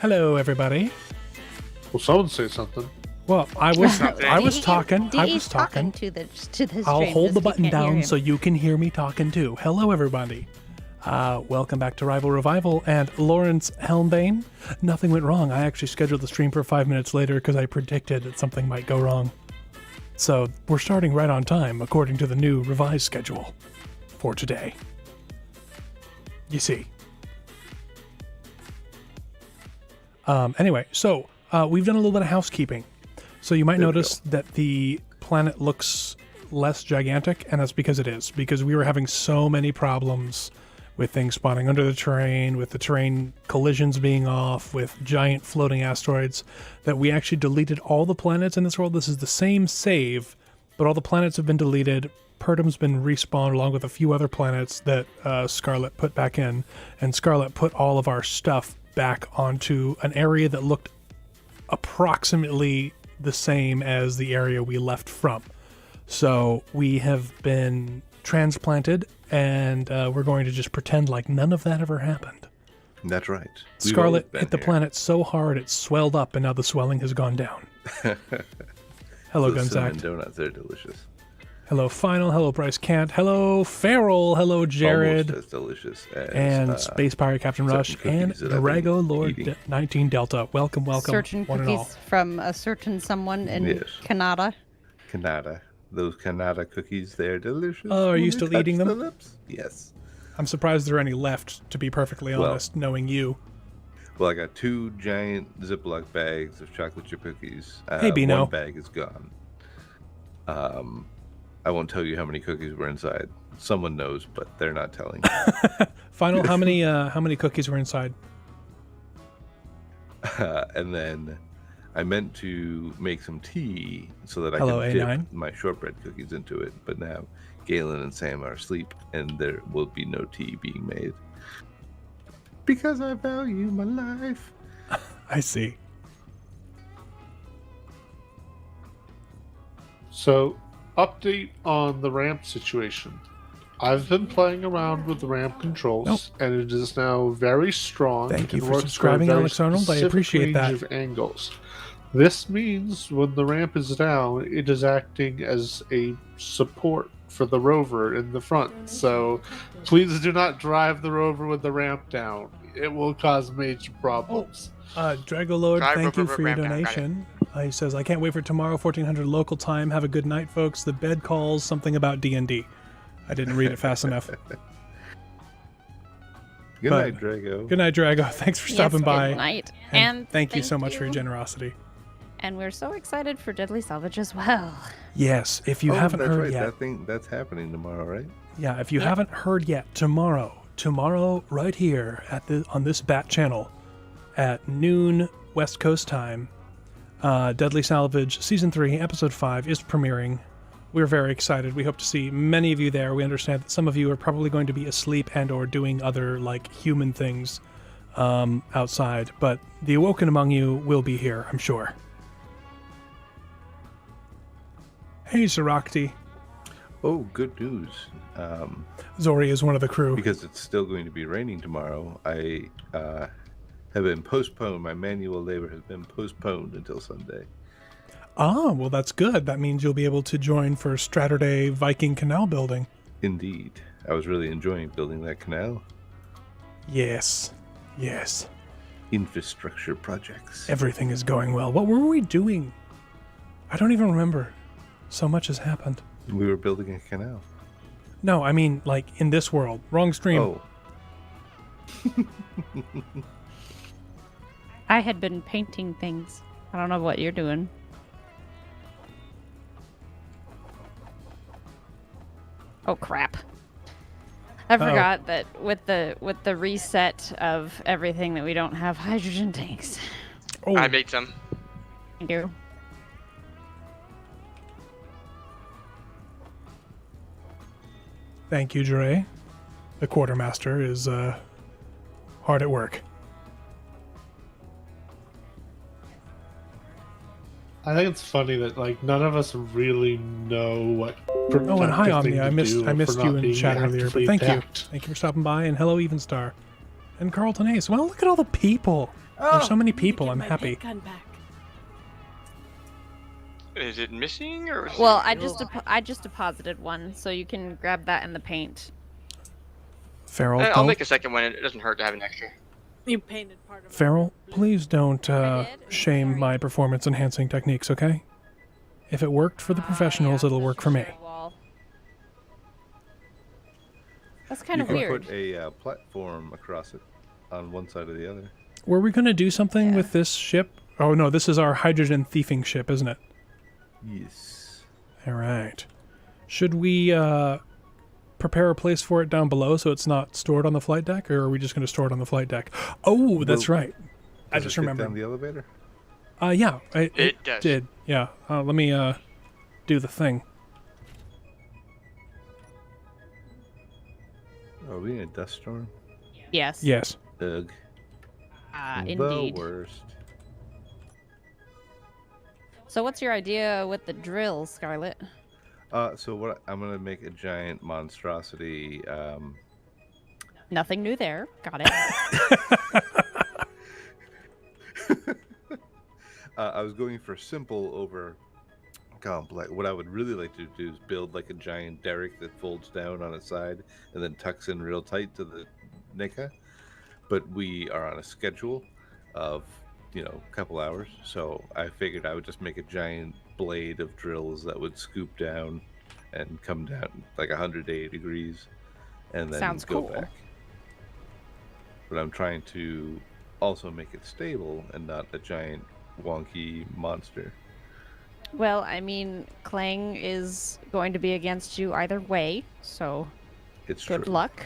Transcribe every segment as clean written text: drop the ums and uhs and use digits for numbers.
Hello, everybody. Well, someone say something. Well, I was talking. I DE's was talking. to the stream. I'll hold the just button you can't hear down him. so you can hear me talking too. Hello, everybody. Welcome back to Rival Revival and Lawrence Helmbane. Nothing went wrong. I actually scheduled the stream for 5 minutes later because I predicted that something might go wrong. So we're starting right on time according to the new revised schedule for today. You see. Anyway, so we've done a little bit of housekeeping. So you might notice that the planet looks less gigantic, and that's because it is. Because we were having so many problems with things spawning under the terrain, with the terrain collisions being off, with giant floating asteroids, that we actually deleted all the planets in this world. This is the same save, but all the planets have been deleted. Pertum's been respawned along with a few other planets that Scarlett put back in, and Scarlett put all of our stuff back onto an area that looked approximately the same as the area we left from. So we have been transplanted, and we're going to just pretend like none of that ever happened. That's right. Scarlett hit the planet so hard it swelled up, and now the swelling has gone down. Hello, Those cinnamon Gunzact. donuts, they're delicious. Hello, Final. Hello, Bryce Cant. Hello, Farrell. Hello, Jared. Almost as delicious as, And Space Pirate Captain Rush. And cookies that I've been Drago Lord eating. 19 Delta. Welcome, welcome. Certain one and all. cookies from a certain someone in Yes. Canada. Canada. Those Canada cookies, they're delicious. Oh, are you When still touch eating the them? lips. Yes. I'm surprised there are any left, to be perfectly honest, knowing you. Well, I got 2 giant Ziploc bags of chocolate chip cookies. Hey, Bino. One bag is gone. I won't tell you how many cookies were inside. Someone knows, but they're not telling. Final, how many cookies were inside? And then I meant to make some tea so that I Hello, could A9. dip my shortbread cookies into it. But now Galen and Sam are asleep, and there will be no tea being made. Because I value my life. I see. So, update on the ramp situation. I've been playing around with the ramp controls, and it is now very strong. Thank you and for works subscribing, a very Alex Arnold. I specific appreciate range that. of angles. This means when the ramp is down, it is acting as a support for the rover in the front. So, please do not drive the rover with the ramp down. It will cause major problems. Drago Lord, Drive thank you over for your ramp down, got it. donation. He says, I can't wait for tomorrow, 1400 local time. Have a good night, folks. The bed calls something about D&D. I didn't read it fast enough. Good But- night, Drago. Good night, Drago. Thanks for stopping Yes, by. Good night. And thank you so much for your generosity. And we're so excited for Deadly Salvage as well. Yes, if you Oh, haven't that's heard right. yet. That's happening tomorrow, right? Yeah, if you Yeah. haven't heard yet, tomorrow right here on this Bat channel at noon West Coast time, Deadly Salvage Season 3, Episode 5 is premiering. We're very excited. We hope to see many of you there. We understand that some of you are probably going to be asleep and or doing other, like, human things outside, but the awoken among you will be here, I'm sure. Hey, Zarakti. Oh, good news. Zori is one of the crew. Because it's still going to be raining tomorrow, I have been postponed. My manual labor has been postponed until Sunday. Ah, well, that's good. That means you'll be able to join for Straturday Viking Canal building. Indeed. I was really enjoying building that canal. Yes. Yes. Infrastructure projects. Everything is going well. What were we doing? I don't even remember. So much has happened. We were building a canal. No, I mean, like, in this world. Wrong stream. Oh, I had been painting things. I don't know what you're doing. Oh crap. I forgot that with the reset of everything that we don't have hydrogen tanks. Oh, I made some. Thank you. thank you, Dre. The quartermaster is hard at work. I think it's funny that like none of us really know what. Oh, and hi, productive thing Omnia. to do I if missed we're you not in being chat earlier, but actively thank you. attacked. Thank you for stopping by, and hello, Evenstar. and Carlton Ace. Well, look at all the people. There's so many people. I'm happy. Gun back. Is it missing or? Is Well, it... I just deposited one, so you can grab that in the paint. Farrell, I'll don't- make a second one. It doesn't hurt to have an extra. You painted part of Farrell, please don't did? shame Sorry. my performance-enhancing techniques, okay? If it worked for the professionals, it'll work for me. Wall. That's kind You of can weird. put a platform across it on one side or the other. Were we going to do something Yeah. with this ship? Oh, no, this is our hydrogen thieving ship, isn't it? Yes. All right. Should we prepare a place for it down below so it's not stored on the flight deck, or are we just going to store it on the flight deck? Oh, that's Well, right. I Does just it fit remembered. down the elevator? Yeah, It does. did. Yeah. Let me do the thing. Are we in a dust storm? Yes. Yes. Ugh. Indeed. The worst. So what's your idea with the drill, Scarlett? So what I'm gonna make a giant monstrosity. Nothing new there. Got it. I was going for simple over complex. What I would really like to do is build like a giant derrick that folds down on its side and then tucks in real tight to the NECA. But we are on a schedule of, a couple hours. So I figured I would just make a giant blade of drills that would scoop down and come down like 180 degrees and then Sounds go cool. back. But I'm trying to also make it stable and not a giant wonky monster. Well, I mean, Clang is going to be against you either way, so It's good true. luck.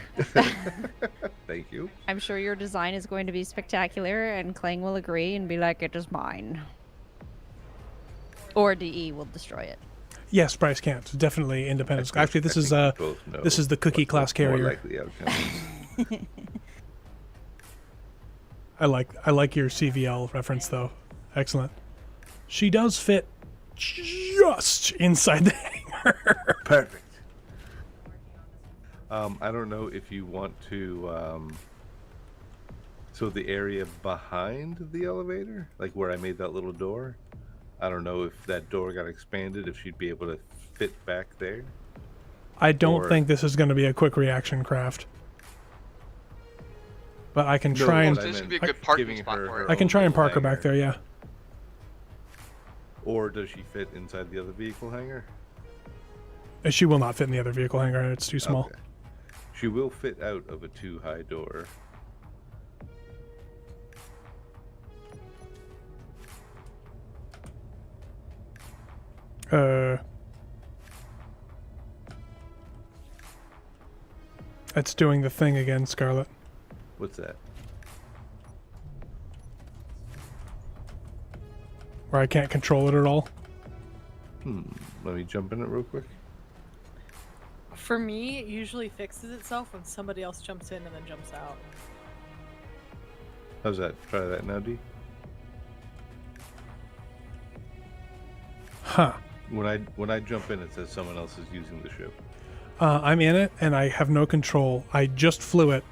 Thank you. I'm sure your design is going to be spectacular, and Clang will agree and be like, it is mine. Or DE will destroy it. Yes, Bryce can't. Definitely independent. I Actually, this think is we both know this is the cookie what class the more carrier. likely outcome is. I like your CVL reference though. Excellent. She does fit just inside the hangar. Perfect. I don't know if you want to. So the area behind the elevator, like where I made that little door, I don't know if that door got expanded, if she'd be able to fit back there. I don't Or- think this is going to be a quick reaction craft. But I can No, try and what I This would be a meant good parking giving spot her for her it. I can own try and little park her back hangar. there. Yeah. Or does she fit inside the other vehicle hangar? She will not fit in the other vehicle hangar. It's too small. Okay. She will fit out of a too-high door. It's doing the thing again, Scarlett. What's that? Where I can't control it at all. Let me jump in it real quick. For me, it usually fixes itself when somebody else jumps in and then jumps out. How's that? Try that now, D. Huh. When I jump in, it says someone else is using the ship. I'm in it, and I have no control. I just flew it,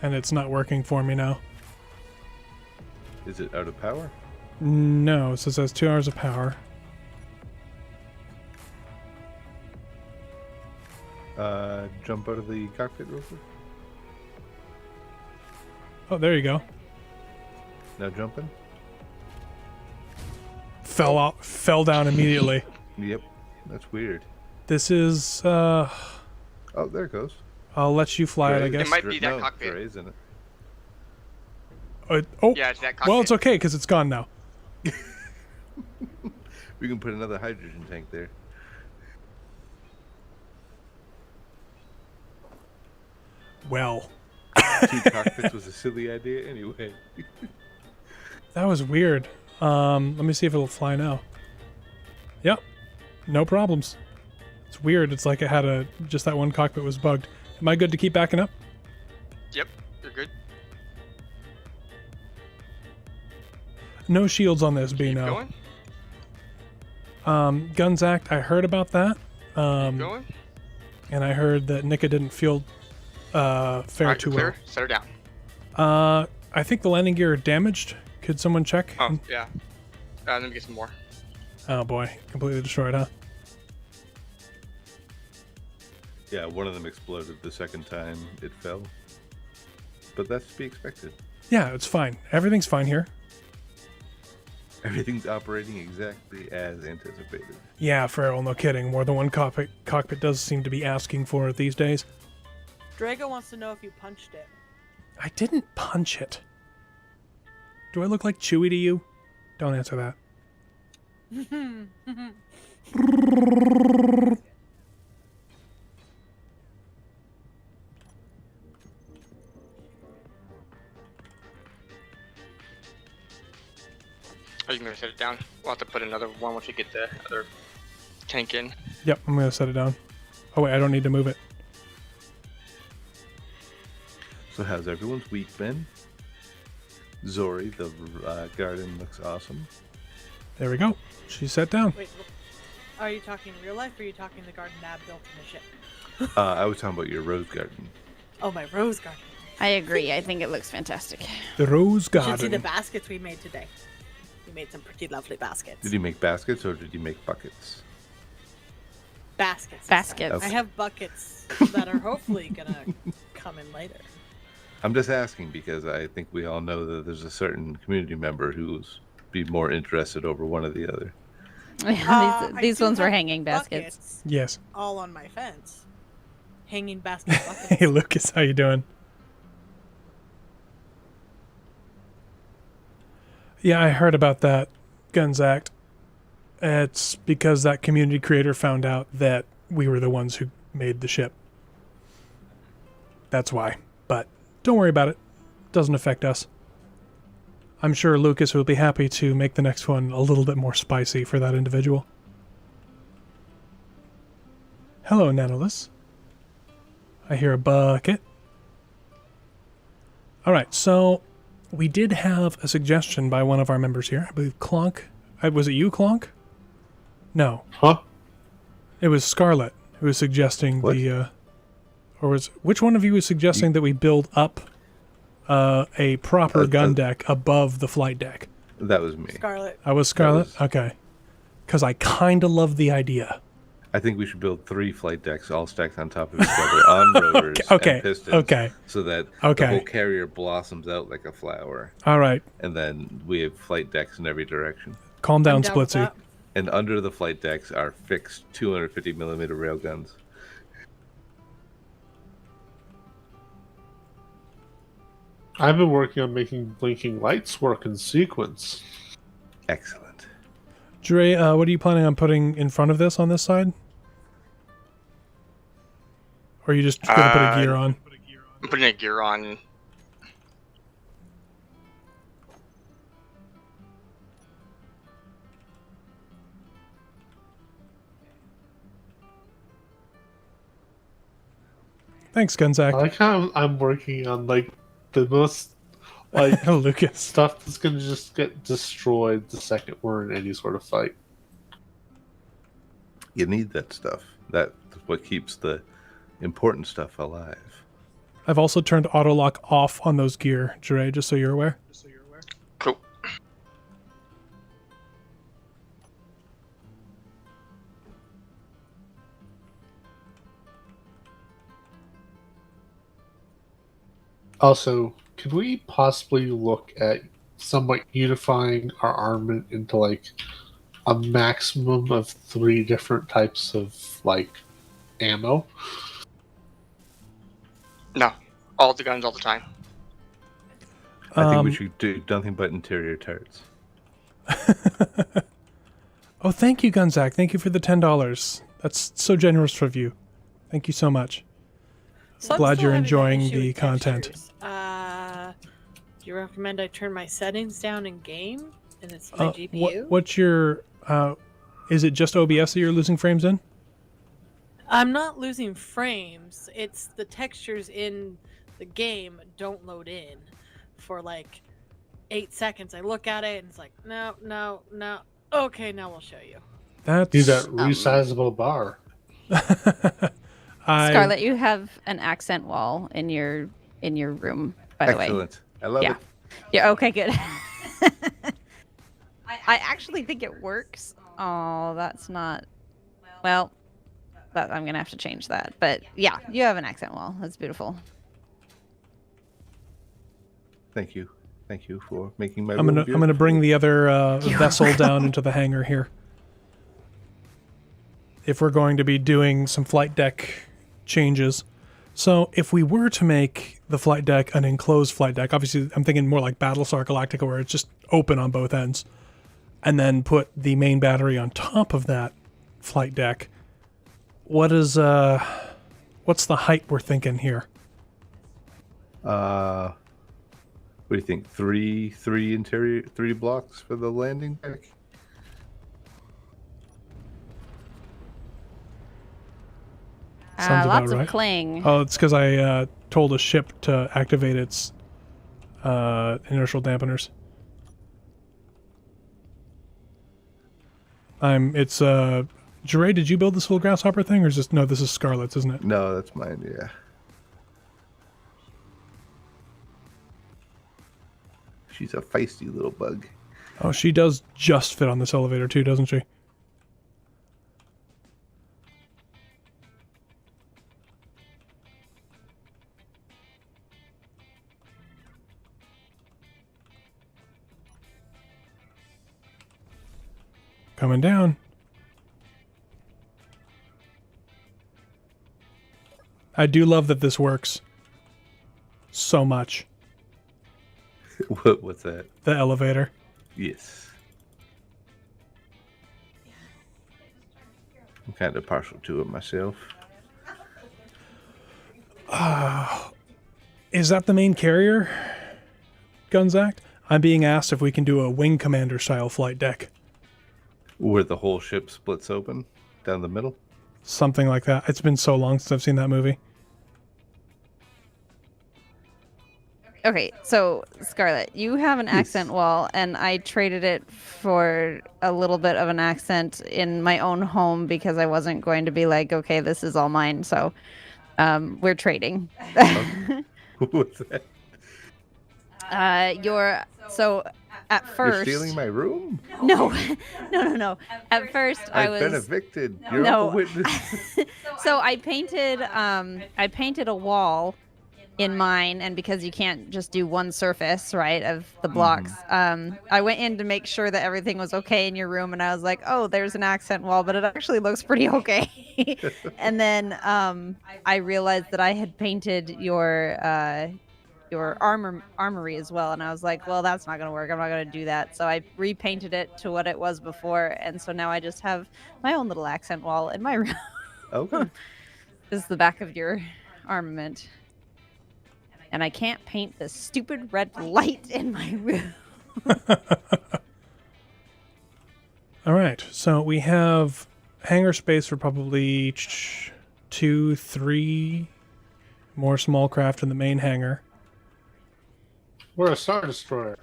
and it's not working for me now. Is it out of power? No, it says it has 2 hours of power. Jump out of the cockpit real quick. Oh, there you go. Now jump in. Fell down immediately. Yep, that's weird. This is, Oh, there it goes. I'll let you fly it, I guess. It might be that no, cockpit. Dre, isn't it? Oh, Yeah, it's that cockpit. well, it's okay, because it's gone now. We can put another hydrogen tank there. Well, 2 cockpits was a silly idea anyway. that was weird. Let me see if it'll fly now. Yep, no problems. It's weird. It's like it had just that one cockpit was bugged. Am I good to keep backing up? Yep, you're good. No shields on this, B, Keep no. going. Guns Act, I heard about that. Keep going. And I heard that Nika didn't feel fare Alright, too clear. well. Set her down. I think the landing gear are damaged. Could someone check? Oh, yeah. Let me get some more. Oh boy, completely destroyed, huh? Yeah, one of them exploded the second time it fell. But that's to be expected. Yeah, it's fine. Everything's fine here. Everything's operating exactly as anticipated. Yeah, Farrell, no kidding. More than one cockpit does seem to be asking for it these days. Drago wants to know if you punched it. I didn't punch it. Do I look like Chewie to you? Don't answer that. Are you going to set it down? We'll have to put another one once we get the other tank in. Yep, I'm going to set it down. Oh wait, I don't need to move it. So how's everyone's week been? Zori, the garden looks awesome. There we go. She's set down. Wait, are you talking real life or are you talking the garden Ab built in the ship? I was talking about your rose garden. Oh, my rose garden. I agree. I think it looks fantastic. The Rose You should see Garden. the baskets we made today. We made some pretty lovely baskets. Did you make baskets or did you make buckets? Baskets. this Baskets. time. I have buckets that are hopefully gonna come in later. I'm just asking because I think we all know that there's a certain community member who's be more interested over one or the other. Yeah, I these do ones were have hanging baskets. buckets Yes. all on my fence. Hanging basket buckets. Hey Lucas, how you doing? Yeah, I heard about that Guns Act. It's because that community creator found out that we were the ones who made the ship. That's why. But don't worry about it. Doesn't affect us. I'm sure Lucas will be happy to make the next one a little bit more spicy for that individual. Hello, Nanolus. I hear a bucket. Alright, so we did have a suggestion by one of our members here. I believe Clonk. Was it you, Clonk? No. Huh? It was Scarlett who was suggesting What? which one of you was suggesting that we build up a proper gun deck above the flight deck? That was me. Scarlett. I was Scarlett? was- Okay. Because I kind of love the idea. I think we should build 3 flight decks all stacked on top of each other on rotors Okay, and pistons. okay. So that Okay. the whole carrier blossoms out like a flower. All right. And then we have flight decks in every direction. Calm down, I'm down with Splitsy. that. And under the flight decks are fixed 250 millimeter railguns. I've been working on making blinking lights work in sequence. Excellent. Dre, what are you planning on putting in front of this on this side? Or are you just going to put a gear on? I'm putting a gear on. Thanks, I Gunzak. like how I'm working on like the most like Lucas. stuff that's gonna just get destroyed the second we're in any sort of fight. You need that stuff. That's what keeps the important stuff alive. I've also turned auto lock off on those gear, Dre, just so you're aware. Cool. Also, could we possibly look at somewhat unifying our armament into like a maximum of 3 different types of like ammo? No. All the guns all the time. I think we should do nothing but interior turrets. Oh, thank you, Gunzak. Thank you for the $10. That's so generous of you. Thank you so much. So I'm Glad still you're having an enjoying issue the with content. textures. Do you recommend I turn my settings down in game and it's my GPU? What's your... is it just OBS that you're losing frames in? I'm not losing frames. It's the textures in the game don't load in for like 8 seconds. I look at it and it's like, no, no, no. Okay, now we'll show you. That's... Need that resizable bar. Scarlett, you have an accent wall in your room, by the way. Excellent. I love Yeah. it. Yeah. Okay. Good. I actually think it works. Oh, that's not. Well, I'm gonna have to change that. But yeah, you have an accent wall. That's beautiful. Thank you. Thank you for making my I'm room gonna beautiful. bring the other vessel down into the hangar here. If we're going to be doing some flight deck changes. So if we were to make the flight deck an enclosed flight deck, obviously I'm thinking more like Battlestar Galactica where it's just open on both ends, and then put the main battery on top of that flight deck. What's the height we're thinking here? What do you think? Three blocks for the landing deck? Sounds about Lots right. of cling. Oh, it's because I told a ship to activate its inertial dampeners. Jeray, did you build this little grasshopper thing, or is this... No, this is Scarlett's, isn't it? No, that's mine, yeah. She's a feisty little bug. Oh, she does just fit on this elevator too, doesn't she? Coming down. I do love that this works so much. What's that? The elevator. Yes. I'm kind of partial to it myself. Is that the main carrier, Gunzact? I'm being asked if we can do a wing commander style flight deck. Where the whole ship splits open down the middle. Something like that. It's been so long since I've seen that movie. Okay, so Scarlett, you have an accent wall, and I traded it for a little bit of an accent in my own home because I wasn't going to be like, okay, this is all mine. So we're trading. What's that? So at first. You're stealing my room? No, no. At first, I've been evicted. You're No. a witness. So I painted a wall in mine, and because you can't just do one surface, right, of the blocks, I went in to make sure that everything was okay in your room, and I was like, oh, there's an accent wall, but it actually looks pretty okay. And then I realized that I had painted your armory as well, and I was like, well, that's not gonna work. I'm not gonna do that. So I repainted it to what it was before, and so now I just have my own little accent wall in my room. Okay. This is the back of your armament. And I can't paint this stupid red light in my room. All right, so we have hangar space for probably 2, 3 more small craft in the main hangar. We're a Star Destroyer.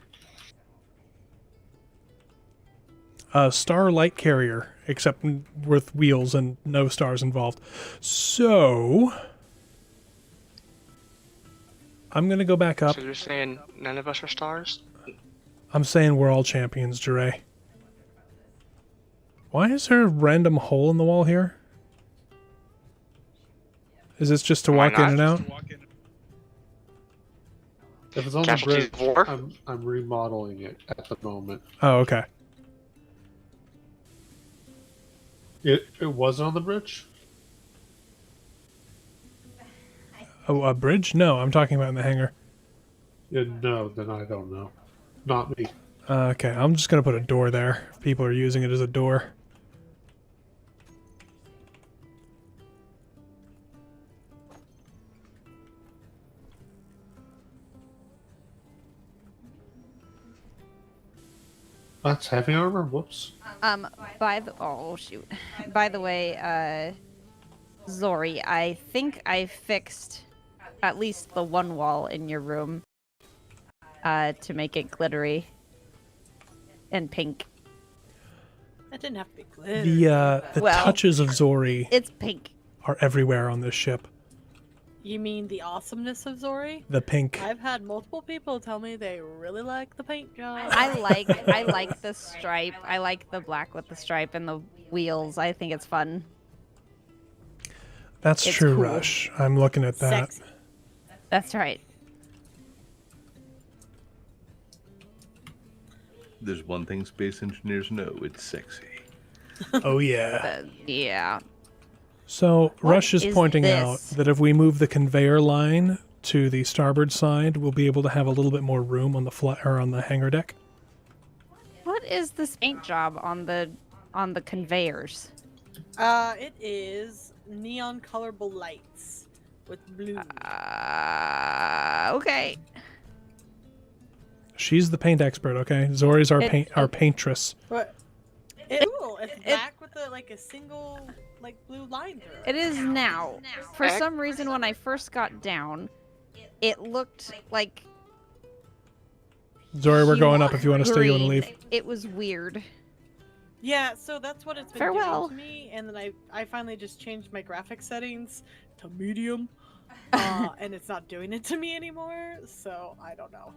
A Starlight carrier, except with wheels and no stars involved. So I'm going to go back up. So you're saying none of us are stars? I'm saying we're all champions, Jeray. Why is there a random hole in the wall here? Is this just to Why walk in not? and out? If it's on the Casualties bridge, of war? I'm remodeling it at the moment. Oh, okay. It was on the bridge? Oh, a bridge? No, I'm talking about in the hangar. No, then I don't know. Not me. Okay, I'm just going to put a door there. If people are using it as a door. That's heavy armor? Whoops. By the way, Zori, I think I fixed at least the one wall in your room to make it glittery and pink. That didn't have to be glitter. The Well, touches of Zori It's pink. are everywhere on this ship. You mean the awesomeness of Zori? The pink. I've had multiple people tell me they really like the paint job. I like the stripe. I like the black with the stripe and the wheels. I think it's fun. That's It's true, cool. Rush. I'm looking at that. Sexy. That's right. There's one thing space engineers know: it's sexy. Oh yeah. Yeah. So What Rush is is pointing out this? that if we move the conveyor line to the starboard side, we'll be able to have a little bit more room on the or on the hangar deck. What is this paint job on the conveyors? It is neon colorable lights with blue. Okay. She's the paint expert, okay? Zori's our paintress. But it's black with a single blue line through it. It is now. For some reason, when I first got down, it looked like Zori, we're going up if you want to stay, you want to green. leave. It was weird. Yeah, so that's what it's been Farewell. doing to me, and then I finally just changed my graphic settings to medium, and it's not doing it to me anymore, so I don't know.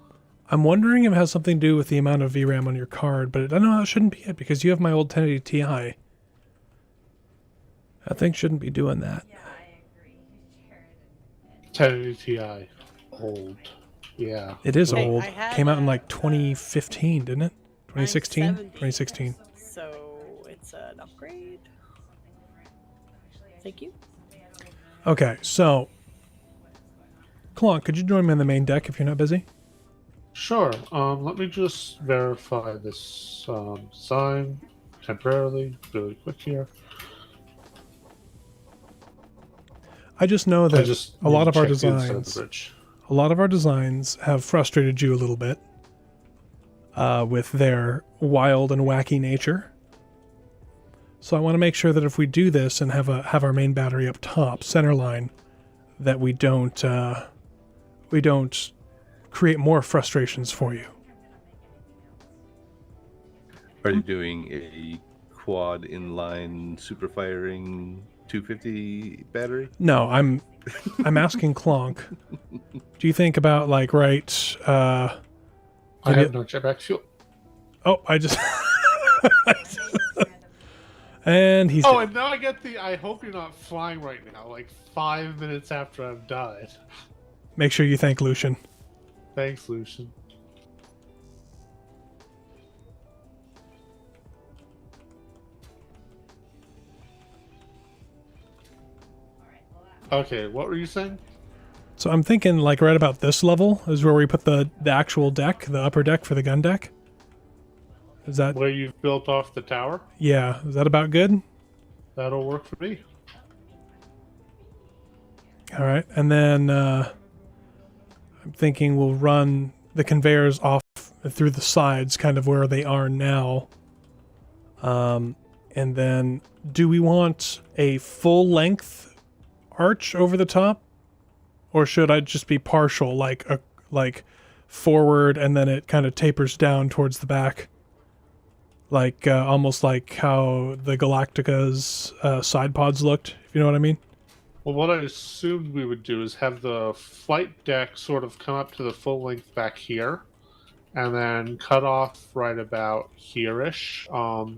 I'm wondering if it has something to do with the amount of VRAM on your card, but I know that shouldn't be it because you have my old 1080 Ti. That thing shouldn't be doing that. 1080 Ti. Old. Yeah. It is Hey, old. I had Came out in a, like 2015, didn't it? 2016? 970. 2016. So it's an upgrade. Thank you. Okay, so Clonk, could you join me on the main deck if you're not busy? Sure. Let me just verify this design temporarily, really quick here. I just know I that just a lot need of to our check the inside of the designs, bridge. a lot of our designs have frustrated you a little bit with their wild and wacky nature. So I want to make sure that if we do this and have our main battery up top, center line, that we don't create more frustrations for you. Are you doing a quad inline super firing 250 battery? No, I'm asking Clonk. Do you think about I have no jetpack fuel. Oh, I just and he's Oh, dead. and now I get the I hope you're not flying right now, like 5 minutes after I've died. Make sure you thank Lucian. Thanks, Lucian. Okay, what were you saying? So I'm thinking like right about this level is where we put the actual deck, the upper deck for the gun deck. Is that Where you've built off the tower? yeah, is that about good? That'll work for me. All right. And then I'm thinking we'll run the conveyors off through the sides kind of where they are now. And then do we want a full length arch over the top? Or should I just be partial, like forward and then it kind of tapers down towards the back? Like almost like how the Galactica's side pods looked, if you know what I mean? Well, what I assumed we would do is have the flight deck sort of come up to the full length back here, and then cut off right about here-ish.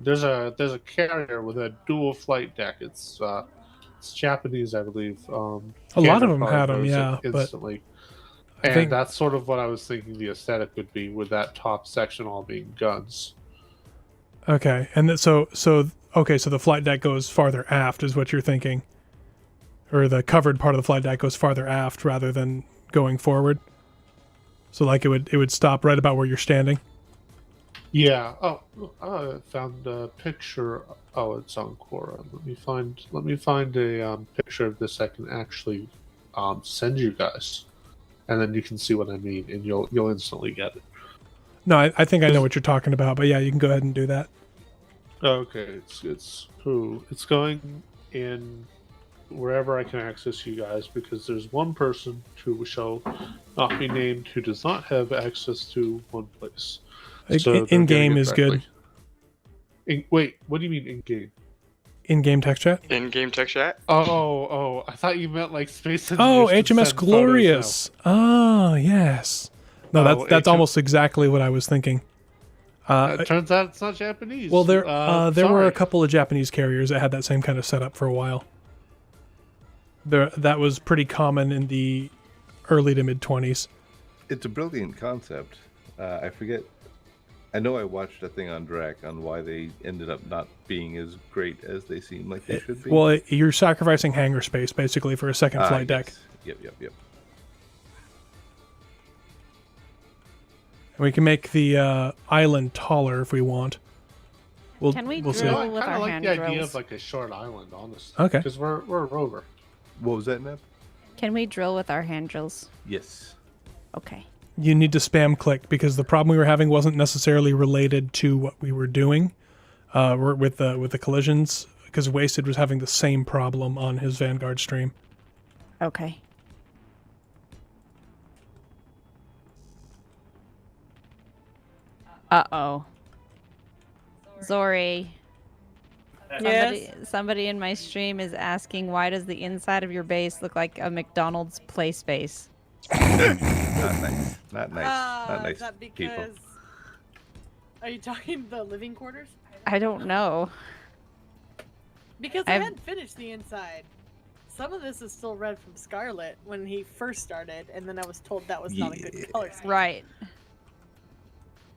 There's a carrier with a dual flight deck. It's Japanese, I believe. A lot of them Canada had them, knows it yeah, but instantly. I And think that's sort of what I was thinking the aesthetic would be, with that top section all being guns. okay, and so the flight deck goes farther aft, is what you're thinking, or the covered part of the flight deck goes farther aft rather than going forward. So like it would stop right about where you're standing. Yeah. Oh, I found a picture. Oh, it's on Quora. Let me find a picture of this I can actually send you guys, and then you can see what I mean, and you'll instantly get it. No, I think I know what you're talking about, but yeah, you can go ahead and do that. Okay, it's going in wherever I can access you guys, because there's one person who shall not be named who does not have access to one place. So In game they're is getting it good. directly. Wait, what do you mean in game? In-game text chat. In-game text chat. Oh, I thought you meant like Space Oh, Engineers can HMS send photos Glorious. Oh, yes. No, Oh, that's HM almost exactly what I was thinking. now. It turns out it's not Japanese. Well, there were sorry. a couple of Japanese carriers that had that same kind of setup for a while. That was pretty common in the early to mid 20s. It's a brilliant concept. I forget. I know I watched a thing on Drac on why they ended up not being as great as they seem like they should be. Well, you're sacrificing hangar space basically for a second flight deck. Yep. And we can make the island taller if we want. Can we we'll see. drill I with kind our of like hand the idea drills? of like a short island, honestly. Okay. Because we're a rover. What was that, Neb? Can we drill with our hand drills? Yes. Okay. You need to spam click because the problem we were having wasn't necessarily related to what we were doing with the collisions, because Wasted was having the same problem on his Vanguard stream. Okay. Uh-oh. Zori. Somebody in my stream is asking, why does the inside of your base look like a McDonald's play space? Not nice. Not nice. Not nice Is that people. because... Are you talking the living quarters? I don't know. Because I hadn't finished the inside. Some of this is still red from Scarlett when he first started, and then I was told that was not a good color scheme. Right.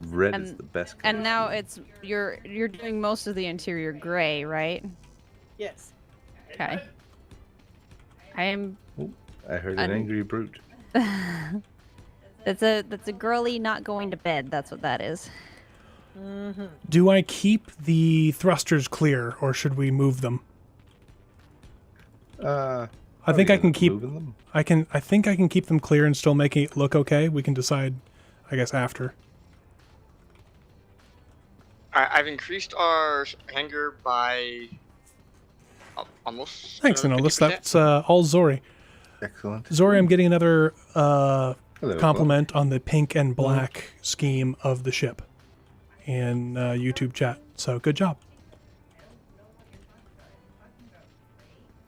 Red is the best color. And now it's you're doing most of the interior gray, right? Yes. Okay. I am. I heard an angry brute. That's a girly not going to bed. That's what that is. Mm-hmm. Do I keep the thrusters clear or should we move them? I think I can keep them. I think I can keep them clear and still make it look okay. We can decide, I guess, after. I've increased our hangar by almost. Thanks, Anolis. 50%. That's all Zori. Excellent. Zori, I'm getting another Hello, compliment on the pink and black scheme of the ship in YouTube chat. So good job.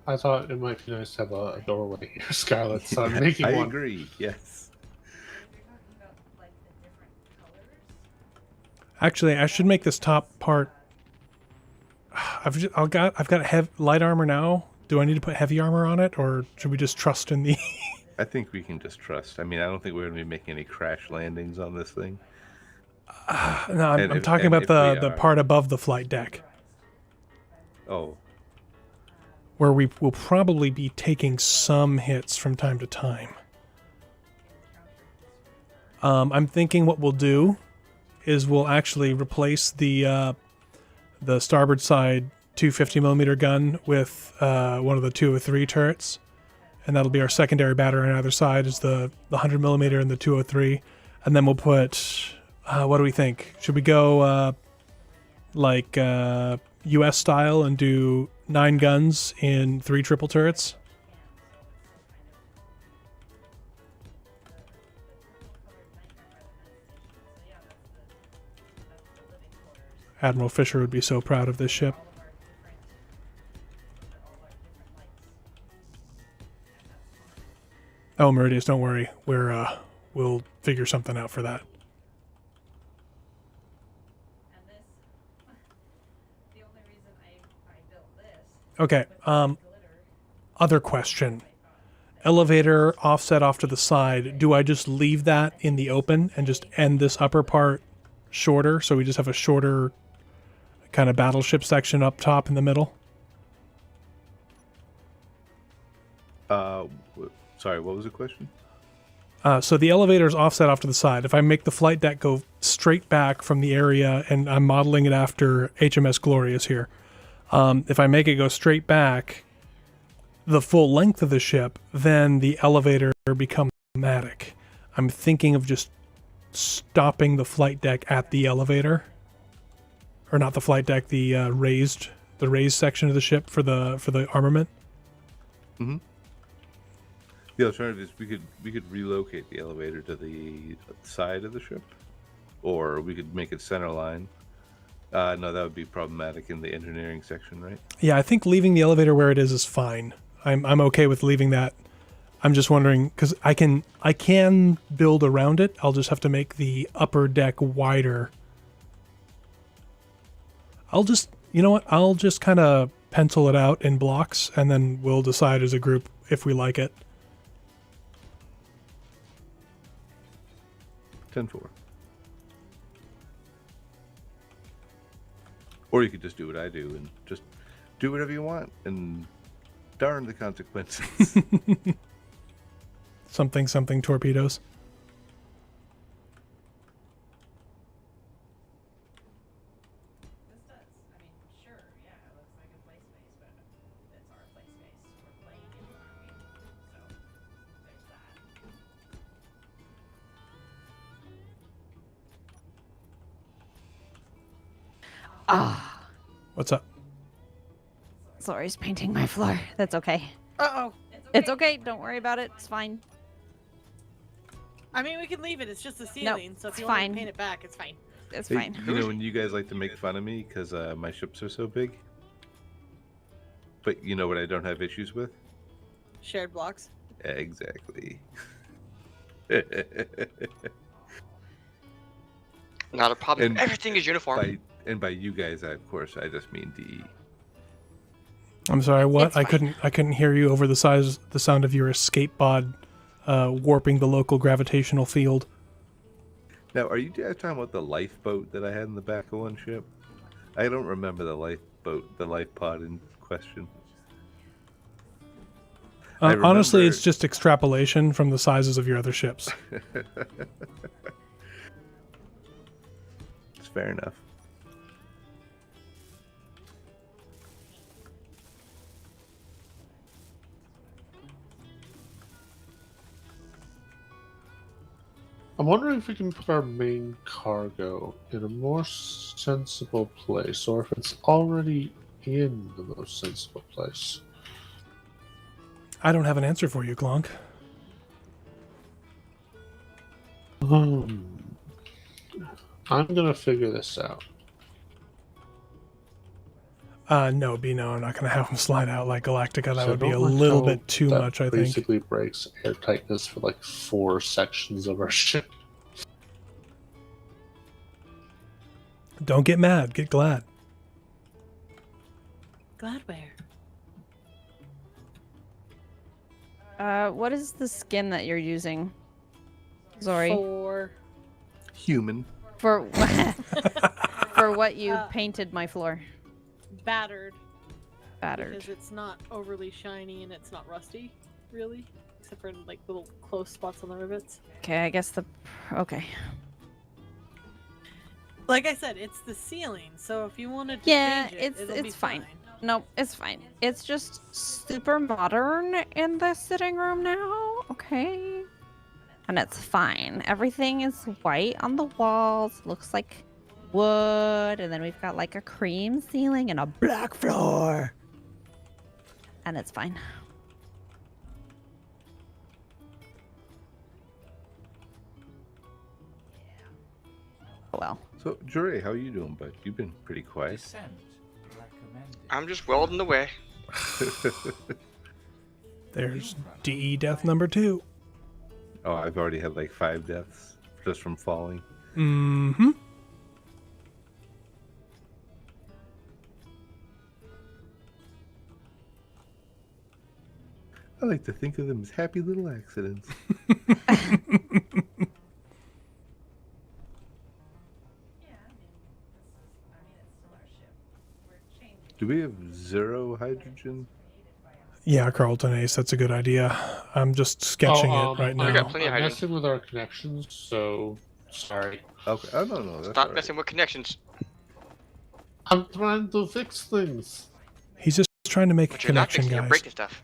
I thought it might be nice to have a doorway here, Scarlett. So I'm making I one. agree. Yes. Actually, I should make this top part. I've got light armor now. Do I need to put heavy armor on it, or should we just trust in the? I think we can just trust. I mean, I don't think we're going to be making any crash landings on this thing. No, I'm talking about the part above the flight deck, Oh, where we will probably be taking some hits from time to time. I'm thinking what we'll do is we'll actually replace the starboard side 250mm gun with one of the 203 turrets, and that'll be our secondary battery on either side is the 100mm and the 203, and then we'll put what do we think? Should we go like US style and do 9 guns in 3 triple turrets? Admiral Fisher would be so proud of this ship. Oh, Meridius, don't worry. We'll figure something out for that. Okay. Other question. Elevator offset off to the side. Do I just leave that in the open and just end this upper part shorter, so we just have a shorter kind of battleship section up top in the middle? Sorry, what was the question? So the elevator is offset off to the side. If I make the flight deck go straight back from the area, and I'm modeling it after HMS Glorious here, if I make it go straight back the full length of the ship, then the elevator becomes automatic. I'm thinking of just stopping the flight deck at the elevator, or not the flight deck, the raised section of the ship for the armament. Mm-hmm. The alternative is we could relocate the elevator to the side of the ship, or we could make it center line. No, that would be problematic in the engineering section, right? Yeah, I think leaving the elevator where it is fine. I'm okay with leaving that. I'm just wondering because I can build around it. I'll just have to make the upper deck wider. You know what? I'll just kind of pencil it out in blocks, and then we'll decide as a group if we like it. 10-4. Or you could just do what I do and just do whatever you want, and darn the consequences. Something torpedoes. Ah, What's up? sorry, he's painting my floor. That's okay. Uh-oh. It's okay. Don't worry about it. It's fine. I mean, we can leave it. It's just the ceiling. So if it's you want fine. to paint it back, it's fine. It's Hey, fine. you know when you guys like to make fun of me because my ships are so big? But you know what I don't have issues with? Shared blocks. Exactly. Not a problem. And Everything is uniform. by you guys, of course, I just mean DE. I'm sorry. What? It's I fine. couldn't hear you over the sound of your escape pod warping the local gravitational field. Now, are you guys talking about the lifeboat that I had in the back of one ship? I don't remember the lifeboat, the life pod in question. I Honestly, remember- it's just extrapolation from the sizes of your other ships. It's fair enough. I'm wondering if we can put our main cargo in a more sensible place, or if it's already in the most sensible place. I don't have an answer for you, Glonk. I'm gonna figure this out. No, no, I'm not going to have him slide out like Galactica. That So would be a don't like little how bit too that much, I think. Basically breaks airtightness for like 4 sections of our ship. Don't get mad, get glad. Gladware. What is the skin that you're using? Sorry. For Human. For for what you painted my floor. battered. Battered. Because it's not overly shiny and it's not rusty, really. Except for like little close spots on the rivets. Okay, I guess okay. Like I said, it's the ceiling, so if you wanted to Yeah, change it, it'll be it's fine. No, it's fine. It's just super modern in the sitting room now. Okay. And it's fine. Everything is white on the walls. Looks like wood. And then we've got like a cream ceiling and a black floor. And it's fine. Oh well. So, Jure, how are you doing, bud? You've been pretty quiet. I'm just welding away. There's DE death number 2. Oh, I've already had like 5 deaths just from falling. Mm-hmm. I like to think of them as happy little accidents. Do we have 0 hydrogen? Yeah, Carlton Ace, that's a good idea. I'm just sketching it right We got now. plenty of I'm hydrogen. messing with our connections, so sorry. Okay. Oh, no, that's Stop all right. messing with connections. I'm trying to fix things. He's just trying to make a But you're not connection, fixing, you're guys. breaking stuff.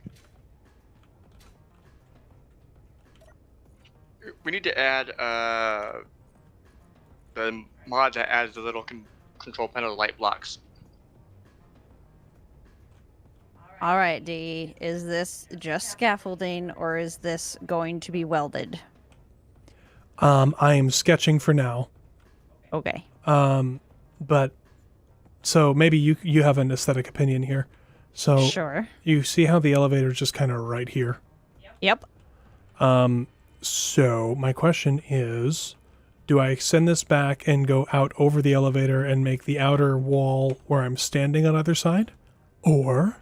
We need to add the mod that adds the little control panel light blocks. All right, D. Is this just scaffolding or is this going to be welded? I am sketching for now. Okay. But so maybe you have an aesthetic opinion here. So Sure. you see how the elevator is just kind of right here. Yep. So my question is, do I extend this back and go out over the elevator and make the outer wall where I'm standing on either side? Or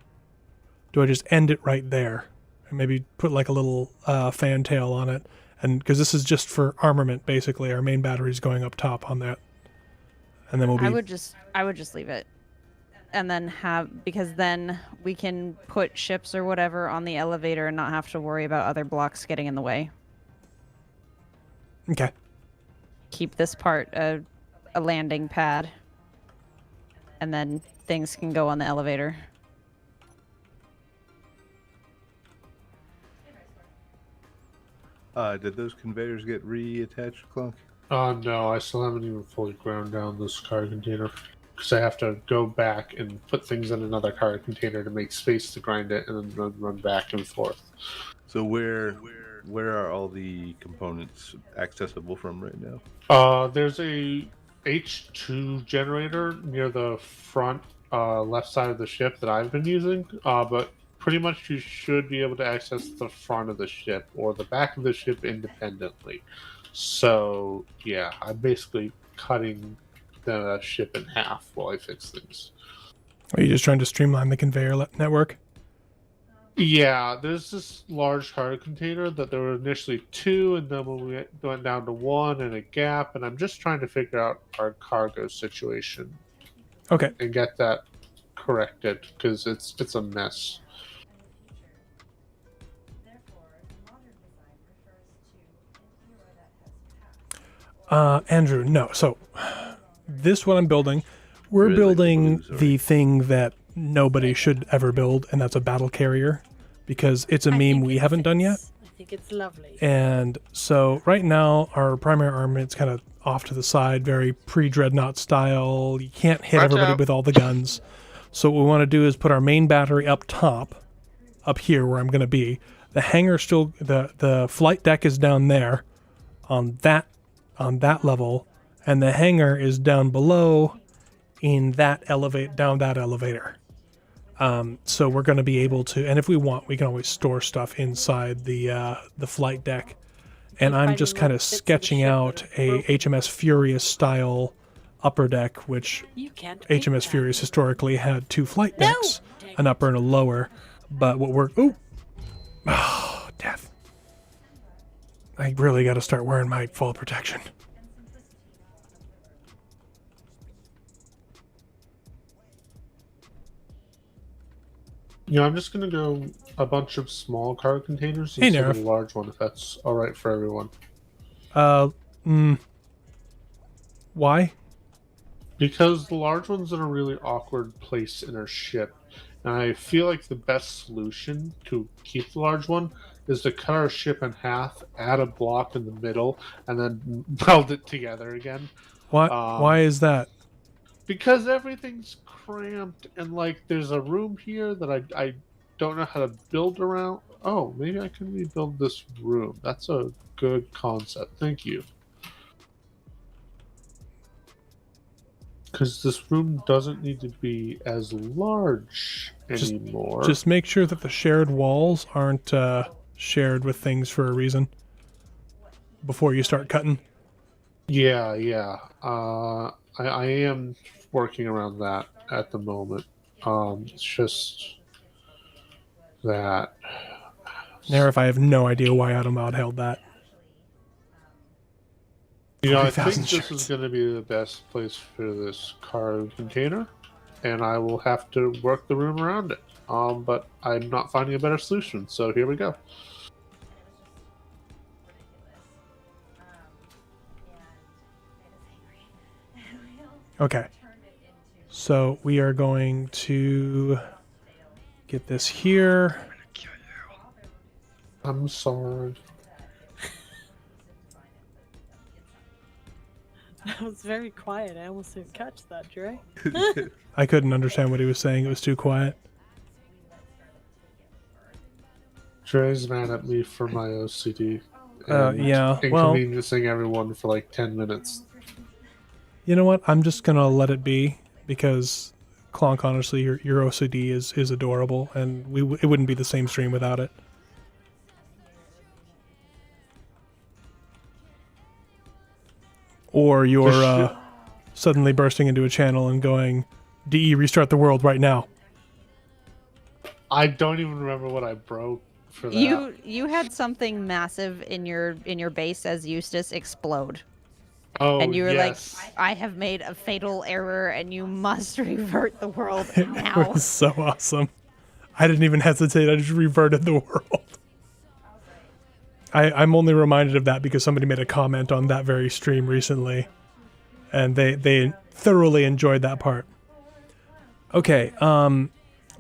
do I just end it right there and maybe put like a little fantail on it? And because this is just for armament, basically, our main battery's going up top on that. And then we'll be... I would just leave it. And then because then we can put ships or whatever on the elevator and not have to worry about other blocks getting in the way. Okay. Keep this part a landing pad. And then things can go on the elevator. Did those conveyors get reattached, Clunk? No, I still haven't even fully ground down this car container. Because I have to go back and put things in another car container to make space to grind it and then run back and forth. So where are all the components accessible from right now? There's a H2 generator near the front left side of the ship that I've been using, but pretty much you should be able to access the front of the ship or the back of the ship independently. So yeah, I'm basically cutting the ship in half while I fix things. Are you just trying to streamline the conveyor network? Yeah, there's this large cargo container that there were initially 2, and then we went down to 1 and a gap, and I'm just trying to figure out our cargo situation. Okay. And get that corrected, because it's a mess. Andrew, no. So, this what I'm building, we're Really building blue, sorry. the thing that nobody should ever build, and that's a battle carrier, because it's a I meme think we it haven't done yet. fits. I think it's lovely. And so right now, our primary armament's kind of off to the side, very pre-Dreadnought style. You can't hit Watch everybody out. with all the guns. So what we want to do is put our main battery up top, up here where I'm going to be. The hangar still, the flight deck is down there, on that level, and the hangar is down below, in that down that elevator. So we're going to be able to, and if we want, we can always store stuff inside the flight deck. And I'm Finding just kind little of bits of the sketching ship that out are a broken. HMS Furious style upper deck, which You can't paint HMS that. Furious historically had 2 flight No! decks, Dang an it. upper and a lower. But what we're oh, death! I really got to start wearing my fall protection. You know, I'm just gonna go a bunch of small cargo containers Hey, instead of Nerf. a large one, if that's all right for everyone. Why? Because the large one's in a really awkward place in our ship, and I feel like the best solution to keep the large one is to cut our ship in half, add a block in the middle, and then weld it together again. Why is that? Because everything's cramped, and like there's a room here that I don't know how to build around. Oh, maybe I can rebuild this room. That's a good concept. Thank you. Because this room doesn't need to be as large anymore. Just make sure that the shared walls aren't shared with things for a reason before you start cutting. Yeah. I am working around that at the moment. It's just that. Nerf, I have no idea why Automod held that. You know, I 40,000 think this is going to be the best place for this cargo container, and I will have to work the room around it. But I'm not finding a better solution, so here we go. Okay. So we are going to get this here. I'm sorry. That was very quiet. I almost didn't catch that, Dre. I couldn't understand what he was saying. It was too quiet. Dre's mad at me for my OCD. Yeah, well- Inconveniencing everyone for like 10 minutes. You know what? I'm just going to let it be because Clonk, honestly, your OCD is adorable, and it wouldn't be the same stream without it. Or you're suddenly bursting into a channel and going, DE, restart the world right now. I don't even remember what I broke for that. You had something massive in your base as Eustace explode. Oh, And you were yes. like, I have made a fatal error and you must revert the world It now. was so awesome. I didn't even hesitate. I just reverted the world. I'm only reminded of that because somebody made a comment on that very stream recently. And they thoroughly enjoyed that part. Okay,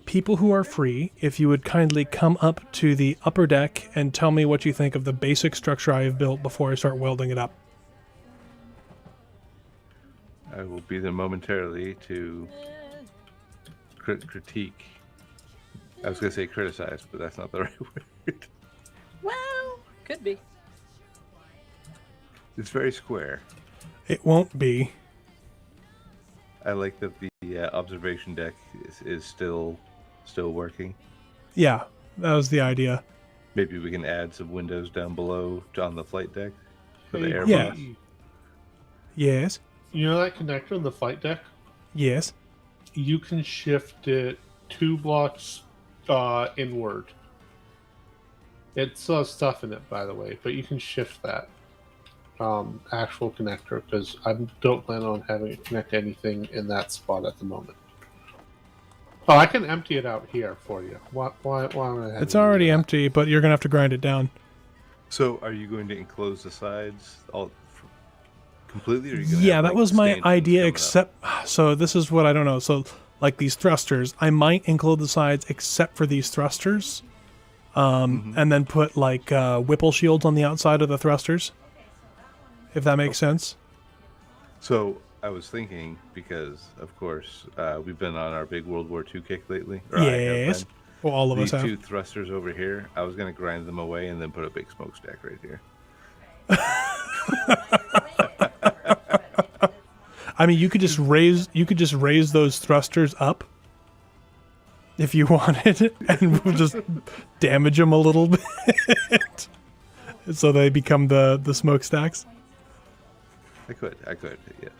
people who are free, if you would kindly come up to the upper deck and tell me what you think of the basic structure I have built before I start welding it up. I will be there momentarily to critique. I was going to say criticize, but that's not the right word. Well, could be. It's very square. It won't be. I like that the observation deck is still working. Yeah, that was the idea. Maybe we can add some windows down below on the flight deck for the Hey, air Yeah. boss. Yes. You know that connector in the flight deck? Yes. You can shift it 2 blocks inward. It still has stuff in it, by the way, but you can shift that actual connector because I don't plan on having it connect anything in that spot at the moment. Oh, I can empty it out here for you. Why don't I have It's you do already that? empty, but you're going to have to grind it down. So, are you going to enclose the sides all completely? Or are you going to Yeah, have, that like, was my stanchions idea, coming up? except... So this is what I don't know. So, like these thrusters, I might include the sides except for these thrusters. And then put, like, Whipple shields on the outside of the thrusters. If that makes sense. So, I was thinking, because, of course, we've been on our big World War II kick lately. Or I have Yes. been. Well, all of These us have. two thrusters over here, I was going to grind them away and then put a big smokestack right here. I mean, you could just raise those thrusters up if you wanted, and we'll just damage them a little bit, so they become the smokestacks. I could, yes.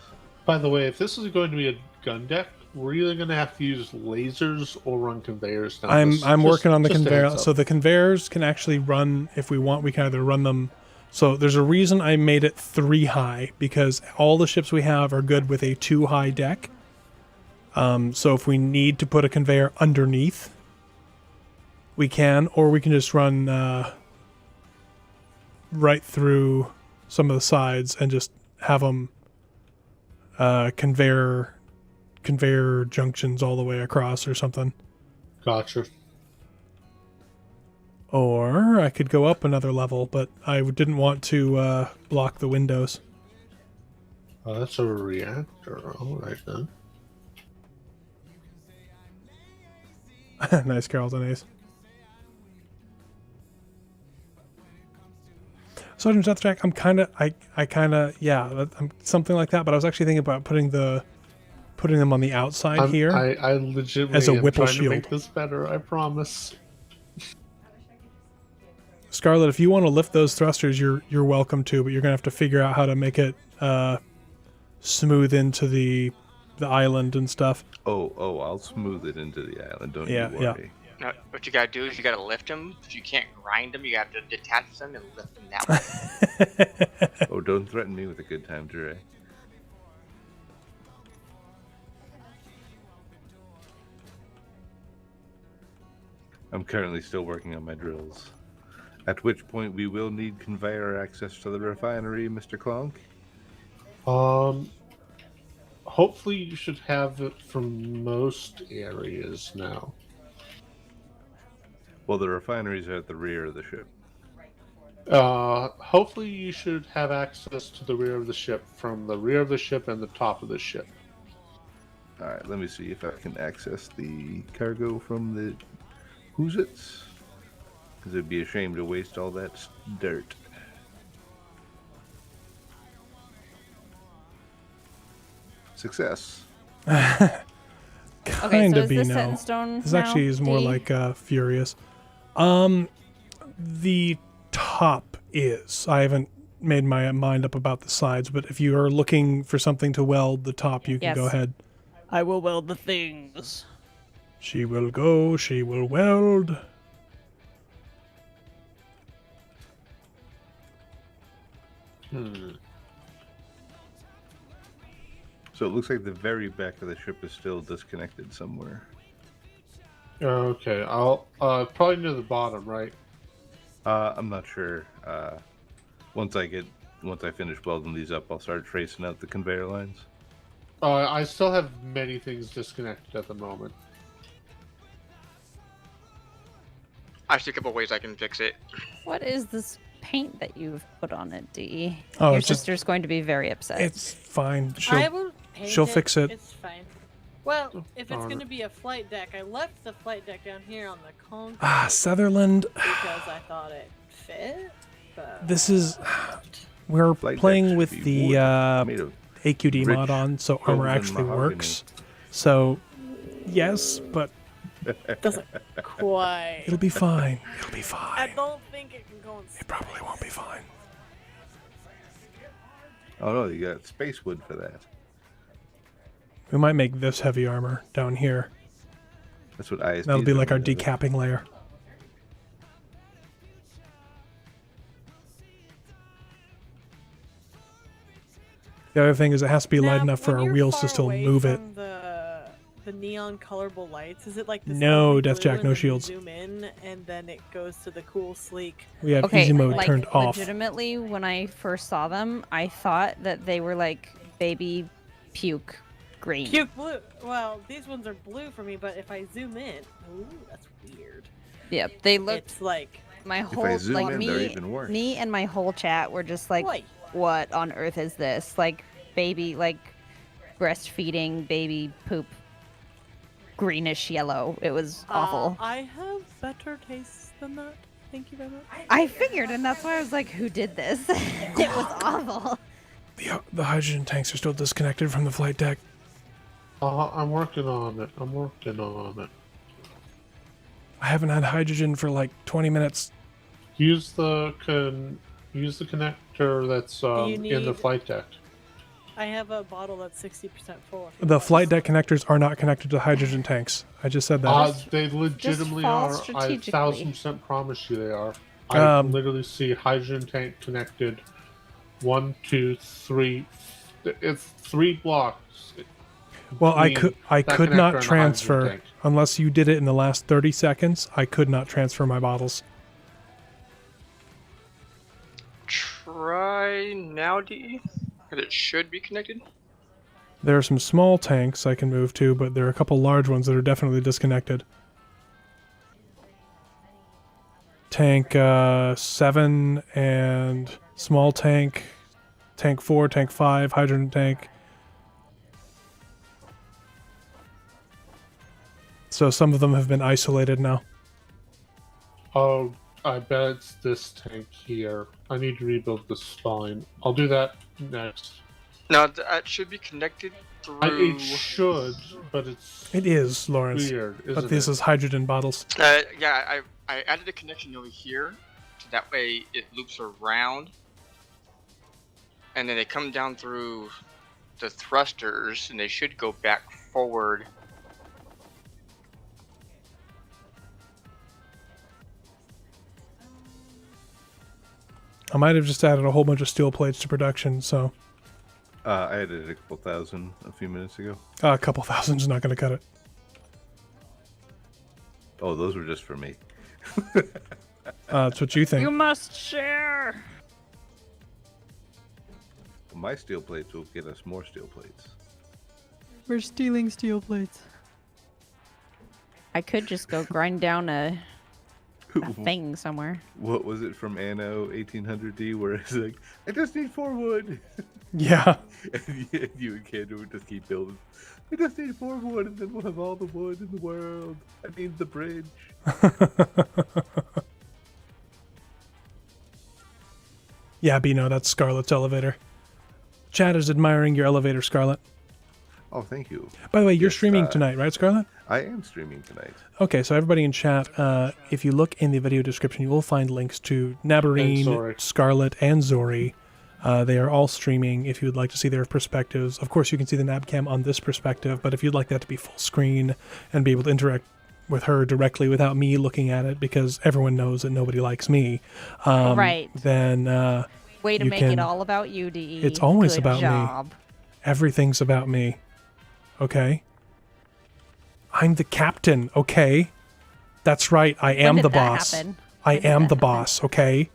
By the way, if this is going to be a gun deck, we're either going to have to use lasers or run conveyors down I'm this. working on the just a conveyor. heads up. So the conveyors can actually run if we want. We can either run them. So there's a reason I made it 3 high, because all the ships we have are good with a 2 high deck. So if we need to put a conveyor underneath, we can, or we can just run right through some of the sides and just have them conveyor junctions all the way across or something. Gotcha. Or I could go up another level, but I didn't want to block the windows. Oh, that's a reactor. All right then. Nice, Carlton Ace. Sergeant Deathjack, I'm something like that. But I was actually thinking about putting them on the outside here. I legitimately as a am Whipple trying to make shield. this better. I promise. Scarlett, if you want to lift those thrusters, you're welcome to, but you're gonna have to figure out how to make it smooth into the island and stuff. Oh, I'll smooth it into the island. Don't Yeah, you worry. No, what you gotta do is you gotta lift them. If you can't grind them, you have to detach them and lift them that way. Oh, don't threaten me with a good time, Jure. I'm currently still working on my drills. At which point we will need conveyor access to the refinery, Mr. Clonk. Hopefully you should have it from most areas now. Well, the refineries are at the rear of the ship. Hopefully you should have access to the rear of the ship from the rear of the ship and the top of the ship. Alright, let me see if I can access the cargo from the Who's It's? Because it'd be a shame to waste all that dirt. Success. Okay, Kind so of is this Beano. set in stone This now, actually is more D? like Furious. The top is. I haven't made my mind up about the sides, but if you are looking for something to weld the top, you can go Yes. ahead. I will weld the things. She will go, she will weld. So it looks like the very back of the ship is still disconnected somewhere. Okay, I'll probably near the bottom, right? I'm not sure. Once I finish welding these up, I'll start tracing out the conveyor lines. I still have many things disconnected at the moment. I see a couple ways I can fix it. What is this paint that you've put on it, D? Oh, Your it's just- sister's going to be very upset. It's fine. I will paint she'll fix it. It's fine. Well, if it's darn going it. to be a flight deck, I left the flight deck down here on the concrete Ah, Sutherland. because I thought it fit. But This is. We're Flight deck playing should with be the wood, made of AQD rich mod on, so armor golden actually mahogany. works. So, yes, but it doesn't quite. it'll be fine. It'll be I fine. don't think it can go in It probably won't be fine. Oh no, you got space wood for that. We might make this heavy armor down here. That's what ISD. That'll be like our decapping layer. The other thing is it has to be light Now, enough for when our you're wheels to far still away move it. from the neon colorable lights, is it like this No, ugly Death blue Jack, and no then you shields. zoom in and then it goes to the cool sleek? We have Okay, easy mode like turned off. legitimately, when I first saw them, I thought that they were like baby puke green. Puke blue. Well, these ones are blue for me, but if I zoom in, ooh, that's weird. Yep, they looked. It's like My I whole zoom like in, they're me, even worse. me and my whole chat were just like, Oi. "What on earth is this? Like baby, like breastfeeding baby poop, greenish yellow. It was awful." I have better taste than that. Thank you very much. I figured, and that's why I was like, "Who did this?" It was awful. The hydrogen tanks are still disconnected from the flight deck. I'm working on it. I'm working on it. I haven't had hydrogen for like 20 minutes. Use the connector that's You in the need- flight deck. I have a bottle that's 60% full. The flight deck connectors are not connected to the hydrogen tanks. I just said that. They legitimately fall are. I strategically. 1,000% promise you they are. I Um, literally see hydrogen tank connected. 1, 2, 3. It's 3 blocks. Well, I between that could connector not and the hydrogen transfer tank. unless you did it in the last 30 seconds. I could not transfer my bottles. Try now, D. Because it should be connected. There are some small tanks I can move to, but there are a couple large ones that are definitely disconnected. Tank 7 and small tank, tank 4, tank 5, hydrogen tank. So some of them have been isolated now. Oh, I bet it's this tank here. I need to rebuild the spine. I'll do that next. No, that should be connected through. It should, but it's It is, Lawrence. weird, isn't But this it? is hydrogen bottles. Yeah, I added a connection over here. So that way it loops around. And then they come down through the thrusters and they should go back forward. I might have just added a whole bunch of steel plates to production, so I added a couple thousand a few minutes ago. a couple thousand is not going to cut it. Oh, those were just for me. That's what you think. You must share. My steel plates will get us more steel plates. We're stealing steel plates. I could just go grind down a thing somewhere. What was it from Anno 1800D where it's like, I just need 4 wood. Yeah. And you and Kendra would just keep building. I just need 4 wood and then we'll have all the wood in the world. I need the bridge. Yeah, Bino, that's Scarlett's elevator. Chat is admiring your elevator, Scarlett. Oh, thank you. By the way, you're Yes, streaming tonight, right, Scarlett? I am streaming tonight. Okay, so everybody in chat, if you look in the video description, you will find links to Nabarine, Zori. Scarlett, and Zori. They are all streaming if you would like to see their perspectives. Of course, you can see the Nabcam on this perspective, but if you'd like that to be full screen and be able to interact with her directly without me looking at it, because everyone knows that nobody likes me, Right. then Way to you make can- it all about you, DE. It's always Good about me. job. everything's about me. Okay? I'm the captain, okay? That's right, I am did the that boss. happen? I When did am that the happen? boss, okay?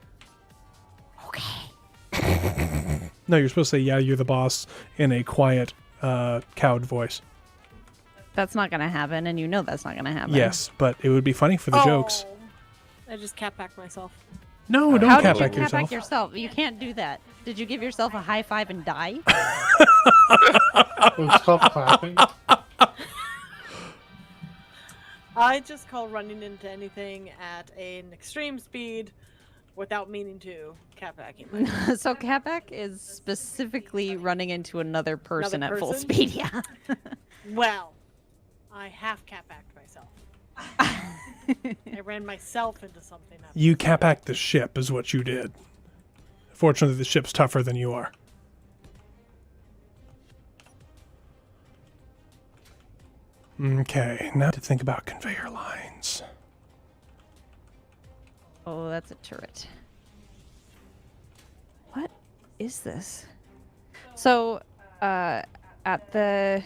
Okay. No, you're supposed to say, yeah, you're the boss in a quiet, cowed voice. That's not gonna happen, and you know that's not gonna happen. Yes, but it would be funny for the jokes. I just cat backed myself. No, don't How cap did you back cat yourself. back yourself? You can't do that. Did you give yourself a high five and die? It's called clapping. I just call running into anything at an extreme speed without meaning to cat backing myself. So catback is specifically running into another person Another at full person? speed. Yeah. Well, I half cat backed myself. I ran myself into something. You cap back the ship is what you did. Fortunately, the ship's tougher than you are. Okay, now to think about conveyor lines. Oh, that's a turret. What is this? So, at the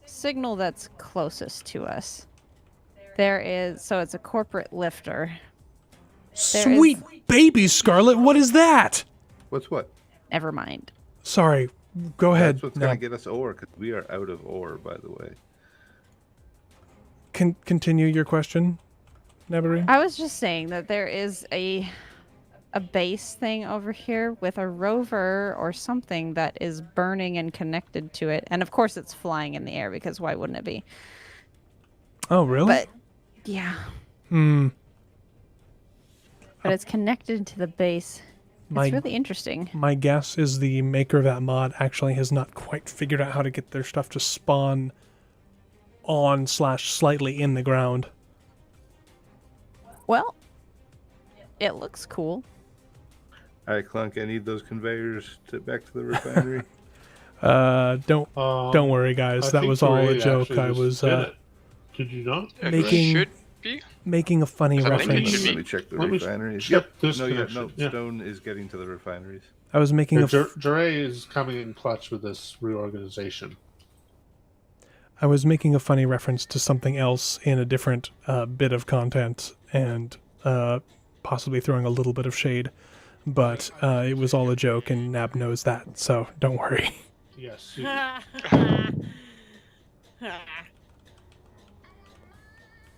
signal that's closest to us, there is, so it's a corporate lifter. There is- Sweet baby, Scarlett, what is that? What's what? Never mind. Sorry, go ahead. That's what's No, going to get us ore, because we are out of ore, by the way. continue your question, Nabarine. I was just saying that there is a base thing over here with a rover or something that is burning and connected to it. And of course it's flying in the air because why wouldn't it be? Oh, really? But yeah, Hmm. but it's connected to the base. My- It's really interesting. My guess is the maker of that mod actually has not quite figured out how to get their stuff to spawn on / slightly in the ground. Well, it looks cool. All right, Clunk, I need those conveyors back to the refinery. Don't worry, guys. I That think was all a Ray joke. actually I just was did it. Did you not? It Making- should be. making a funny I think it reference. should be. Let me check the Let me refineries. check Yep. this No, connection. Yeah. Stone is getting to the refineries. I was making a Dre is coming in clutch with this reorganization. I was making a funny reference to something else in a different bit of content and possibly throwing a little bit of shade, but it was all a joke and Nab knows that, so don't worry. Yes.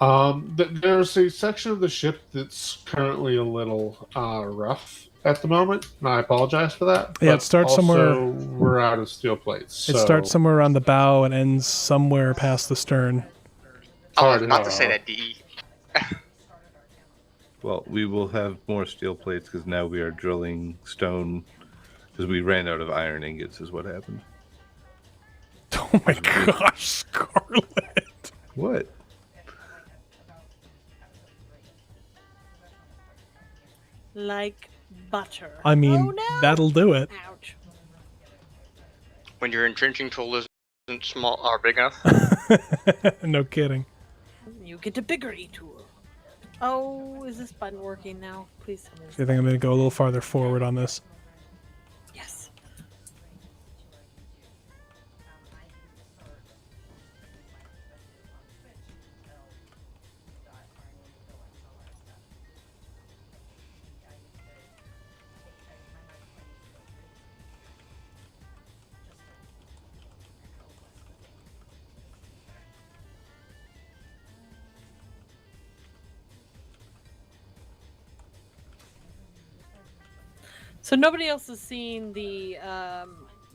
There's a section of the ship that's currently a little rough at the moment, and I apologize for that. Yeah, it but starts also, somewhere- We're out of steel plates. It so starts somewhere around the bow and ends somewhere past the stern. Oh, Sorry, not to say that, DE. Well, we will have more steel plates because now we are drilling stone because we ran out of iron ingots is what happened. Oh my gosh, Scarlett. What? Like butter. I mean, Oh, no! that'll do it. Ouch. When your entrenching tool isn't small or big enough. No kidding. You get a bigger e-tool. Oh, is this button working now? Please tell me. I think I'm going to go a little farther forward on this. Yes. So nobody else has seen the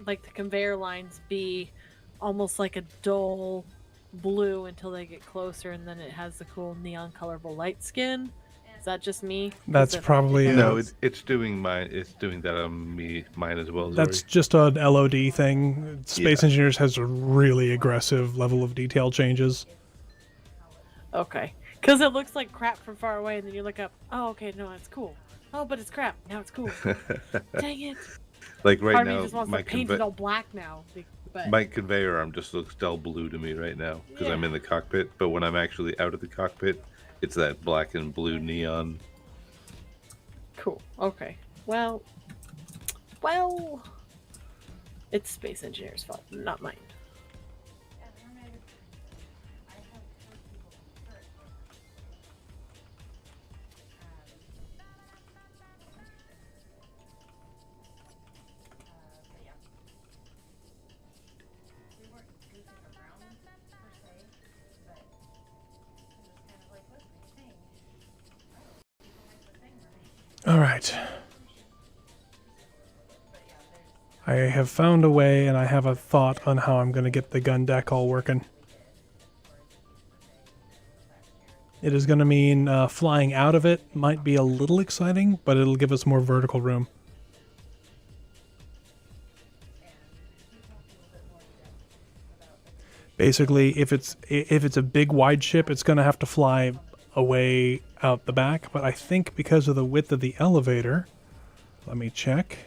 like the conveyor lines be almost like a dull blue until they get closer, and then it has the cool neon colorful light skin. Is that just me? That's probably No, it's doing mine. It's doing that on mine as well. that's Zori. just an LOD thing. Space Yeah. Engineers has a really aggressive level of detail changes. Okay. Because it looks like crap from far away, and then you look up. Oh, okay, no, it's cool. Oh, but it's crap. Now it's cool. Dang it. Like right Part of me now, just wants to paint it all black now. But my conveyor arm just looks dull blue to me right now because I'm Yeah. in the cockpit. But when I'm actually out of the cockpit, it's that black and blue neon. cool. Okay. Well, it's Space Engineer's fault, not mine. All right. I have found a way, and I have a thought on how I'm going to get the gun deck all working. It is going to mean flying out of it might be a little exciting, but it'll give us more vertical room. Basically, if it's a big wide ship, it's going to have to fly away out the back, but I think because of the width of the elevator, let me check.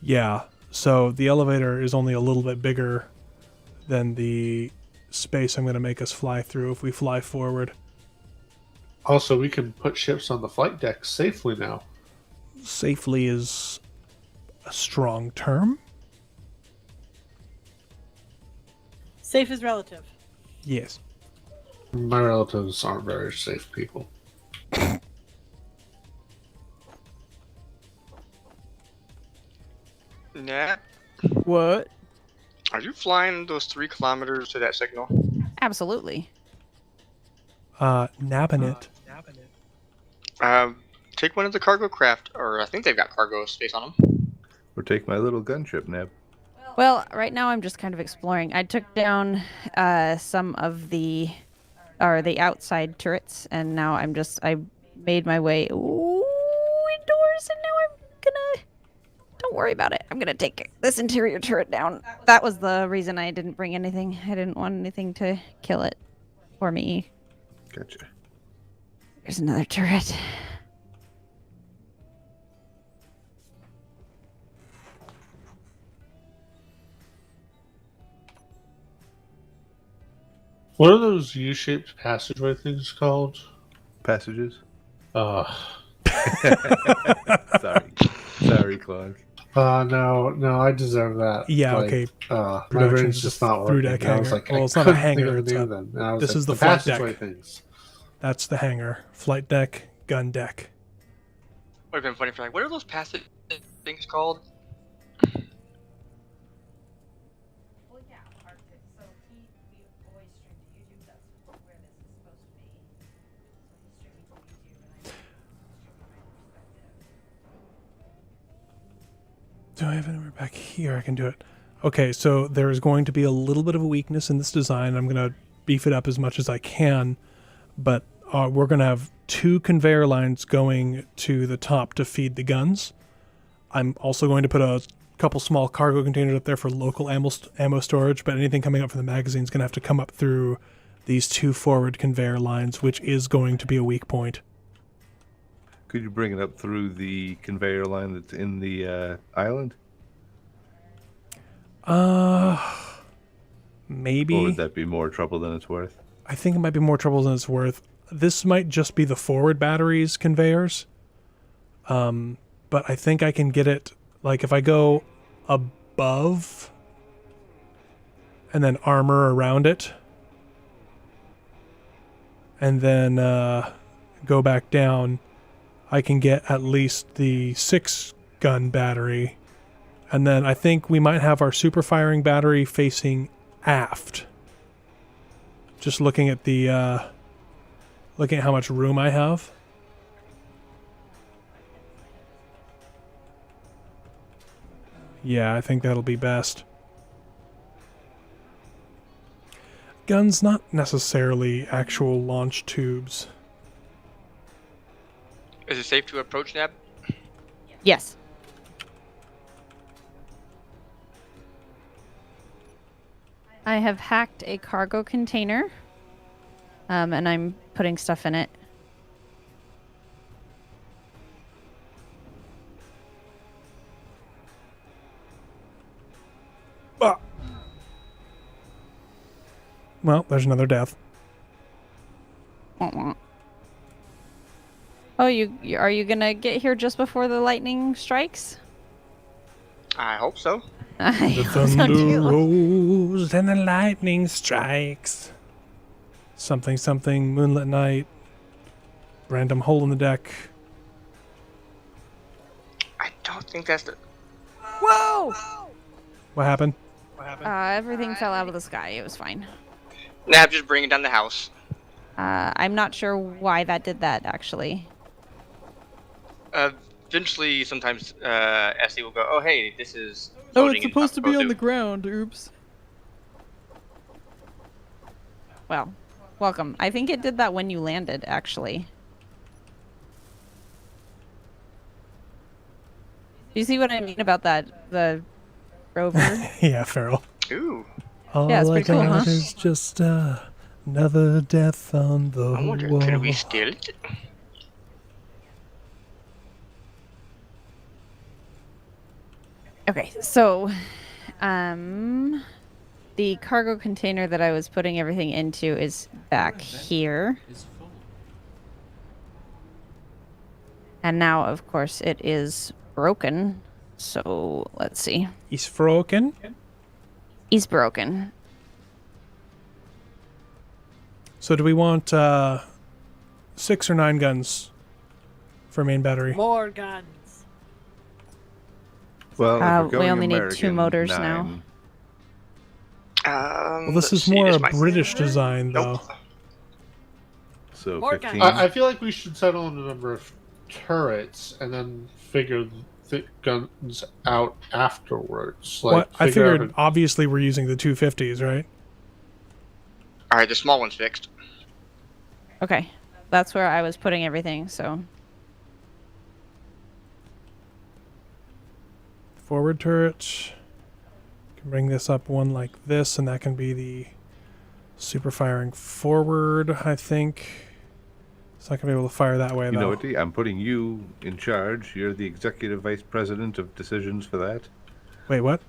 Yeah, so the elevator is only a little bit bigger than the space I'm going to make us fly through if we fly forward. Also, we can put ships on the flight deck safely now. Safely is a strong term. Safe is relative. Yes. My relatives aren't very safe people. Nat, What? are you flying those 3 kilometers to that signal? Absolutely. Nabbing it. Take one of the cargo craft, or I think they've got cargo space on them. Or take my little gunship, Neb. Well, right now I'm just kind of exploring. I took down some of the outside turrets, and now I made my way indoors, and now I'm gonna. Don't worry about it. I'm gonna take this interior turret down. That was the reason I didn't bring anything. I didn't want anything to kill it for me. Gotcha. There's another turret. What are those U-shaped passageway things called? Passages. Uh, Sorry, Clog. no, I deserve that. Yeah, Like, okay. my Production's brain's just not through working. deck I was hangar. like, Well, I it's not a couldn't think hangar, of it's the a- name then. And I was this like, is the flight deck. passageway things. That's the hangar. Flight deck, gun deck. Would have been funny for like, what are those passage things called? Do I have anywhere back here I can do it? Okay, so there is going to be a little bit of a weakness in this design. I'm going to beef it up as much as I can, but we're going to have 2 conveyor lines going to the top to feed the guns. I'm also going to put a couple small cargo containers up there for local ammo storage, but anything coming up from the magazine is going to have to come up through these 2 forward conveyor lines, which is going to be a weak point. Could you bring it up through the conveyor line that's in the island? Maybe. Or would that be more trouble than it's worth? I think it might be more trouble than it's worth. This might just be the forward batteries conveyors. But I think I can get it, like if I go above and then armor around it and then go back down, I can get at least the 6 gun battery. And then I think we might have our super firing battery facing aft. Just looking at the looking at how much room I have. Yeah, I think that'll be best. Guns, not necessarily actual launch tubes. Is it safe to approach, Nab? Yes. I have hacked a cargo container, and I'm putting stuff in it. Ah. Well, there's another death. Wah, wah. Oh, are you gonna get here just before the lightning strikes? I hope so. I The hope so thunder too. rolls and the lightning strikes. Something, something, moonlit night. Random hole in the deck. I don't think that's the. Whoa! What happened? Everything fell out of the sky. It was fine. Nab, just bringing down the house. I'm not sure why that did that, actually. Eventually, sometimes SE will go, "Oh, hey, this is." Oh, loading it's and supposed not to be on the ground. Oops. Well, welcome. I think it did that when you landed, actually. Do you see what I mean about that? The rover? Yeah, Farrell. Ooh, All Yeah, it's I pretty cool, got huh? is just another death on the I wonder, wall. could we steal it? Okay, so, the cargo container that I was putting everything into is back here. And now, of course, it is broken. So, let's see. He's broken. He's broken. So do we want 6 or 9 guns for main battery? More guns. Well, if we're We going only need 2 American, motors now. 9. Well, this let's is see, more this a might- British design, though. Nope. So More 15. guns. I feel like we should settle on a number of turrets and then figure the guns out afterwards. Like, What I figure out figured, obviously, we're using the 250s, right? All right, the small one's fixed. Okay, that's where I was putting everything, so. Forward turret. Can bring this up one like this, and that can be the super firing forward, I think. It's not going to be able to fire that way, You though. know what, D? I'm putting you in charge. You're the executive vice president of decisions for that. Wait, what?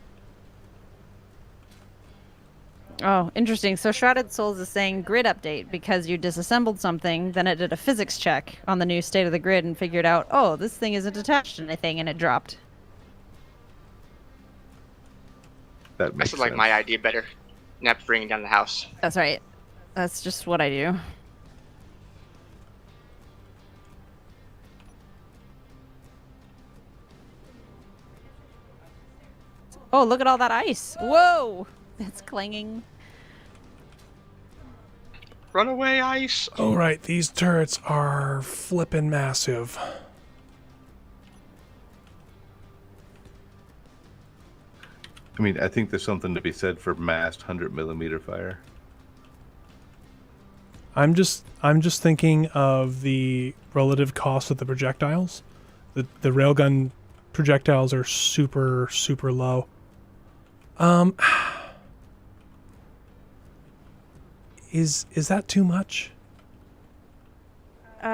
Oh, interesting. So Shrouded Souls is saying grid update because you disassembled something, then it did a physics check on the new state of the grid and figured out, oh, this thing isn't attached to anything, and it dropped. That makes This is like sense. my idea better. Nap's bringing down the house. That's right. That's just what I do. Oh, look at all that ice. Whoa! It's clanging. Run away, ice! Oh, right. These turrets are flippin' massive. I mean, I think there's something to be said for massed 100mm fire. I'm just thinking of the relative cost of the projectiles. The railgun projectiles are super low. Is that too much? Should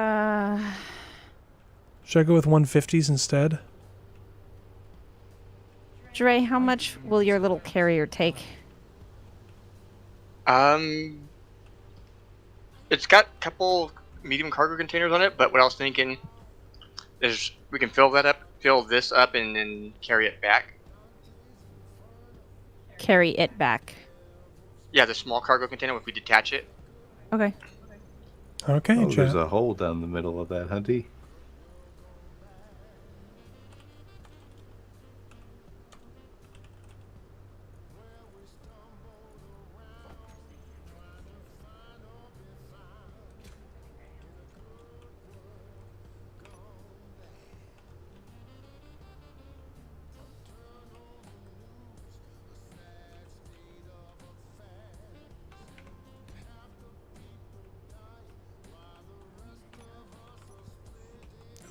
I go with 150s instead? Dre, how much will your little carrier take? It's got a couple medium cargo containers on it, but what I was thinking is we can fill this up, and then carry it back. Carry it back. Yeah, the small cargo container if we detach it. Okay. Okay, Oh, there's chat. a hole down the middle of that, Hunty.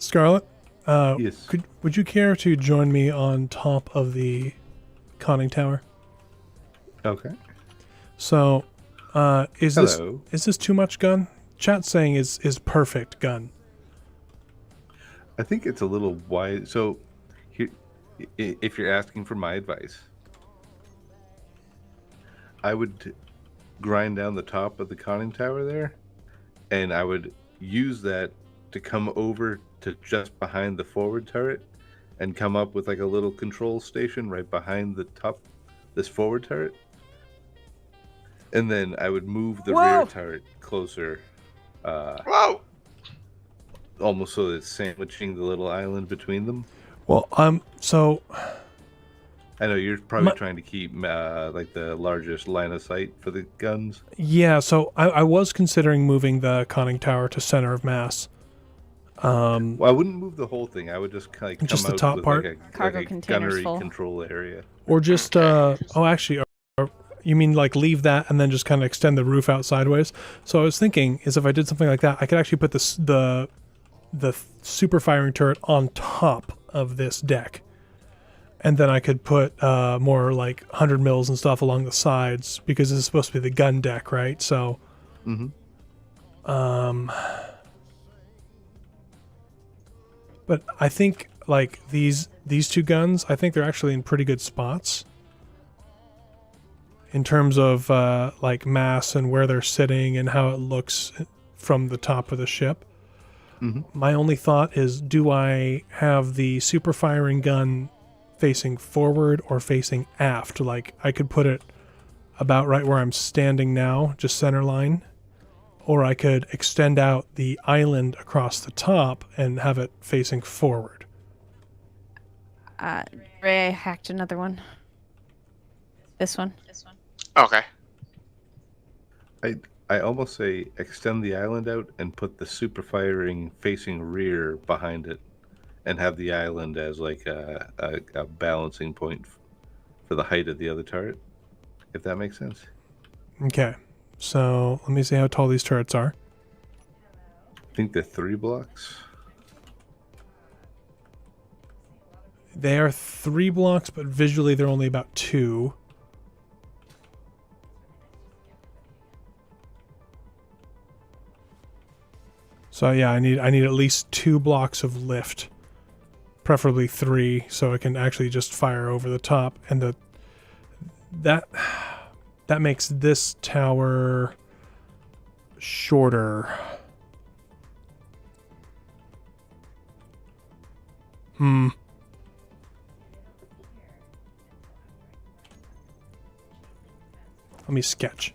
Scarlett, Yes. would you care to join me on top of the conning tower? Okay. So, is Hello. this too much gun? Chat's saying is perfect gun. I think it's a little wide. So, here, if you're asking for my advice, I would grind down the top of the conning tower there, and I would use that to come over to just behind the forward turret and come up with like a little control station right behind the top, this forward turret. And then I would move the rear turret closer, Whoa! almost so that it's sandwiching the little island between them. Well, so I know you're probably trying to keep like the largest line of sight for the guns. yeah, so I was considering moving the conning tower to center of mass. Well, I wouldn't move the whole thing. I would just kind of come Just the out top with part? like a, Cargo like a containers gunnery full. control area. Or just actually, you mean like leave that and then just kind of extend the roof out sideways? So I was thinking is if I did something like that, I could actually put the super firing turret on top of this deck, and then I could put more like 100 mils and stuff along the sides because this is supposed to be the gun deck, right? So, but I think like these two guns, I think they're actually in pretty good spots in terms of like mass and where they're sitting and how it looks from the top of the ship. My only thought is, do I have the super firing gun facing forward or facing aft? Like I could put it about right where I'm standing now, just center line, or I could extend out the island across the top and have it facing forward. Ray, I hacked another one. This one. Okay. I almost say extend the island out and put the super firing facing rear behind it, and have the island as like a balancing point for the height of the other turret, if that makes sense. Okay, so let me see how tall these turrets are. I think they're 3 blocks. They are 3 blocks, but visually they're only about 2. So yeah, I need at least 2 blocks of lift, preferably 3, so I can actually just fire over the top. And that makes this tower shorter. Let me sketch.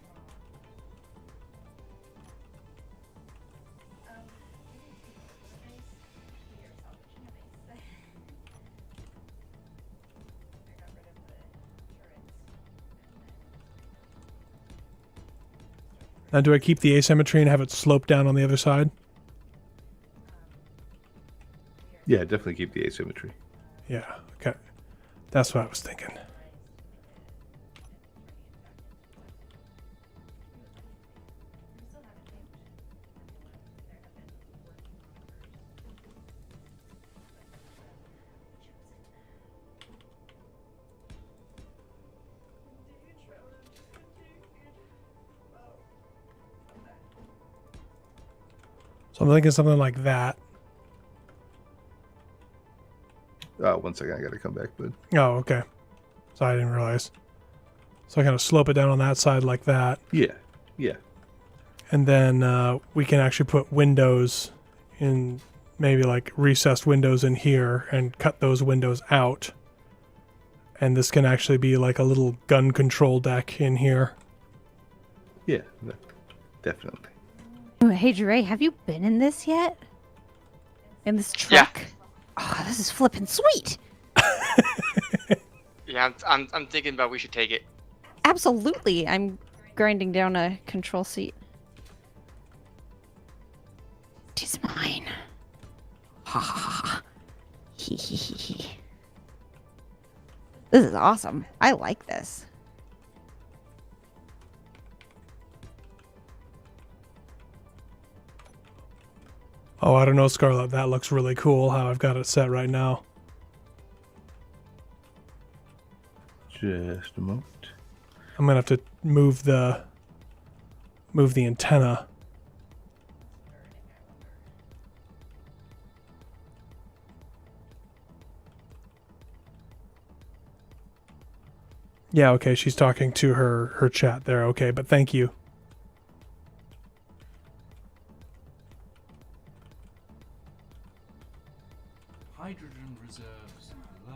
Now, do I keep the asymmetry and have it slope down on the other side? Yeah, definitely keep the asymmetry. Yeah, okay. That's what I was thinking. So I'm thinking something like that. One second, I gotta come back, bud. Oh, okay. So I didn't realize. So I kind of slope it down on that side like that. Yeah. And then we can actually put windows in, maybe like recessed windows in here and cut those windows out. And this can actually be like a little gun control deck in here. Yeah, definitely. Ooh, hey, Ray, have you been in this yet? In this truck? Yeah. Oh, this is flippin' sweet. Yeah, I'm thinking about we should take it. Absolutely. I'm grinding down a control seat. It is mine. Ha ha ha. Hee hee hee hee. This is awesome. I like this. Oh, I don't know, Scarlett. That looks really cool how I've got it set right now. Just a moment. I'm gonna have to move the antenna. Yeah, okay, she's talking to her chat there. Okay, but thank you. Hydrogen reserves low.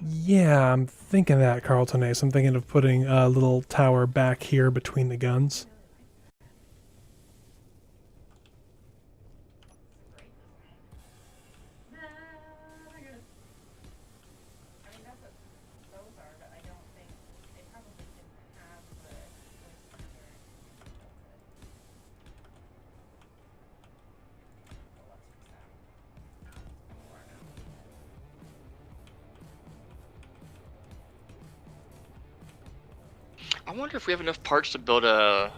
Yeah, I'm thinking that, Carlton Ace. I'm thinking of putting a little tower back here between the guns. I wonder if we have enough parts to build a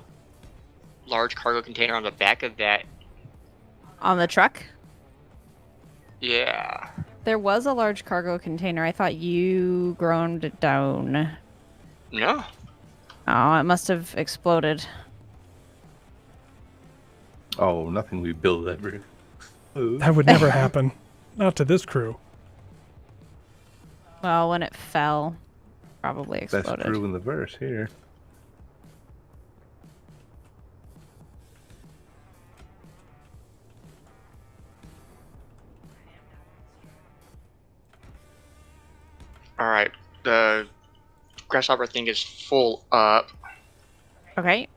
large cargo container on the back of that. On the truck? Yeah. There was a large cargo container. I thought you groaned it down. No. Oh, it must have exploded. Oh, nothing we build ever. That would never happen. Not to this crew. Well, when it fell, probably Best exploded. crew in the verse here. All right. The grasshopper thing is full up. Okay.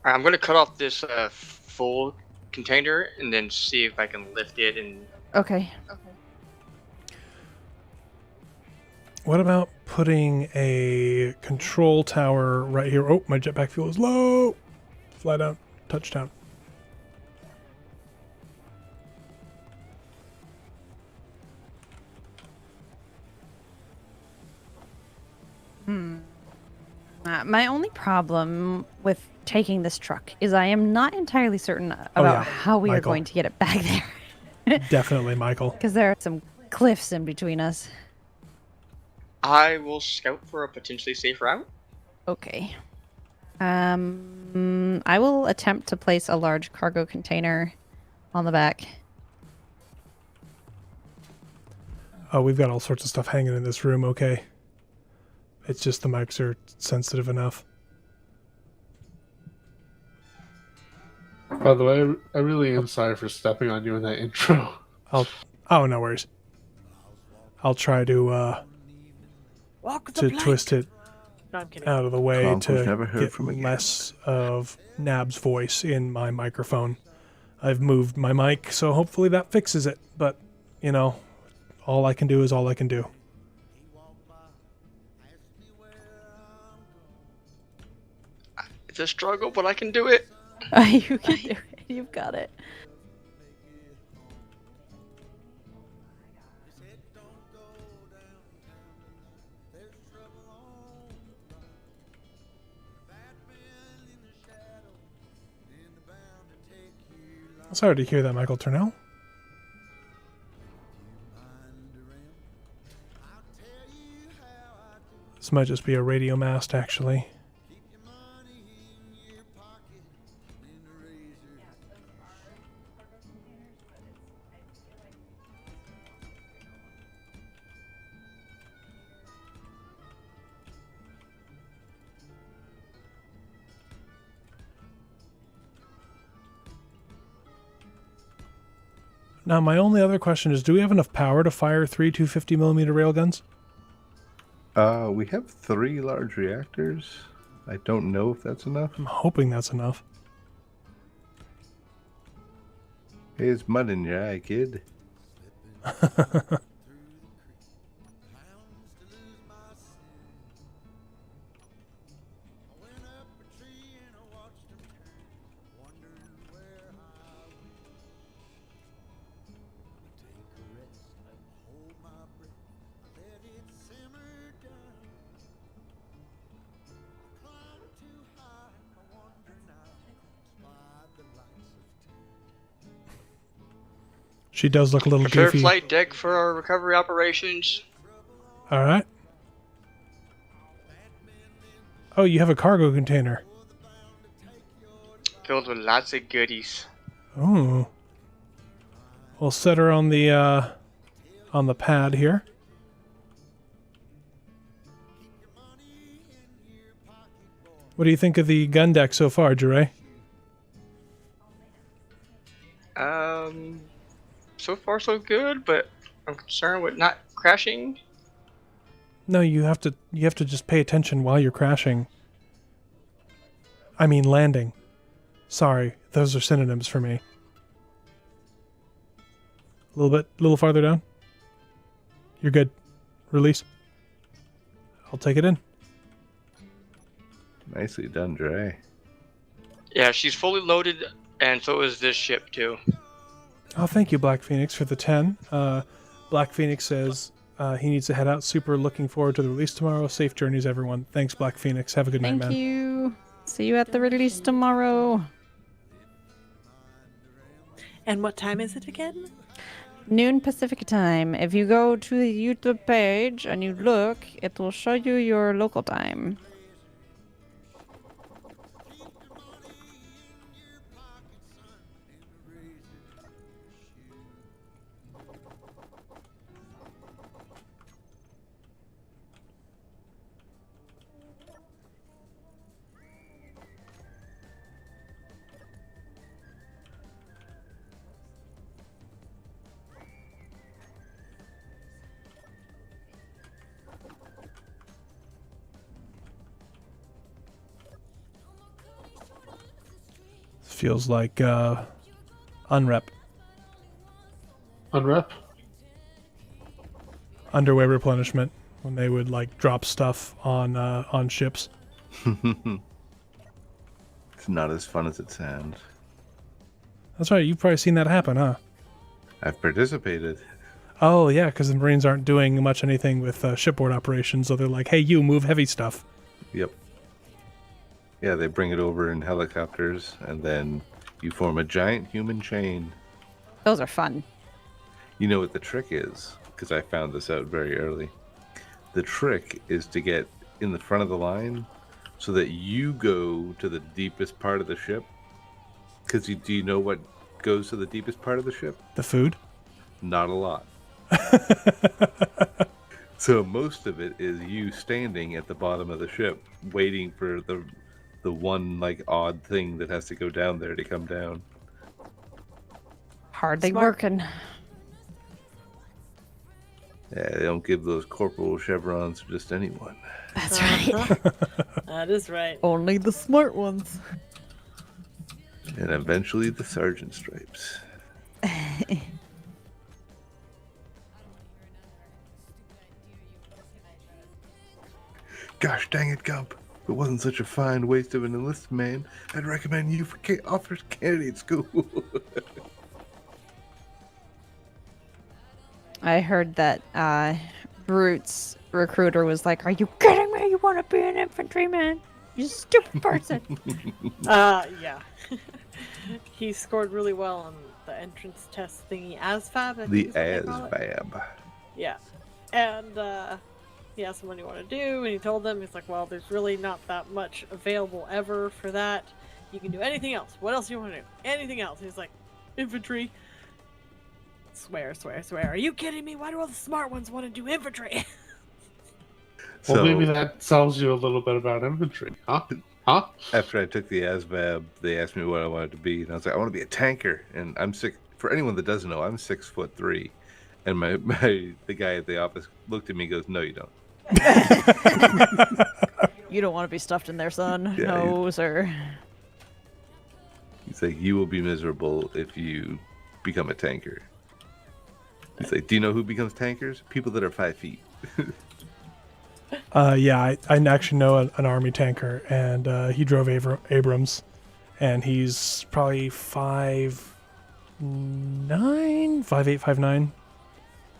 All right, I'm gonna cut off this full container and then see if I can lift it and. Okay. What about putting a control tower right here? Oh, my jetpack fuel is low. Fly down. Touchdown. My only problem with taking this truck is I am not entirely certain about how we are Michael. going to get it back there. Definitely, Michael. Because there are some cliffs in between us. I will scout for a potentially safe route. Okay. I will attempt to place a large cargo container on the back. Oh, we've got all sorts of stuff hanging in this room, okay. It's just the mics are sensitive enough. By the way, I really am sorry for stepping on you in that intro. Oh, no worries. I'll try to Walk the plank. twist it No, I'm kidding. out of the way Conk was to never heard get from again. less of Nab's voice in my microphone. I've moved my mic, so hopefully that fixes it. But, you know, all I can do is all I can do. It's a struggle, but I can do it. You can do it. You've got it. Sorry to hear that, Michael Turnell. This might just be a radio mast, actually. Now, my only other question is, do we have enough power to fire 3 250mm railguns? We have 3 large reactors. I don't know if that's enough. I'm hoping that's enough. Hey, it's mud in your eye, kid. She does look a little Prepare goofy. flight deck for our recovery operations. All right. Oh, you have a cargo container. Filled with lots of goodies. Oh. We'll set her on the pad here. What do you think of the gun deck so far, Jure? So far so good, but I'm concerned with not crashing. No, you have to just pay attention while you're crashing. I mean landing. Sorry, those are synonyms for me. A little farther down. You're good. Release. I'll take it in. Nicely done, Dre. Yeah, she's fully loaded, and so is this ship too. Oh, thank you, Black Phoenix, for the 10. Black Phoenix says he needs to head out. Super looking forward to the release tomorrow. Safe journeys, everyone. Thanks, Black Phoenix. Have a good night, man. Thank you. See you at the release tomorrow. And what time is it again? Noon Pacific time. If you go to the YouTube page and you look, it will show you your local time. Feels like unrep. Unrep? Underwear replenishment when they would like drop stuff on ships. It's not as fun as it sounds. That's right. You've probably seen that happen, huh? I've participated. Oh yeah, because the Marines aren't doing much anything with shipboard operations, so they're like, "Hey, you move heavy stuff." Yep. Yeah, they bring it over in helicopters, and then you form a giant human chain. Those are fun. You know what the trick is? Because I found this out very early. The trick is to get in the front of the line so that you go to the deepest part of the ship. Because do you know what goes to the deepest part of the ship? The food? Not a lot. So most of it is you standing at the bottom of the ship, waiting for the one like odd thing that has to go down there to come down. Hardly Smart. working. Yeah, they don't give those corporal chevrons to just anyone. That's right. That is right. Only the smart ones. And eventually the sergeant stripes. Gosh dang it, Gump. If it wasn't such a fine waste of an enlisted man, I'd recommend you for officers candidate school. I heard that Brute's recruiter was like, "Are you kidding me? You want to be an infantryman? You stupid person." Yeah. He scored really well on the entrance test thingy. ASVAB, I think The is what they call it. ASVAB. Yeah. And he asked him what he wanted to do, and he told them, he's like, well, there's really not that much available ever for that. You can do anything else. What else do you want to do? Anything else. He's like, infantry. Swear. Are you kidding me? Why do all the smart ones want to do infantry? Well, So maybe that tells you a little bit about infantry, huh? Huh? after I took the ASVAB, they asked me what I wanted to be, and I was like, I want to be a tanker. And I'm six. For anyone that doesn't know, I'm 6'3", and the guy at the office looked at me and goes, "No, you don't." You don't want to be stuffed in there, son. Yeah, No, sir. He's like, you will be miserable if you become a tanker. He's like, do you know who becomes tankers? People that are 5 feet. Yeah, I actually know an army tanker, and he drove Abrams, and he's probably 5'9", 5'8", 5'9".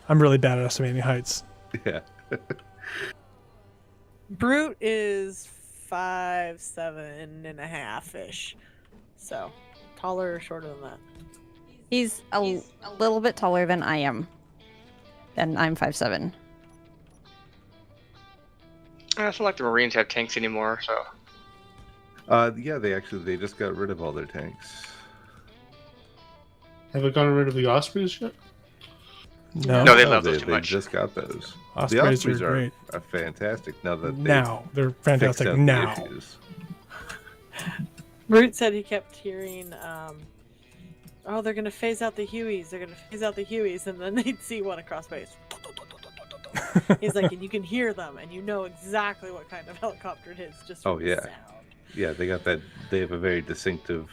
I'm really bad at estimating heights. Yeah. Brute is 5'7.5" ish. So, taller or shorter than that? He's a little bit taller than I am. And I'm 5'7". I feel like the Marines have tanks anymore, so. Yeah, they just got rid of all their tanks. Have they gotten rid of the Ospreys yet? No, No, they love those too they much. just got those. Ospreys the Ospreys are great. are fantastic now that Now they're fixed fantastic. out the Now, issues. Brute said he kept hearing, oh, they're gonna phase out the Hueys. They're gonna phase out the Hueys, and then they'd see one across space. He's like, and you can hear them, and you know exactly what kind of helicopter it is just from the sound. Yeah, they got that. They have a very distinctive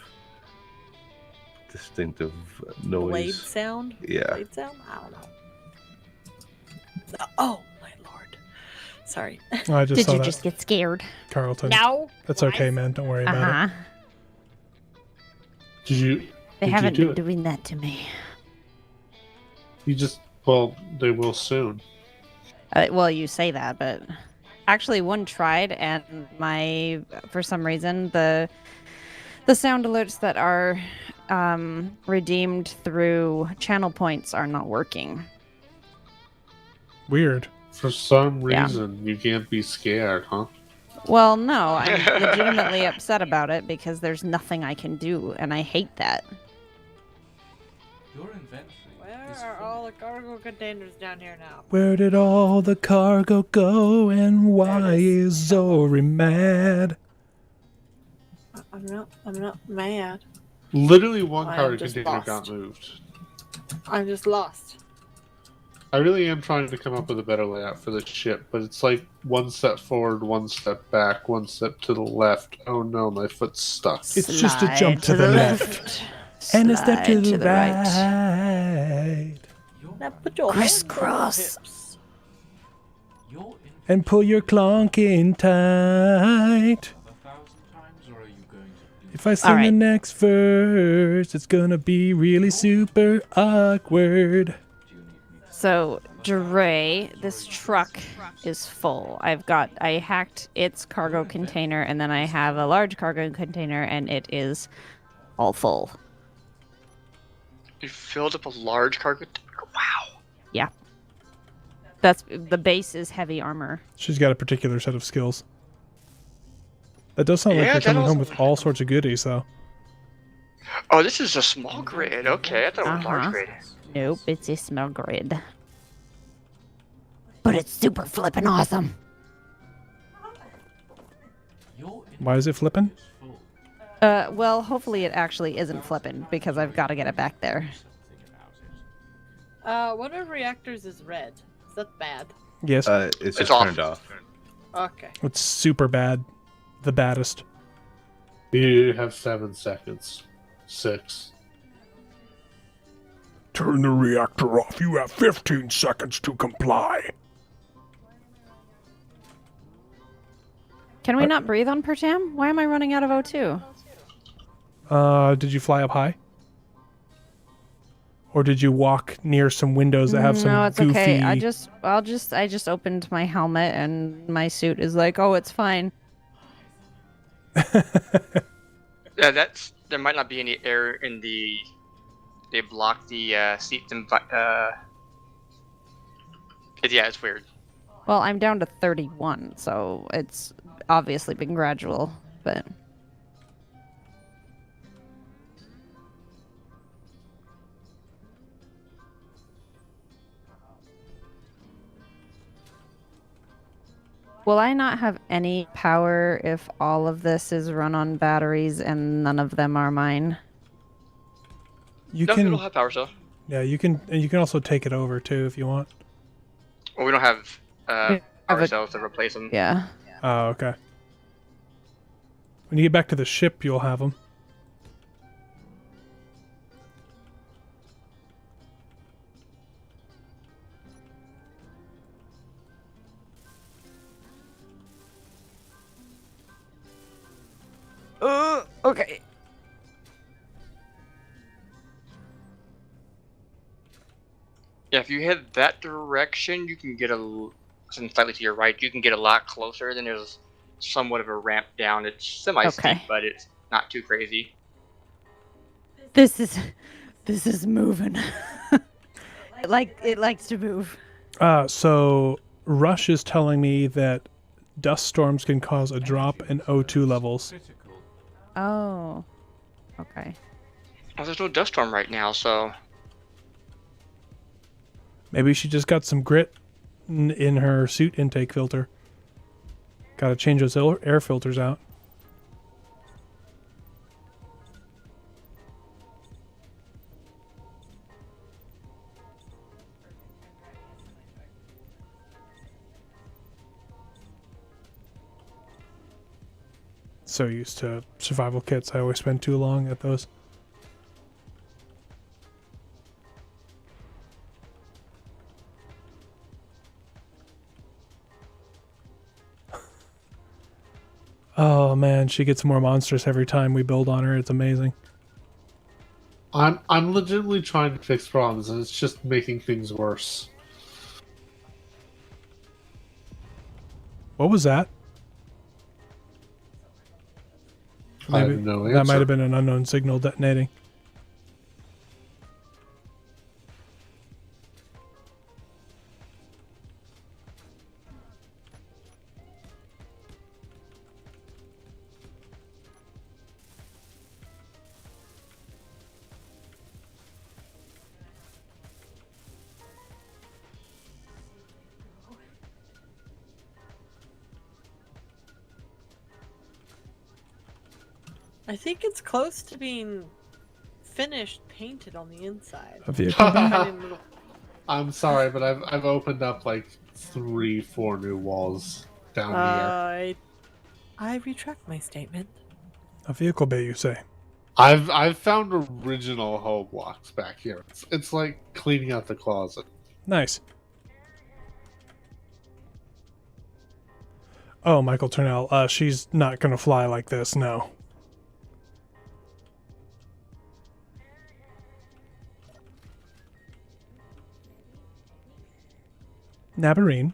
noise. Blade sound? Yeah. Blade sound? I don't know. Oh, my lord. Sorry. I just Did saw you that, just get scared? Carlton. No. That's okay, man. Don't worry about Uh-huh. Did you? They did haven't you been do it? doing that to me. You just. Well, they will soon. Well, you say that, but actually one tried, and for some reason, the sound alerts that are redeemed through channel points are not working. it. Weird. For some Yeah. reason, you can't be scared, huh? Well, no, I'm legitimately upset about it because there's nothing I can do, and I hate that. Your inventory Where is are full. all the cargo containers down here now? Where did all the cargo go, and why is Zori mad? I'm not mad. Literally one I am cargo just container lost. got moved. I'm just lost. I really am trying to come up with a better layout for the ship, but it's like one step forward, one step back, one step to the left. Oh no, my foot's stuck. It's just a jump to the left. And a step to Slide the right. Your, Now put your hands on your Crisscross. hips. your And pull your clonk in tight. 1,000 times, or are you going to do If I sing the Alright. next verse, it's gonna be really super awkward. do you need me to So, Dre, this truck is full. I hacked its cargo container, and then I have a large cargo container, and it is all full. You filled up a large cargo. Wow. Yeah. The base is heavy armor. She's got a particular set of skills. That does sound like Yeah, you're that coming home also- with all sorts of goodies, though. Oh, this is a small grid. Okay, I thought it was a Uh-huh. large grid. Nope, it's a small grid. But it's super flippin' awesome. your Why is it flipping? is full? Well, hopefully it actually isn't flipping because I've got to get it back there. Something about it. One of reactors is red. Is that bad? Yes, It's It's just off. turned off. Okay. it's super bad. The baddest. You have 7 seconds. 6. Turn the reactor off. You have 15 seconds to comply. Can we not breathe on Pertam? Why am I running out of O2? Did you fly up high? Or did you walk near some windows that have some No, it's goofy... okay. I just opened my helmet and my suit is like, oh, it's fine. Yeah, there might not be any air in the. They block the seats and. Yeah, it's weird. Well, I'm down to 31, so it's obviously been gradual, but will I not have any power if all of this is run on batteries and none of them are mine? You No, can... it'll have power cell. Yeah, you can... And you can also take it over, too, if you want. Well, we don't have have power a- cells to replace them. Yeah. Oh, okay. When you get back to the ship, you'll have them. Okay. Yeah, if you head that direction, you can get slightly to your right. You can get a lot closer. Then there's somewhat of a ramp down. It's semi-steep, Okay. but it's not too crazy. This is This is moving. It likes to move. So Rush is telling me that dust storms can cause a drop in O2 levels. Critical. Oh. Okay. Oh, there's no dust storm right now, so Maybe she just got some grit in her suit intake filter. Gotta change those air filters out. So used to survival kits, I always spend too long at those. Oh man, she gets more monsters every time we build on her. It's amazing. I'm legitimately trying to fix problems, and it's just making things worse. What was that? I have no that might answer. have been an unknown signal detonating. I think it's close to being finished painted on the inside. A vehicle bay? Tiny little- I'm sorry, but I've opened up like 3-4 new walls down here. I retract my statement. A vehicle bay, you say? I've found original home blocks back here. It's like cleaning out the closet. Nice. Oh, Michael Turnell, she's not gonna fly like this, no. Nabarine,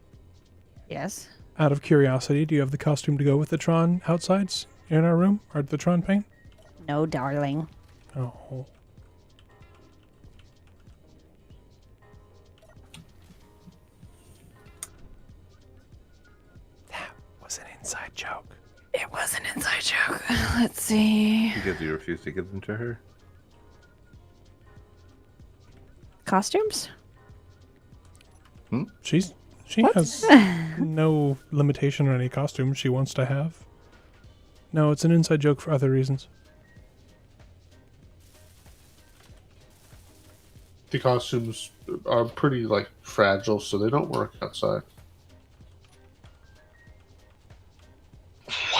Yes. out of curiosity, do you have the costume to go with the Tron outsides in our room? Or the Tron paint? No, darling. Oh. That was an inside joke. It was an inside joke. Let's see. Because you refuse to give them to her. Costumes? She What? has no limitation on any costume she wants to have. No, it's an inside joke for other reasons. The costumes are pretty like fragile, so they don't work outside.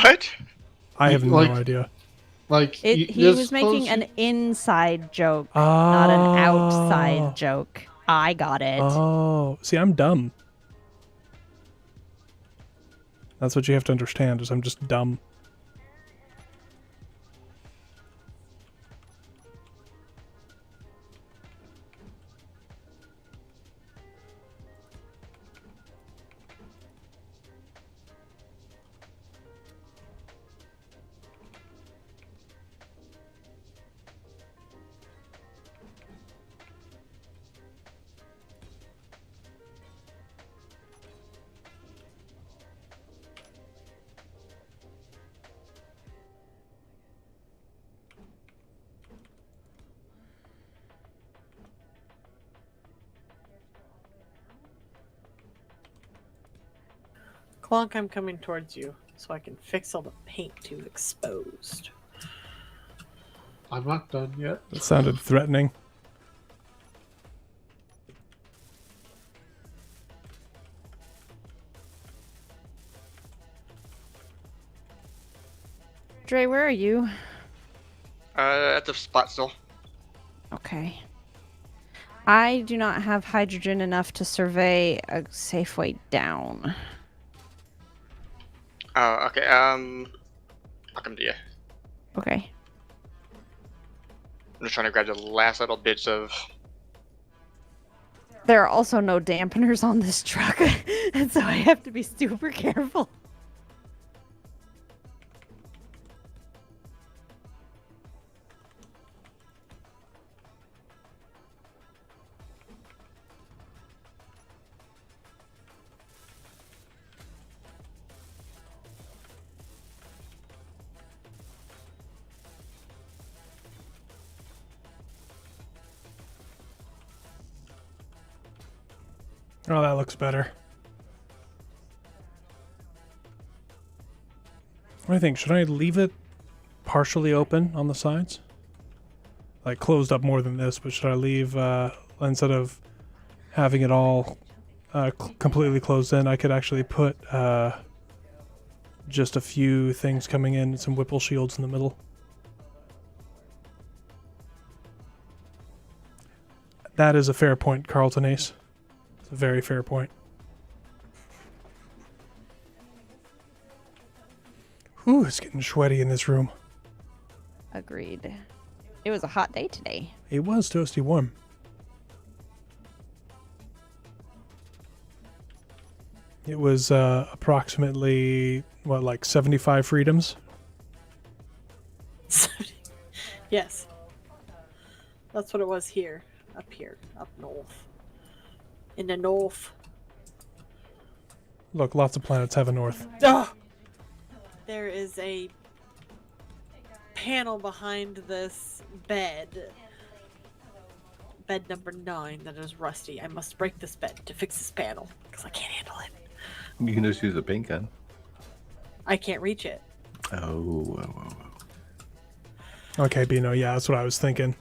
what? I have Like- no idea. Like He you're was making supposed- an inside joke, not an Oh. outside joke. I got it. Oh, see, I'm dumb. That's what you have to understand, is I'm just dumb. Clonk, I'm coming towards you so I can fix all the paint too exposed. I'm not done yet. That sounded threatening. Dre, where are you? At the spot still. Okay. I do not have hydrogen enough to survey a safe way down. Oh, okay. I'll come to you. Okay. I'm just trying to grab the last little bits of. There are also no dampeners on this truck, and so I have to be super careful. Oh, that looks better. What do you think? Should I leave it partially open on the sides? Like closed up more than this, but should I leave, instead of having it all completely closed in, I could actually put just a few things coming in, some Whipple shields in the middle. That is a fair point, Carlton Ace. It's a very fair point. Whew, it's getting sweaty in this room. Agreed. It was a hot day today. It was toasty warm. It was approximately, what, like 75 freedoms? Yes. That's what it was here. Up here. Up north. In the north. Look, lots of planets have a north. Oh! There is a panel behind this bed. Bed number 9 that is rusty. I must break this bed to fix this panel because I can't handle it. You can just use a paint gun. I can't reach it. Oh. Okay, Bino, yeah, that's what I was thinking.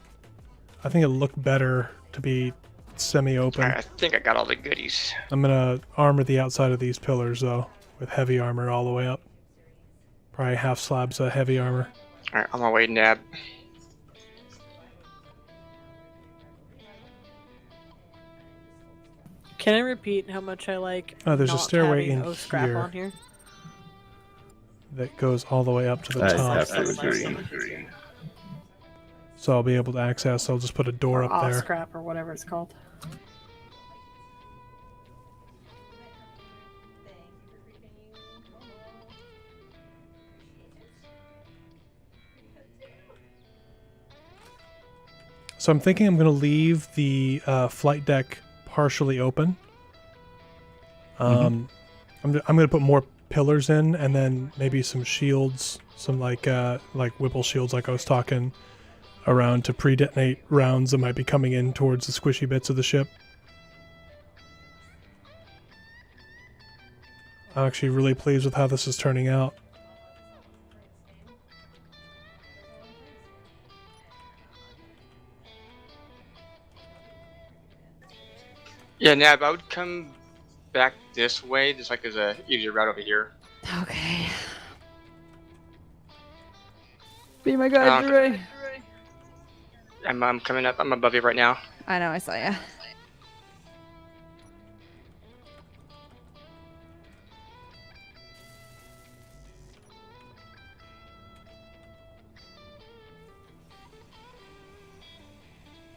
I think it looked better to be semi-open. Alright, I think I got all the goodies. I'm gonna armor the outside of these pillars, though, with heavy armor all the way up. Probably half slabs of heavy armor. Alright, on my way, Nab. Can I repeat how much I like There's a not stairway having in O scrap here. on here? That goes all the way up to the I top. have to agree. So I'll be able to access, I'll just put a door up Off there. scrap or whatever it's called. So I'm thinking I'm going to leave the flight deck partially open. I'm going to put more pillars in, and then maybe some shields, some like Whipple shields, like I was talking around, to pre-detonate rounds that might be coming in towards the squishy bits of the ship. I'm actually really pleased with how this is turning out. Yeah, Nab, I would come back this way. Just like there's a easier route over here. Okay. Be my guide, Dre. I'm coming up. I'm above you right now. I know, I saw ya.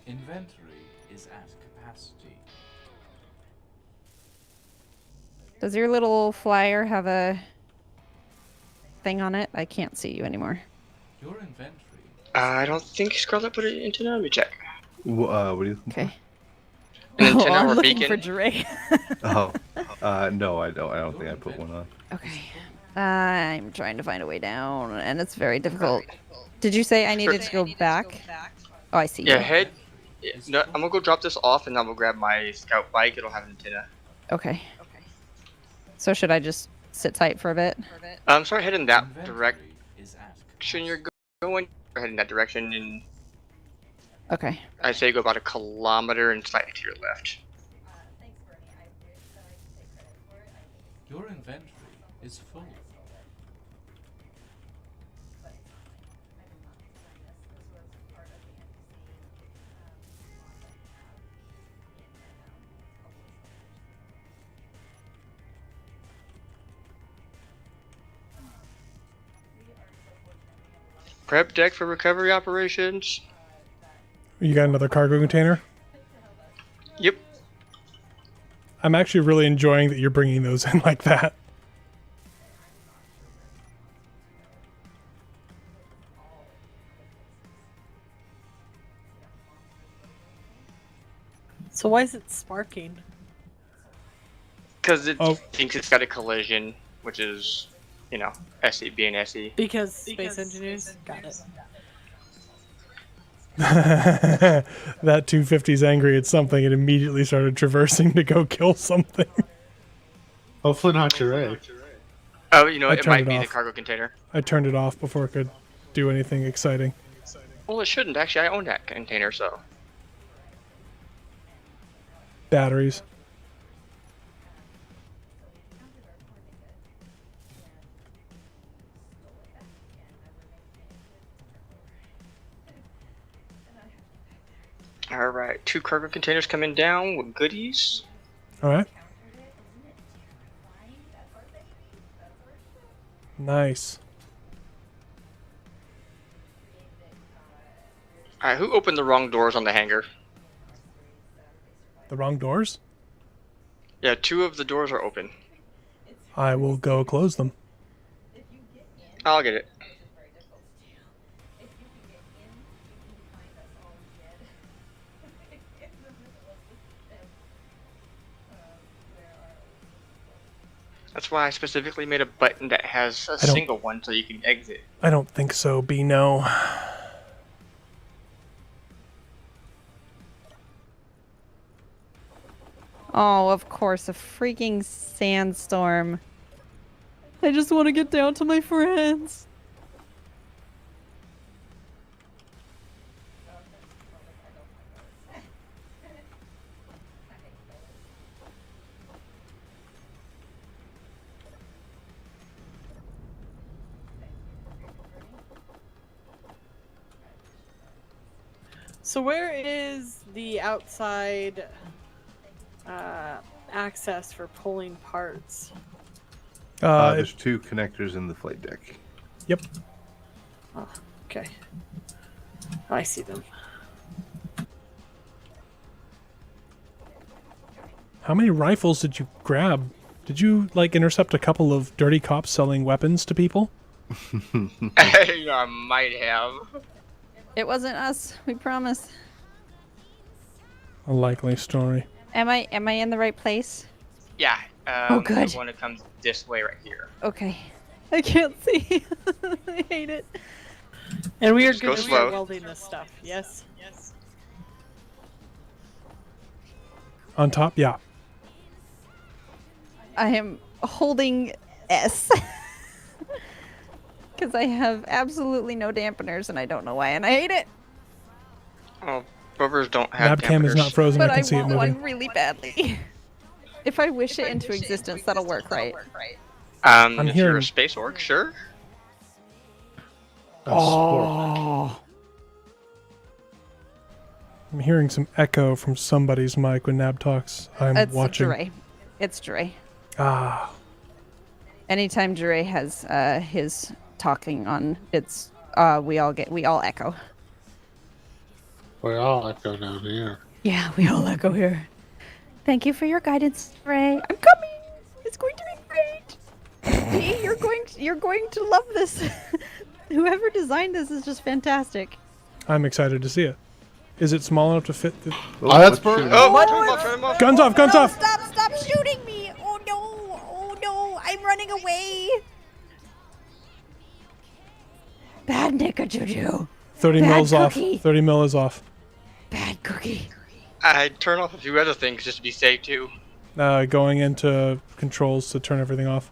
Inventory is at capacity. Does your little flyer have a thing on it? I can't see you anymore. Your inventory. I don't think Scarlett put it into there. Let me check. What are you looking Okay. An antenna I'm or looking beacon? for Dre. for? No, I don't think I put one on. Okay. I'm trying to find a way down, and it's very difficult. Did you say I needed to go back? Oh, I see Yeah, you. head. Yeah, no, I'm gonna go drop this off, and then we'll grab my scout bike. It'll have an antenna. Okay. So should I just sit tight for a bit? Start heading that Inventory is at direction you're going. Go heading that direction, and Okay. I'd say go about 1 kilometer and slightly to your left. Your inventory is full. Prep deck for recovery operations. You got another cargo container? Yep. I'm actually really enjoying that you're bringing those in like that. So why is it sparking? Because it Oh. thinks it's got a collision, which is, you know, SE being SE. Because space engineers got it. That 250's angry at something and immediately started traversing to go kill something. Hopefully not Jure. Oh, you know, I it turned might it be the off. cargo container. I turned it off before it could do anything exciting. Well, it shouldn't. Actually, I own that container, so. Batteries. All right, 2 cargo containers coming down with goodies. All right. Nice. All right, who opened the wrong doors on the hangar? The wrong doors? Yeah, 2 of the doors are open. I will go close them. I'll get it. That's why I specifically made a button that has a don't- single one so you can exit. I don't think so, B. No. Oh, of course, a freaking sandstorm. I just want to get down to my friends. So where is the outside access for pulling parts? There's 2 connectors in the flight deck. Yep. Oh, okay. I see them. How many rifles did you grab? Did you, like, intercept a couple of dirty cops selling weapons to people? I might have. It wasn't us, we promise. A likely story. Am I in the right place? Yeah. Oh, good. The one that comes this way right here. Okay. I can't see. I hate it. And we are Just go good to slow. welding this stuff. Yes. Yes. On top? Yeah. I am holding S. Because I have absolutely no dampeners and I don't know why, and I hate it. Oh, rovers don't have Nabcam is dampers. not frozen. But I I can see it want moving. one really badly. If I wish it into existence, that'll work, right? I'm If you're hearing- a space orc, sure. Oh. I'm hearing some echo from somebody's mic when Nab talks. I'm It's watching. Jure. It's Jure. Ah. Anytime Jure has his talking on, it's we all echo. We all echo down here. Yeah, we all echo here. Thank you for your guidance, Ray. I'm coming. It's going to be great. Dee, you're going to love this. Whoever designed this is just fantastic. I'm excited to see it. Is it small enough to fit? Oh, that's let's burnt. shoot Oh, turn them off. Guns off! Guns off! Stop shooting me! Oh no! Oh no! I'm running away. Bad Nika Juju. 30 Bad mils off. cookie. 30 mil is off. Bad cookie. I'd turn off a few other things just to be safe too. Going into controls to turn everything off.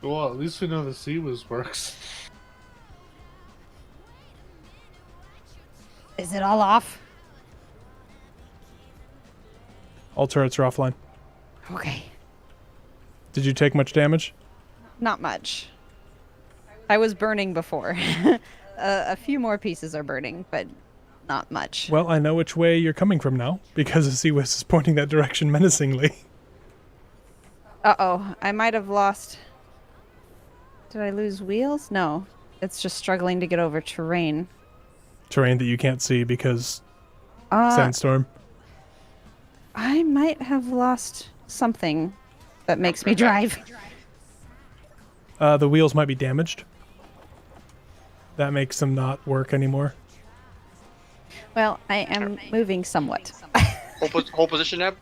Well, at least we know the CWIS works. Is it all off? All turrets are offline. Okay. Did you take much damage? Not much. I was burning before. A few more pieces are burning, but not much. Well, I know which way you're coming from now, because the CWIS is pointing that direction menacingly. Uh-oh. I might have lost... Did I lose wheels? No. It's just struggling to get over terrain. Terrain that you can't see because Uh, sandstorm. I might have lost something that makes me drive. The wheels might be damaged. That makes them not work anymore. Well, I am moving somewhat. Whole position up.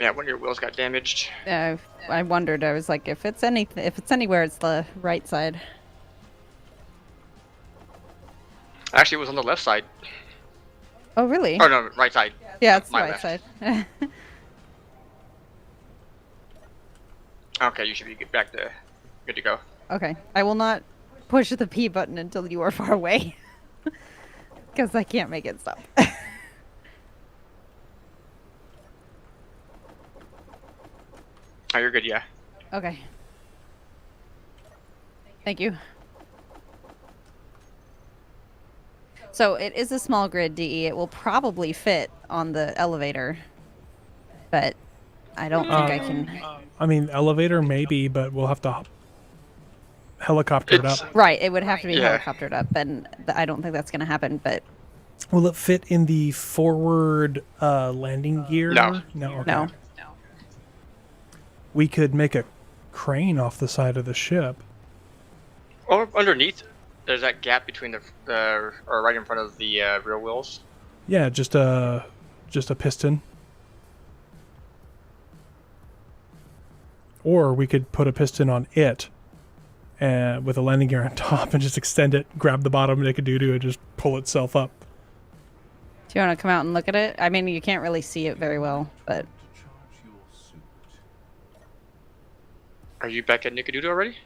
Yeah, one of your wheels got damaged. I wondered. I was like, if it's anywhere, it's the right side. Actually, it was on the left side. Oh, really? Oh no, right side. Yeah, it's the My right left. side. Okay, you should be good to go. Okay, I will not push the P button until you are far away, because I can't make it stop. Oh, you're good. Yeah. Okay. Thank you. So it is a small grid, DE. It will probably fit on the elevator, but I don't think I can. I mean, elevator maybe, but we'll have to helicopter it It's- up. Right, it would have to be Yeah. helicoptered up, and I don't think that's going to happen. But Will it fit in the forward landing gear? No. No. Okay. no. We could make a crane off the side of the ship. Or underneath, there's that gap between the or right in front of the rear wheels. Yeah, just a piston. Or we could put a piston on it, with a landing gear on top, and just extend it, grab the bottom, make a doo-doo, and just pull itself up. Do you want to come out and look at it? I mean, you can't really see it very well, but To charge your suit. Are you back at Nickadoodle already?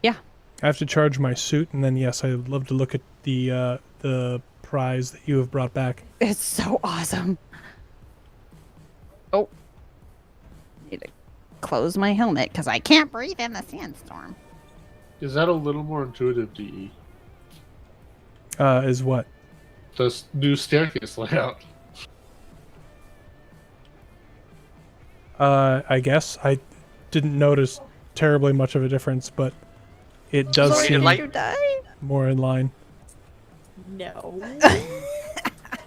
yeah. I have to charge my suit, and then yes, I'd love to look at the prize that you have brought back. It's so awesome. Oh. Need to close my helmet because I can't breathe in the sandstorm. Is that a little more intuitive, DE? Is what? The new staircase layout. I guess I didn't notice terribly much of a difference, but it does Sorry, seem like- You die? more in line. No.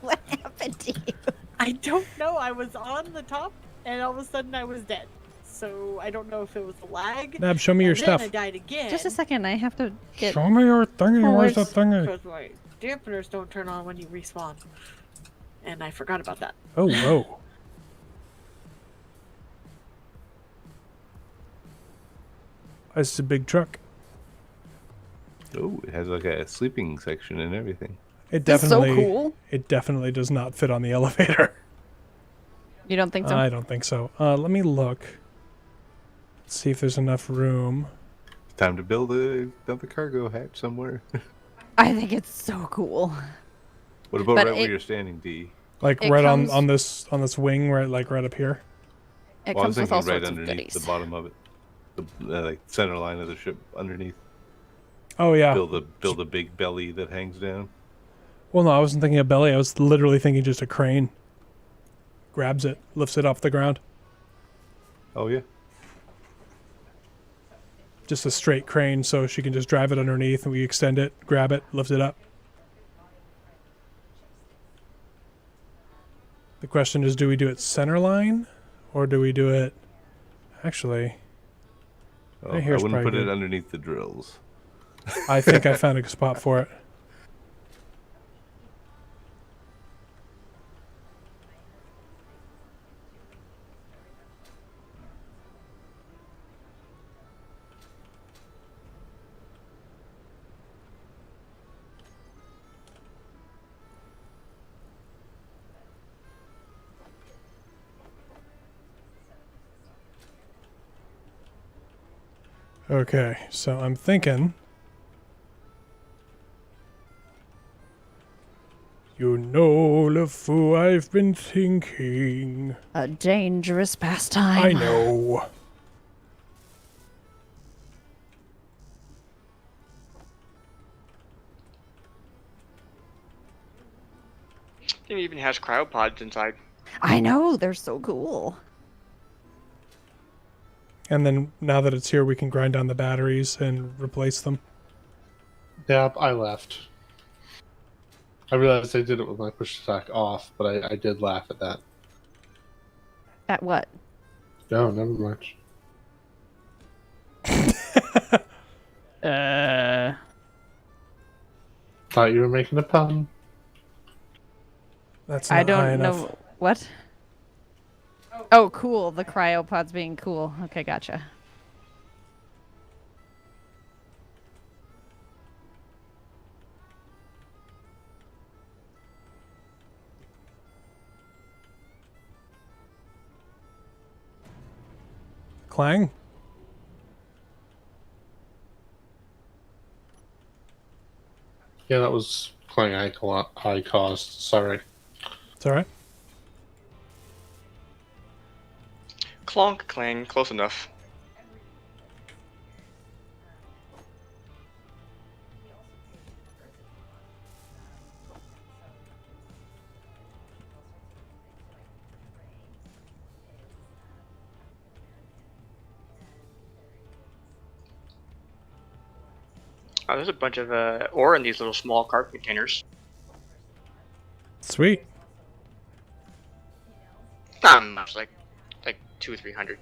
What happened to you? I don't know. I was on the top, and all of a sudden I was dead. So I don't know if it was a lag. Nab, show me your and then stuff. I died again. Just a second, I have to get. Show me your thingy. Oh, Where's the it's- thingy? Because my dampeners don't turn on when you respawn. And I forgot about that. Oh, whoa. It's a big truck. Oh, it has like a sleeping section and everything. It This is so definitely, cool. it definitely does not fit on the elevator. You don't think so? I don't think so. Let me look. Let's see if there's enough room. It's time to build another cargo hatch somewhere. I think it's so cool. What about But right where it- you're standing, D? Like It right comes- on this wing, right up here. It Well, I was comes with all thinking right sorts of underneath goodies. the bottom of it, the like center line of the ship underneath. Oh yeah. Build a big belly that hangs down. Well, no, I wasn't thinking a belly. I was literally thinking just a crane. Grabs it, lifts it off the ground. Oh yeah. Just a straight crane, so she can just drive it underneath, and we extend it, grab it, lift it up. The question is, do we do it center line, or do we do it? Actually, Oh, I here's wouldn't probably put it good. underneath the drills. I think I found a spot for it. Okay, so I'm thinking. You know, LeFou, I've been thinking. A dangerous pastime. I know. It even has cryopods inside. I know, they're so cool. And then now that it's here, we can grind down the batteries and replace them. Yep, I left. I realized I did it with my push attack off, but I did laugh at that. At what? No, never mind. Thought you were making a pun. That's not I high don't enough. know what. Oh, cool. The cryopods being cool. Okay, gotcha. Clang? Yeah, that was playing high cost. Sorry. It's alright. Clonk, clang, close enough. Oh, there's a bunch of ore in these little small card containers. Sweet. Not much, like 200 or 300.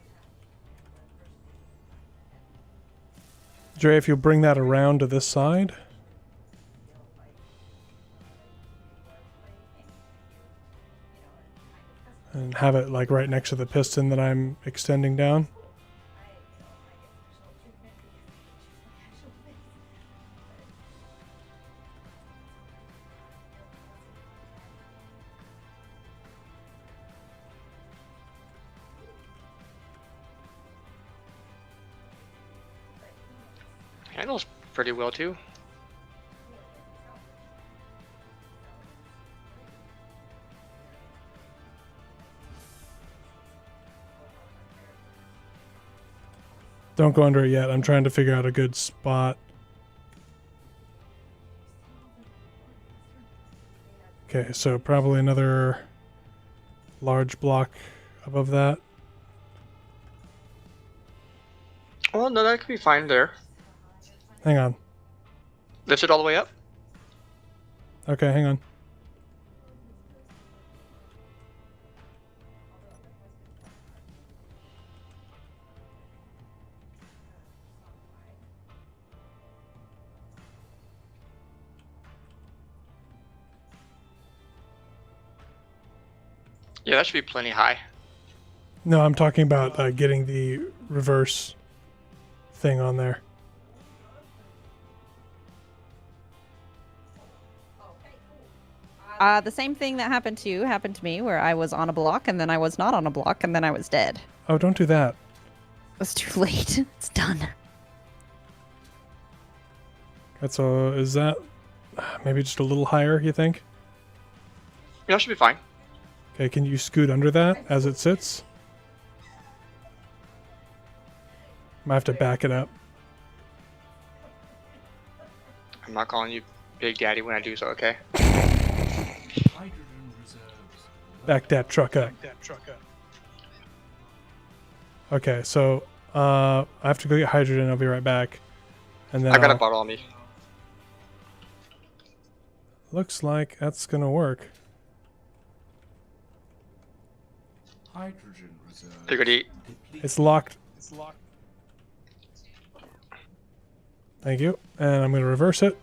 Dre, if you bring that around to this side. And have it like right next to the piston that I'm extending down. Handles pretty well too. Don't go under it yet. I'm trying to figure out a good spot. Okay, so probably another large block above that. Oh no, that could be fine there. Hang on. Lift it all the way up. Okay, hang on. Yeah, that should be plenty high. No, I'm talking about getting the reverse thing on there. The same thing that happened to you happened to me, where I was on a block and then I was not on a block and then I was dead. Oh, don't do that. It was too late. It's done. That's is that maybe just a little higher, you think? Yeah, that should be fine. Okay, can you scoot under that as it sits? Might have to back it up. I'm not calling you Big Daddy when I do so, okay? Hydrogen reserves. Back that truck up. Okay, so I have to go get hydrogen. I'll be right back. And then I got a I'll- bottle on me. Looks like that's gonna work. Hydrogen reserves. You're gonna eat. Depleted. It's locked. Thank you. And I'm gonna reverse it.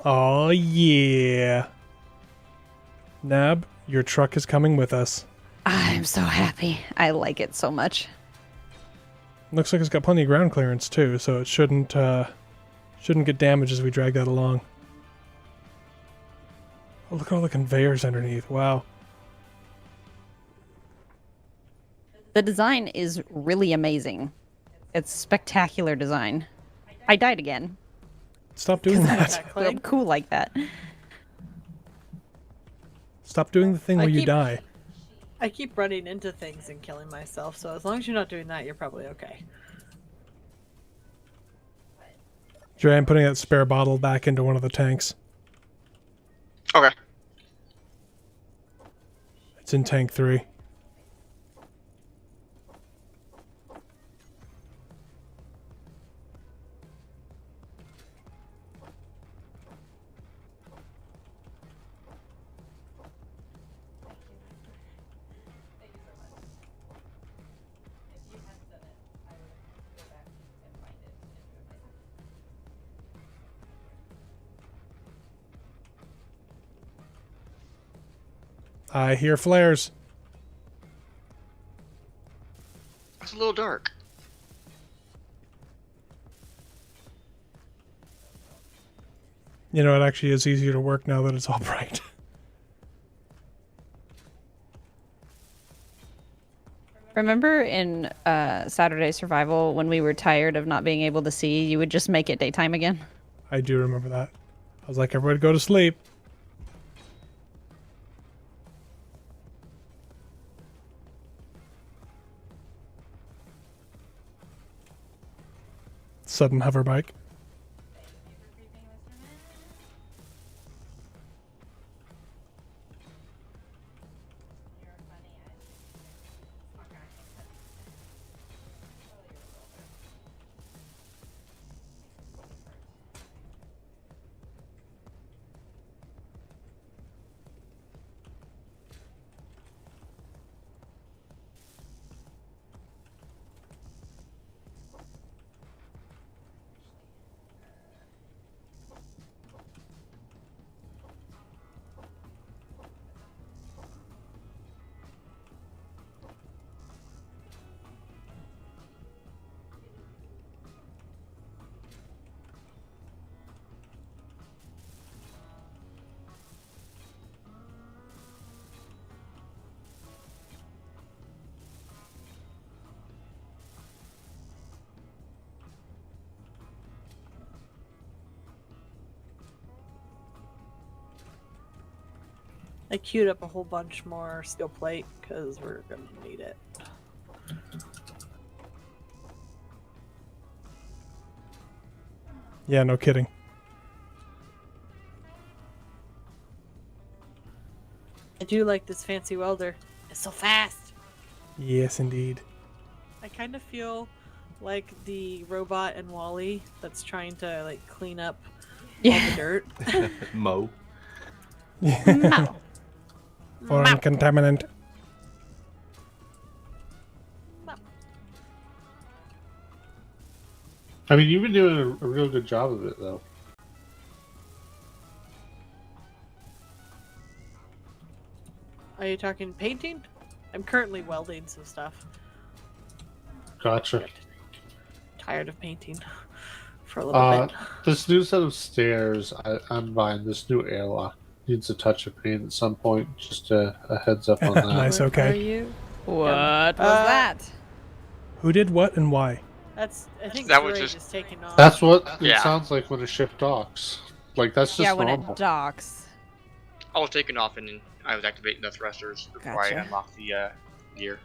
Oh yeah. Nab, your truck is coming with us. I'm so happy. I like it so much. Looks like it's got plenty of ground clearance too, so it shouldn't get damaged as we drag that along. Oh, look at all the conveyors underneath. Wow. The design is really amazing. It's spectacular design. I died again. Stop doing that. Exactly. I'm cool like that. Stop doing the thing I where you keep- die. I keep running into things and killing myself, so as long as you're not doing that, you're probably okay. Dre, I'm putting that spare bottle back into one of the tanks. Okay. It's in tank 3. I hear flares. It's a little dark. You know, it actually is easier to work now that it's all bright. Remember in Saturday Survival when we were tired of not being able to see, you would just make it daytime again? I do remember that. I was like, everybody go to sleep. Sudden hover bike. I queued up a whole bunch more steel plate because we're gonna need it. Yeah, no kidding. I do like this fancy welder. It's so fast. Yes, indeed. I kind of feel like the robot in Wall-E that's trying to like clean up all the dirt. Mo. Mow. Foreign contaminant. I mean, you've been doing a real good job of it, though. Are you talking painting? I'm currently welding some stuff. Gotcha. Tired of painting for a little bit. This new set of stairs, I'm buying. This new airlock needs a touch of paint at some point. Just a heads up on that. Nice, Where okay. Are you? What was that? Who did what and why? That's. I think That was Droid just- is taking off. That's what Yeah. it sounds like when a ship docks. Like, that's just Yeah, when normal. it docks. I was taking off and then I was activating the thrusters before I Gotcha. unlocked the gear.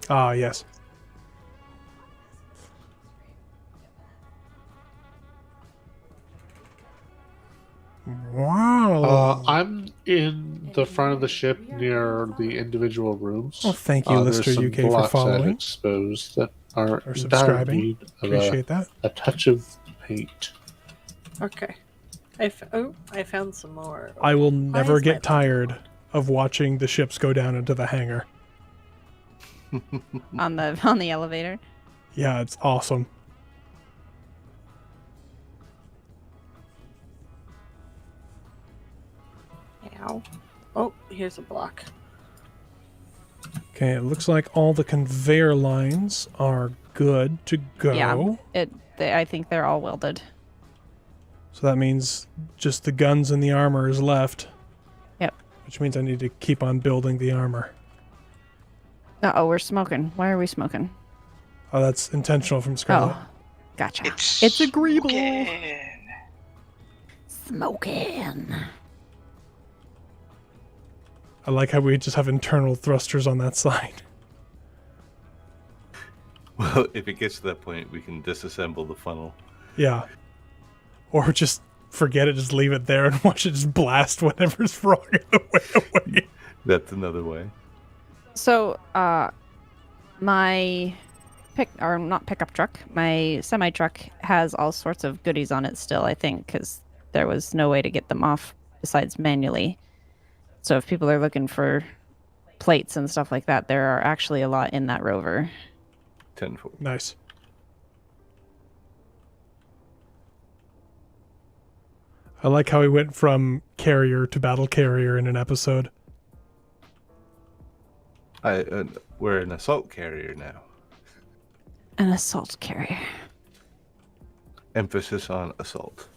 Ah, yes. Wow. I'm in the front of the ship near the individual rooms. Well, thank you, There's Lister some UK, for blocks I've following exposed that are or in dire subscribing. need of Appreciate that. a touch of paint. Okay. I found some more. I will Why never is my get tired of watching the ships go down into the hangar. on the elevator. Yeah, it's awesome. Ow. Oh, here's a block. Okay, it looks like all the conveyor lines are good to go. Yeah, I think they're all welded. So that means just the guns and the armor is left. Yep. Which means I need to keep on building the armor. Uh-oh, we're smoking. Why are we smoking? Oh, that's intentional from Scarlett. Oh, gotcha. It's agreeable. smoking. Smoking. I like how we just have internal thrusters on that side. Well, if it gets to that point, we can disassemble the funnel. Yeah. Or just forget it, just leave it there and watch it just blast whatever's wrong in the way away. That's another way. So, my pickup truck, my semi truck has all sorts of goodies on it still, I think, because there was no way to get them off besides manually. So if people are looking for plates and stuff like that, there are actually a lot in that rover. 10-4. Nice. I like how he went from carrier to battle carrier in an episode. We're an assault carrier now. An assault carrier. Emphasis on assault.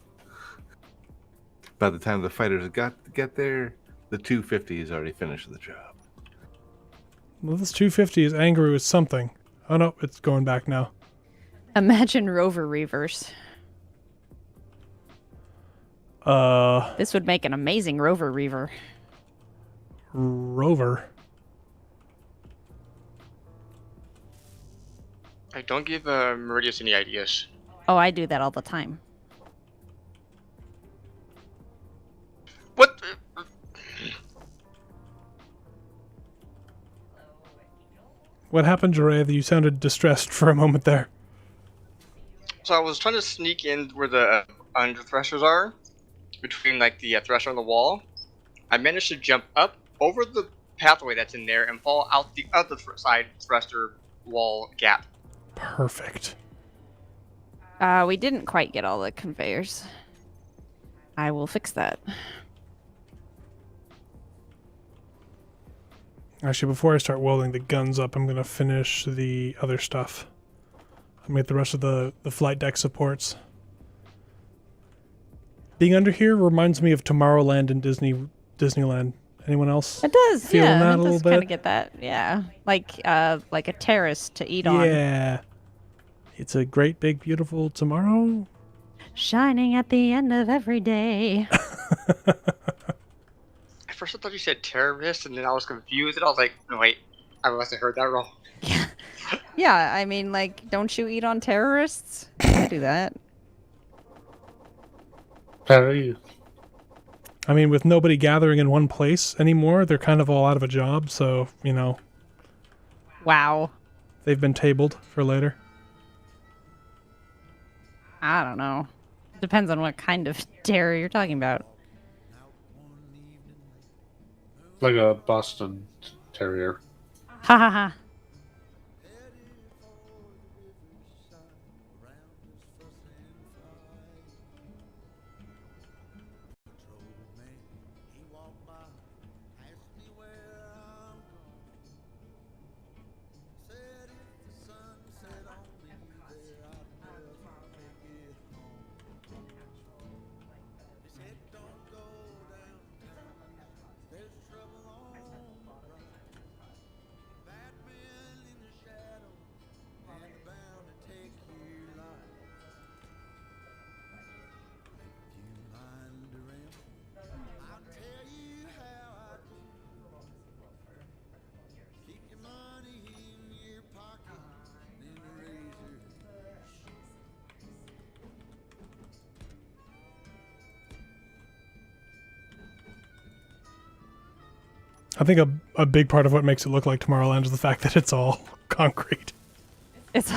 By the time the fighters get there, the 250 has already finished the job. Well, this 250 is angry with something. Oh no, it's going back now. Imagine Rover Reavers. This would make an amazing Rover Reaver. Rover. I don't give Meridius any ideas. Oh, I do that all the time. What? What happened, Jeray? You sounded distressed for a moment there. So I was trying to sneak in where the under thrusters are, between like the thresher and the wall. I managed to jump up over the pathway that's in there and fall out the other side thruster wall gap. Perfect. We didn't quite get all the conveyors. I will fix that. Actually, before I start welding the guns up, I'm going to finish the other stuff. I'll make the rest of the flight deck supports. Being under here reminds me of Tomorrowland and Disneyland. Anyone else? It does, Feeling yeah. that It a little does kind bit? of get that, yeah. Like a terrace to eat on. Yeah. It's a great, big, beautiful tomorrow. Shining at the end of every day. At first I thought you said terrorist, and then I was confused, and I was like, no wait, I must have heard that wrong. Yeah, I mean, like, don't you eat on terrorists? I do that. How are you? I mean, with nobody gathering in one place anymore, they're kind of all out of a job, so, you know, Wow. they've been tabled for later. I don't know. Depends on what kind of terror you're talking about. Like a Boston Terrier. Ha ha ha. I think a big part of what makes it look like Tomorrowland is the fact that it's all concrete. It's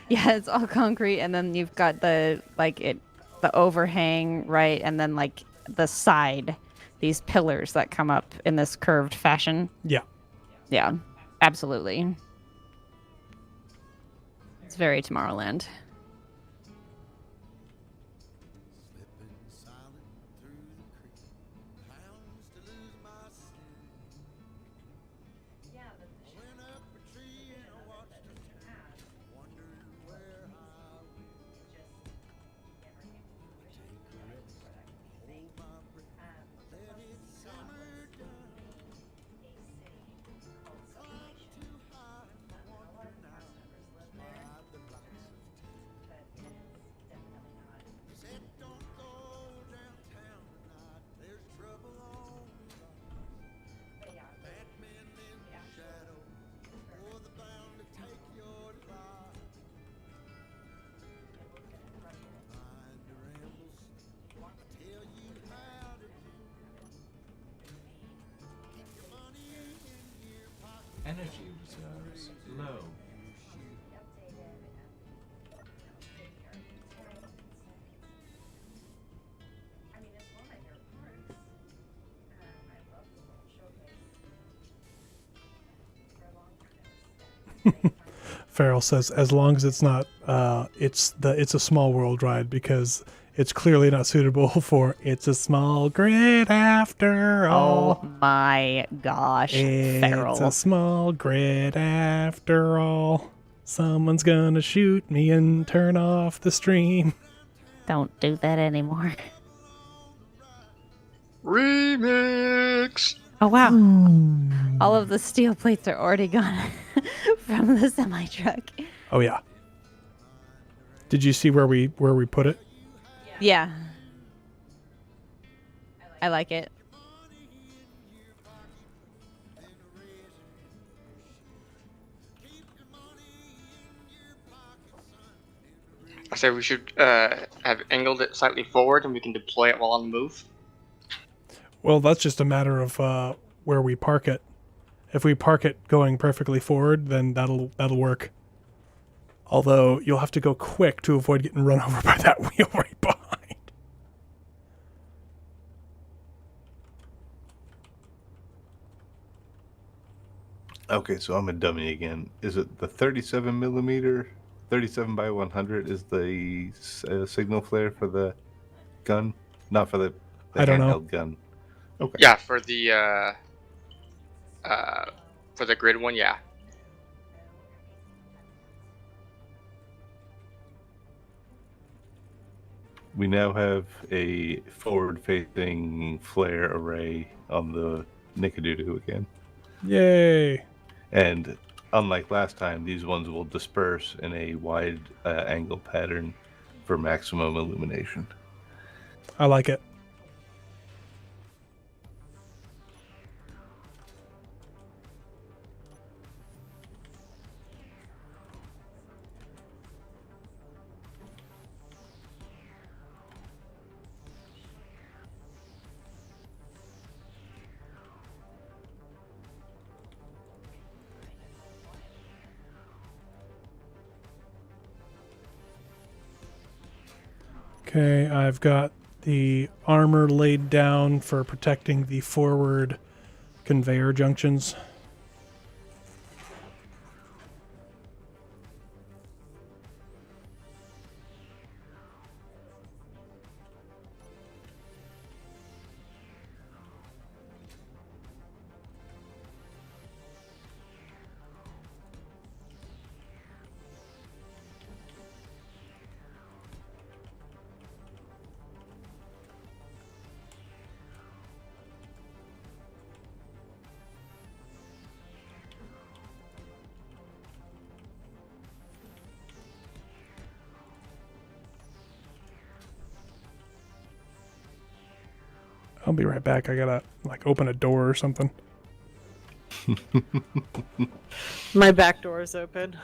yeah, it's all concrete, and then you've got the overhang, right, and then like the side, these pillars that come up in this curved fashion. Yeah. Yeah, absolutely. It's very Tomorrowland. Energy reserves low. Farrell says, as long as it's not, it's a small world ride, because it's clearly not suitable for it's a small grid after all. Oh my gosh, It's Feral. a small grid after all. Someone's gonna shoot me and turn off the stream. Don't do that anymore. Remix. Oh wow. All of the steel plates are already gone from the semi truck. Oh yeah. Did you see where we put it? Yeah. I like it. I said we should have angled it slightly forward, and we can deploy it while on the move. Well, that's just a matter of where we park it. If we park it going perfectly forward, then that'll work. Although you'll have to go quick to avoid getting run over by that wheel right behind. Okay, so I'm a dummy again. Is it the 37 millimeter, 37 by 100 is the signal flare for the gun, not for the I don't know. handheld gun? Okay. Yeah, for the grid one, yeah. We now have a forward-facing flare array on the Nickadoodoo again. Yay! And unlike last time, these ones will disperse in a wide angle pattern for maximum illumination. I like it. Okay, I've got the armor laid down for protecting the forward conveyor junctions. I'll be right back. I gotta open a door or something. My back door is open.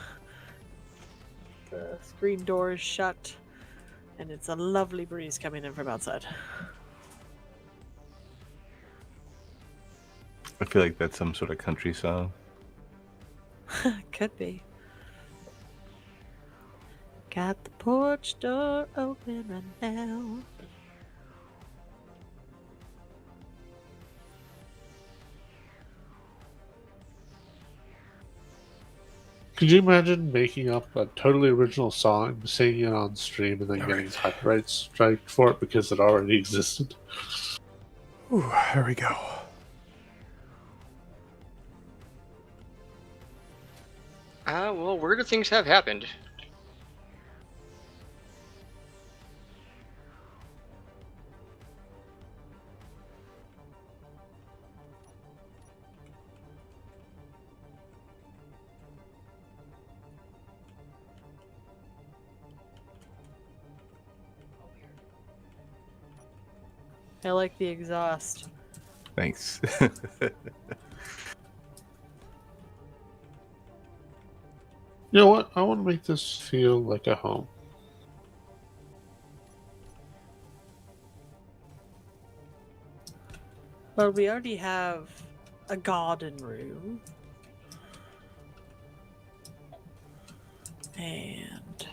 The screen door is shut. And it's a lovely breeze coming in from outside. I feel like that's some sort of country song. Could be. Got the porch door open right now. Could you imagine making up a totally original song, singing it on stream, and then getting copyright strike for it because it already existed? Ooh, there we go. Well, weirder things have happened. I like the exhaust. Thanks. You know what? I want to make this feel like a home. Well, we already have a garden room. And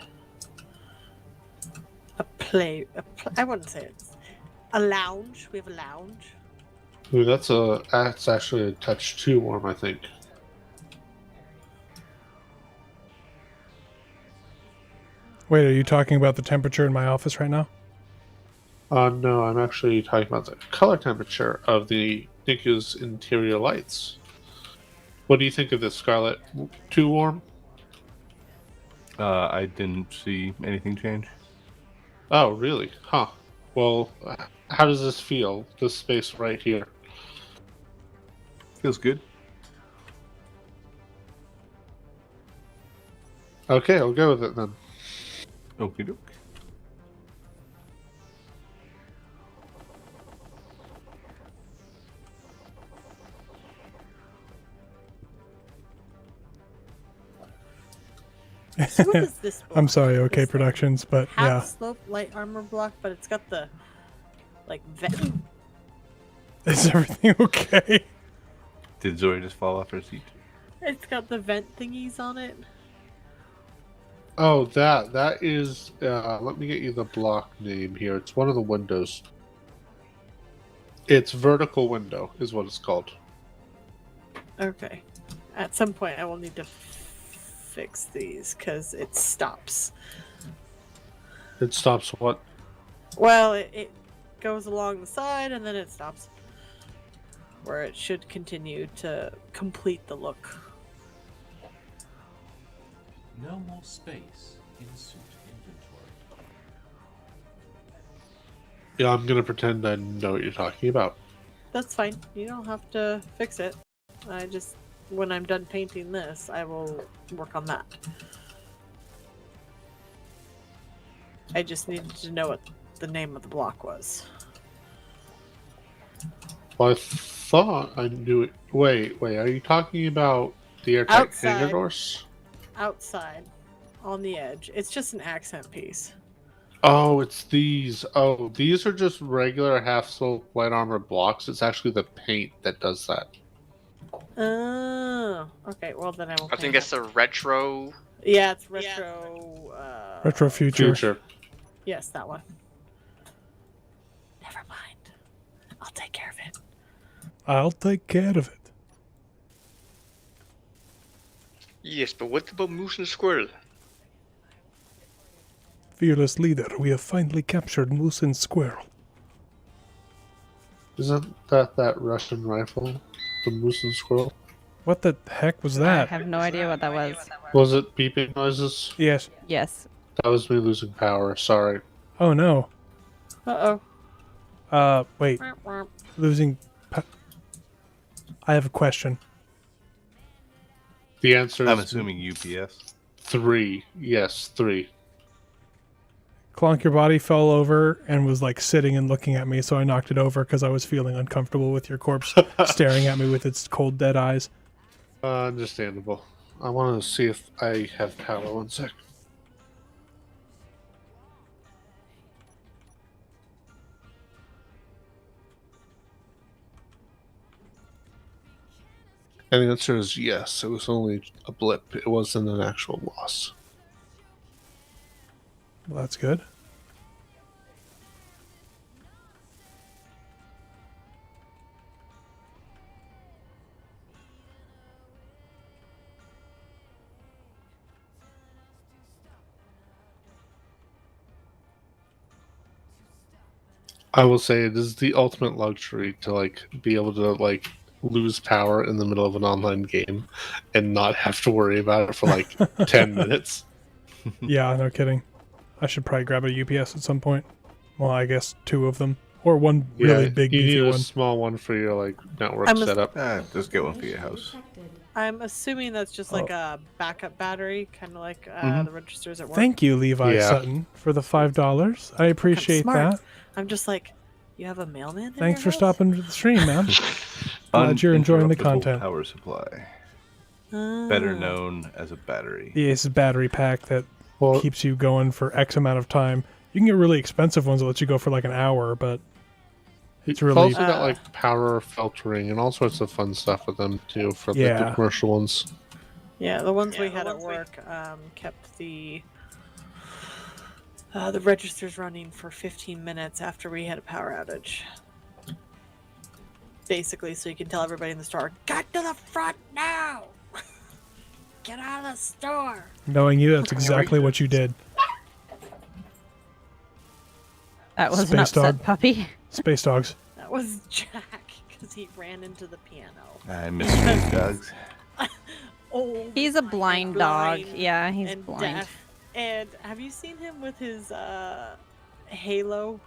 I wouldn't say it's a lounge. We have a lounge. Ooh, that's actually a touch too warm, I think. Wait, are you talking about the temperature in my office right now? No, I'm actually talking about the color temperature of the NICU's interior lights. What do you think of this, Scarlett? Too warm? I didn't see anything change. Oh, really? Huh. Well, how does this feel, this space right here? Feels good. Okay, I'll go with it then. Okie doke. So what is this block? I'm sorry, OK This Productions, but half yeah. slope light armor block, but it's got the like vent. Is everything okay? Did Zori just fall off her seat? It's got the vent thingies on it. Oh, that is. Let me get you the block name here. It's one of the windows. It's vertical window, is what it's called. Okay. At some point, I will need to fix these because it stops. It stops what? Well, it goes along the side and then it stops. Where it should continue to complete the look. No more space in suit inventory. Yeah, I'm gonna pretend I know what you're talking about. That's fine. You don't have to fix it. I just, when I'm done painting this, I will work on that. I just needed to know what the name of the block was. Well, I thought I knew it. Wait, are you talking about the airtight Outside. hangar doors? Outside, on the edge. It's just an accent piece. Oh, it's these. Oh, these are just regular half-slope light armor blocks. It's actually the paint that does that. Oh, okay. Well, then I will. I think paint that's it. the retro. Yeah, it's retro. Retro future. Future. Yes, that one. Never mind. I'll take care of it. I'll take care of it. Yes, but what about Moose and Squirrel? Fearless leader, we have finally captured Moose and Squirrel. Isn't that Russian rifle? The moose and squirrel? What the heck was I that? have no idea what that was. Was it beeping noises? Yes. Yes. That was me losing power. Sorry. Oh no. Wait. Uh-oh. Losing. I have a question. The answer is I'm assuming UPS. 3. Yes, 3. Clonk Your Body fell over and was like sitting and looking at me, so I knocked it over because I was feeling uncomfortable with your corpse staring at me with its cold, dead eyes. Understandable. I want to see if I have power. 1 sec. And the answer is yes. It was only a blip. It wasn't an actual loss. Well, that's good. I will say it is the ultimate luxury to like be able to like lose power in the middle of an online game and not have to worry about it for like 10 minutes. Yeah, no kidding. I should probably grab a UPS at some point. Well, I guess 2 of them. Or one really big you need beefy a one. small one for your like network I'm a- setup. Just get one for your house. I'm assuming that's just like a backup battery, kind of like Mhm. the registers at work. Thank you, Levi Yeah. Sutton, for the $5. I appreciate smart. that. I'm just like, you have a mailman? in Thanks your for house? stopping to the stream, man. Glad you're enjoying the Uninterruptible content. Power supply, Ah. better known as a battery. Yeah, it's a battery pack that Well, keeps you going for X amount of time. You can get really expensive ones that let you go for like an hour, but it's really also got like power filtering and all sorts of fun stuff with them too for like, Yeah. the commercial ones. Yeah, the ones we had at work kept the registers running for 15 minutes after we had a power outage. Basically, so you can tell everybody in the store, "Get to the front now! Get out of the store!" knowing you, that's exactly what you did. That was an Space upset dog. puppy. Space dogs. That was Jack because he ran into the piano. I miss space dogs. Old. He's a blind dog. blind Yeah, he's and blind. deaf. And have you seen him with his halo?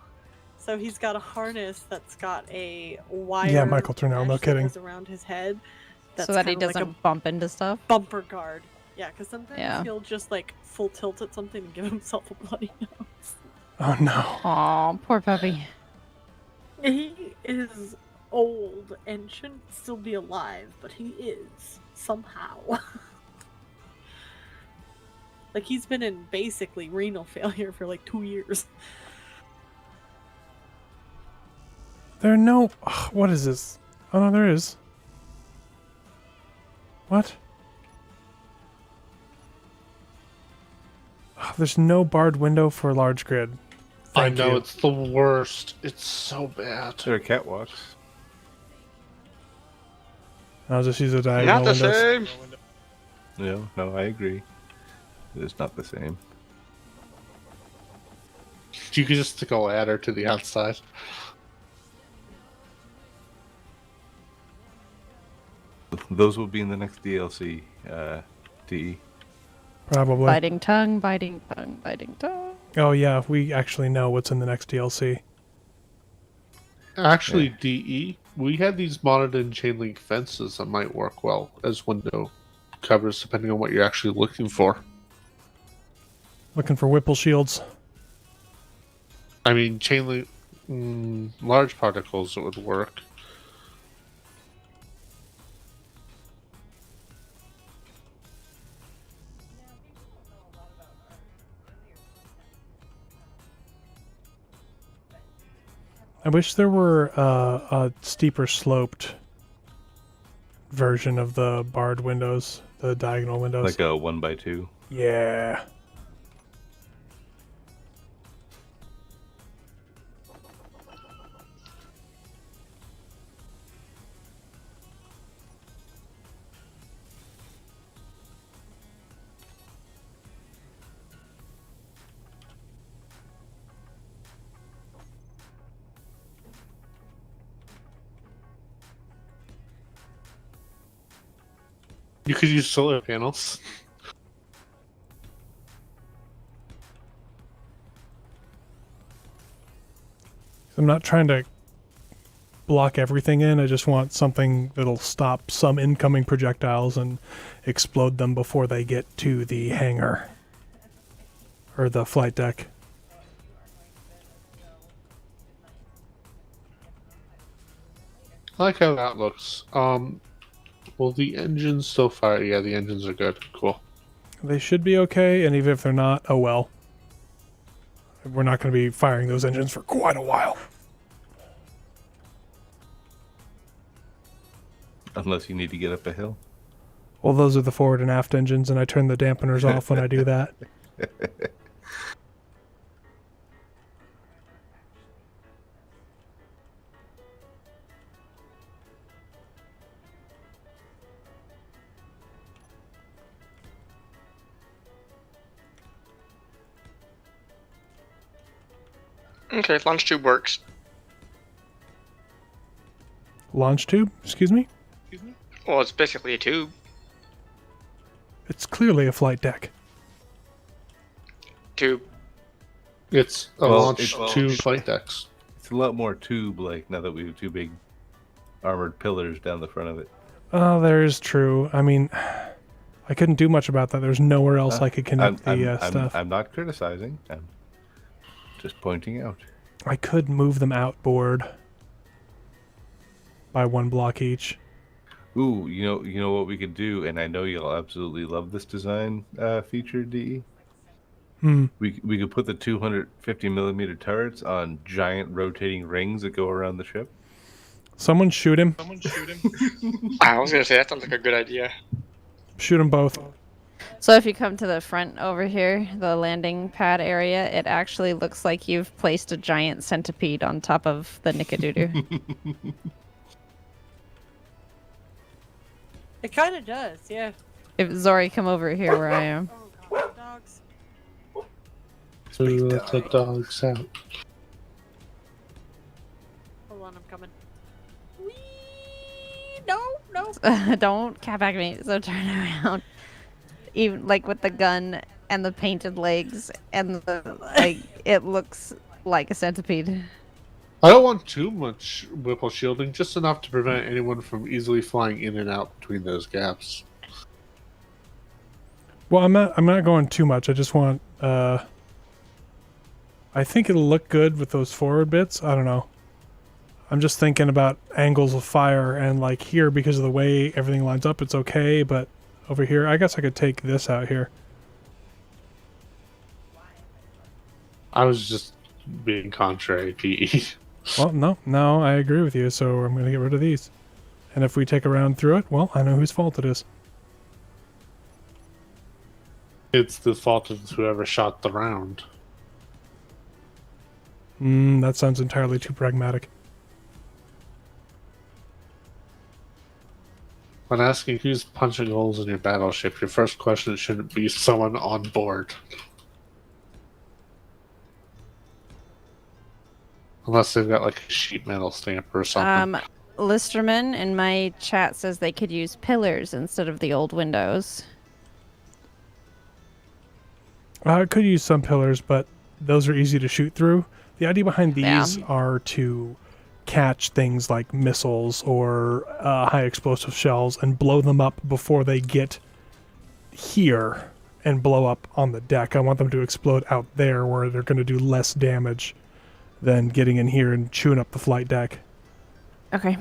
So he's got a harness that's got a wire. Yeah, Michael Turnell, no mesh that kidding. goes around his head. That's So that he kinda like doesn't a bump into stuff. bumper guard. Yeah, because sometimes Yeah. he'll just like full tilt at something and give himself a bloody nose. Oh no. Aw, poor puppy. He is old and shouldn't still be alive, but he is somehow. Like he's been in basically renal failure for like 2 years. There are no. Ugh, what is this? Oh no, there is. What? Ugh, there's no barred window for large grid. I Thank know you. it's the worst. It's so bad. There are catwalks. I'll just use the diagonal Not the windows. same. No, I agree. It's not the same. You could just stick a ladder to the outside. Those will be in the next DLC. DE. Probably. Biting tongue, biting tongue, biting tongue. Oh yeah, we actually know what's in the next DLC. Actually, DE, we had these modded in chain link fences that might work well as window covers, depending on what you're actually looking for. Looking for Whipple shields. I mean, chain link, large particles it would work. I wish there were a steeper sloped version of the barred windows, the diagonal windows. Like a 1x2. Yeah. You could use solar panels. I'm not trying to block everything in. I just want something that'll stop some incoming projectiles and explode them before they get to the hangar or the flight deck. I like how that looks. Well, the engines so far, yeah, the engines are good. Cool. They should be okay, and even if they're not, oh well. We're not going to be firing those engines for quite a while. Unless you need to get up a hill. Well, those are the forward and aft engines, and I turn the dampeners off when I do that. Okay, launch tube works. Launch tube? Excuse me? Well, it's basically a tube. It's clearly a flight deck. Tube. It's a Well, launch it's- two flight decks. It's a lot more tube-like now that we have two big armored pillars down the front of it. Oh, there is true. I mean, I couldn't do much about that. There's nowhere else I could connect the stuff. I'm not criticizing. I'm just pointing out. I could move them outboard by one block each. Ooh, you know what we could do, and I know you'll absolutely love this design feature, DE. We could put the 250 millimeter turrets on giant rotating rings that go around the ship. Someone shoot him. I was gonna say that sounds like a good idea. Shoot them both. So if you come to the front over here, the landing pad area, it actually looks like you've placed a giant centipede on top of the Nickadoodoo. It kind of does, yeah. If Zori, come over here where I am. Oh god, dogs. So let the dogs out. No. Don't cat back me. So turn around. Even like with the gun and the painted legs and the like, it looks like a centipede. I don't want too much whipple shielding, just enough to prevent anyone from easily flying in and out between those gaps. Well, I'm not going too much. I just want. I think it'll look good with those forward bits. I don't know. I'm just thinking about angles of fire, and like here, because of the way everything lines up, it's okay. But over here, I guess I could take this out here. I was just being contrary, PE. Well, no, I agree with you. So I'm going to get rid of these. And if we take a round through it, well, I know whose fault it is. It's the fault of whoever shot the round. That sounds entirely too pragmatic. When asking who's punching holes in your battleship, your first question shouldn't be someone on board. Unless they've got like a sheet metal stamp or something. Listerman in my chat says they could use pillars instead of the old windows. I could use some pillars, but those are easy to shoot through. The idea behind these are to catch things like missiles or high explosive shells and blow them up before they get here and blow up on the deck. I want them to explode out there where they're going to do less damage than getting in here and chewing up the flight deck. Okay.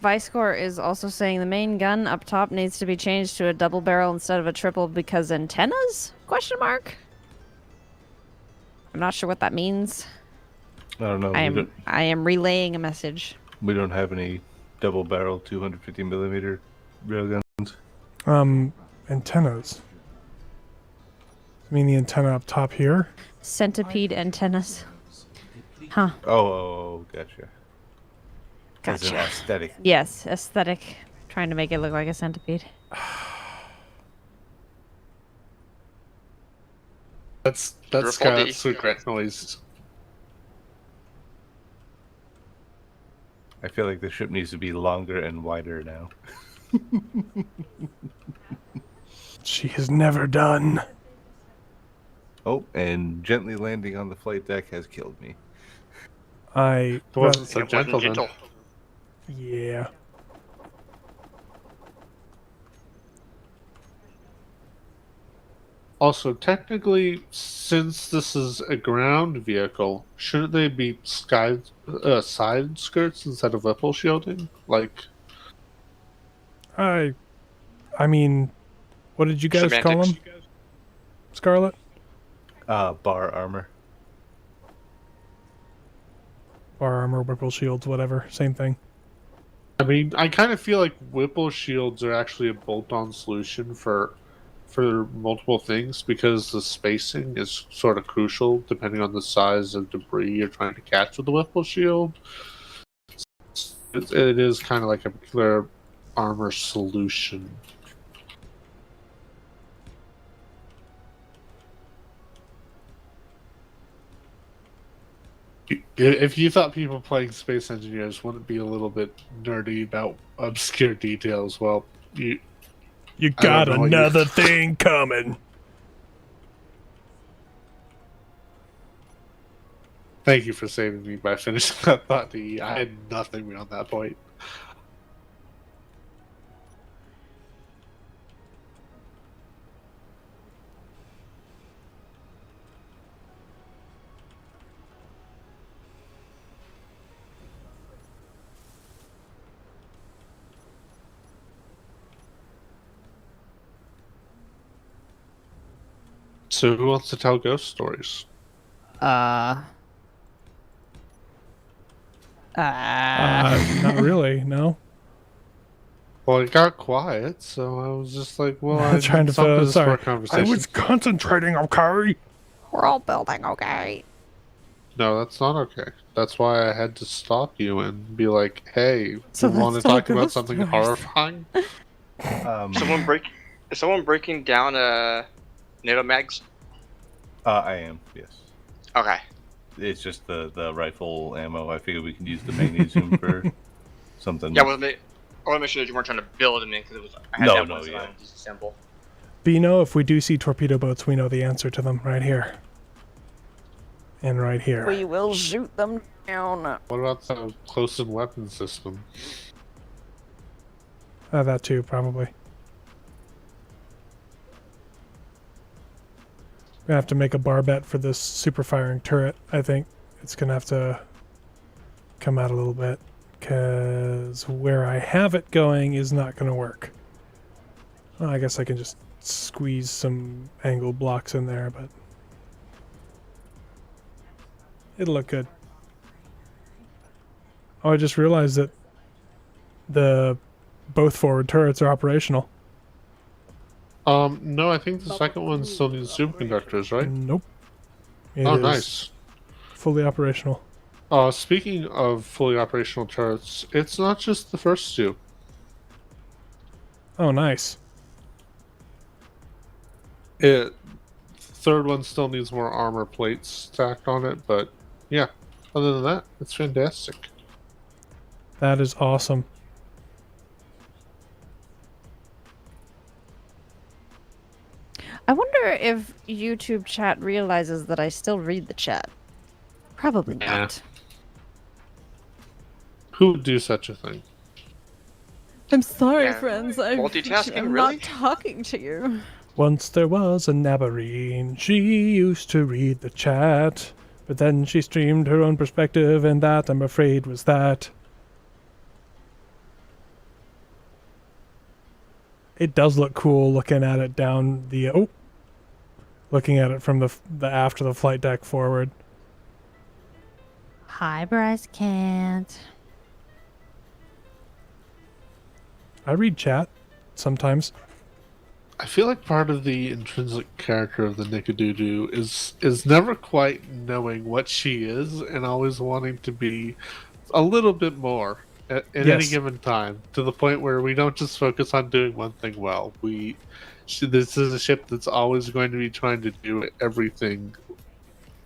Vicor is also saying the main gun up top needs to be changed to a double barrel instead of a triple because antennas? Question mark. I'm not sure what that means. I don't know. I am relaying a message. We don't have any double barrel 250 millimeter railguns. Antennas. I mean the antenna up top here? Centipede antennas. Huh. Oh, gotcha. As an Gotcha. aesthetic. Yes, aesthetic. Trying to make it look like a centipede. That's Scarlett's secret noise. I feel like the ship needs to be longer and wider now. She is never done. Oh, and gently landing on the flight deck has killed me. I... It wasn't so It wasn't gentle then. gentle. Yeah. Also, technically, since this is a ground vehicle, shouldn't they be side skirts instead of whipple shielding? Like, I mean, what did you guys call Semantics. them? Scarlett? Bar armor. Bar armor, whipple shields, whatever. Same thing. I mean, I kind of feel like whipple shields are actually a bolt-on solution for multiple things because the spacing is sort of crucial depending on the size of debris you're trying to catch with the whipple shield. It is kind of like a particular armor solution. If you thought people playing Space Engineers wouldn't be a little bit nerdy about obscure details, well, You I got don't know what you- another thing coming. thank you for saving me by finishing that thought, DE. I had nothing beyond that point. So who wants to tell ghost stories? Not really, no. Well, it got quiet, so I was just like, well, I'm I'm trying to something fill. to Sorry, spark I conversation. was concentrating. Okay. We're all building, okay? No, that's not okay. That's why I had to stop you and be like, hey, So you want to let's tell talk about ghost something stories. horrifying? Is someone breaking down NATO mags? I am, yes. Okay. It's just the rifle ammo. I figured we could use the magnesium for something. Yeah, well, I want to make sure that you weren't trying to build them in because it was. I had No, that no, one yeah. disassemble. But you know, if we do see torpedo boats, we know the answer to them right here. And right here. We will shoot them down. What about the close-in weapon system? That too, probably. We're gonna have to make a bar bet for this super firing turret. I think it's gonna have to come out a little bit, because where I have it going is not gonna work. Well, I guess I can just squeeze some angle blocks in there, but it'll look good. Oh, I just realized that both forward turrets are operational. No, I think the second one still needs superconductors, right? Nope. It Oh, is nice. fully operational. Speaking of fully operational turrets, it's not just the first two. Oh, nice. Third one still needs more armor plates stacked on it, but yeah, other than that, it's fantastic. That is awesome. I wonder if YouTube chat realizes that I still read the chat. Probably Yeah. not. Who would do such a thing? I'm sorry, Yeah. friends. Multitasking, I'm really? not talking to you. Once there was a Nabarine. She used to read the chat, but then she streamed her own perspective, and that, I'm afraid, was that. It does look cool looking at it down the... Oh! Looking at it from the aft of the flight deck forward. Hi, Bryce Can't. I read chat sometimes. I feel like part of the intrinsic character of the Nickadoodoo is never quite knowing what she is and always wanting to be a little bit more at any Yes. given time, to the point where we don't just focus on doing one thing well. This is a ship that's always going to be trying to do everything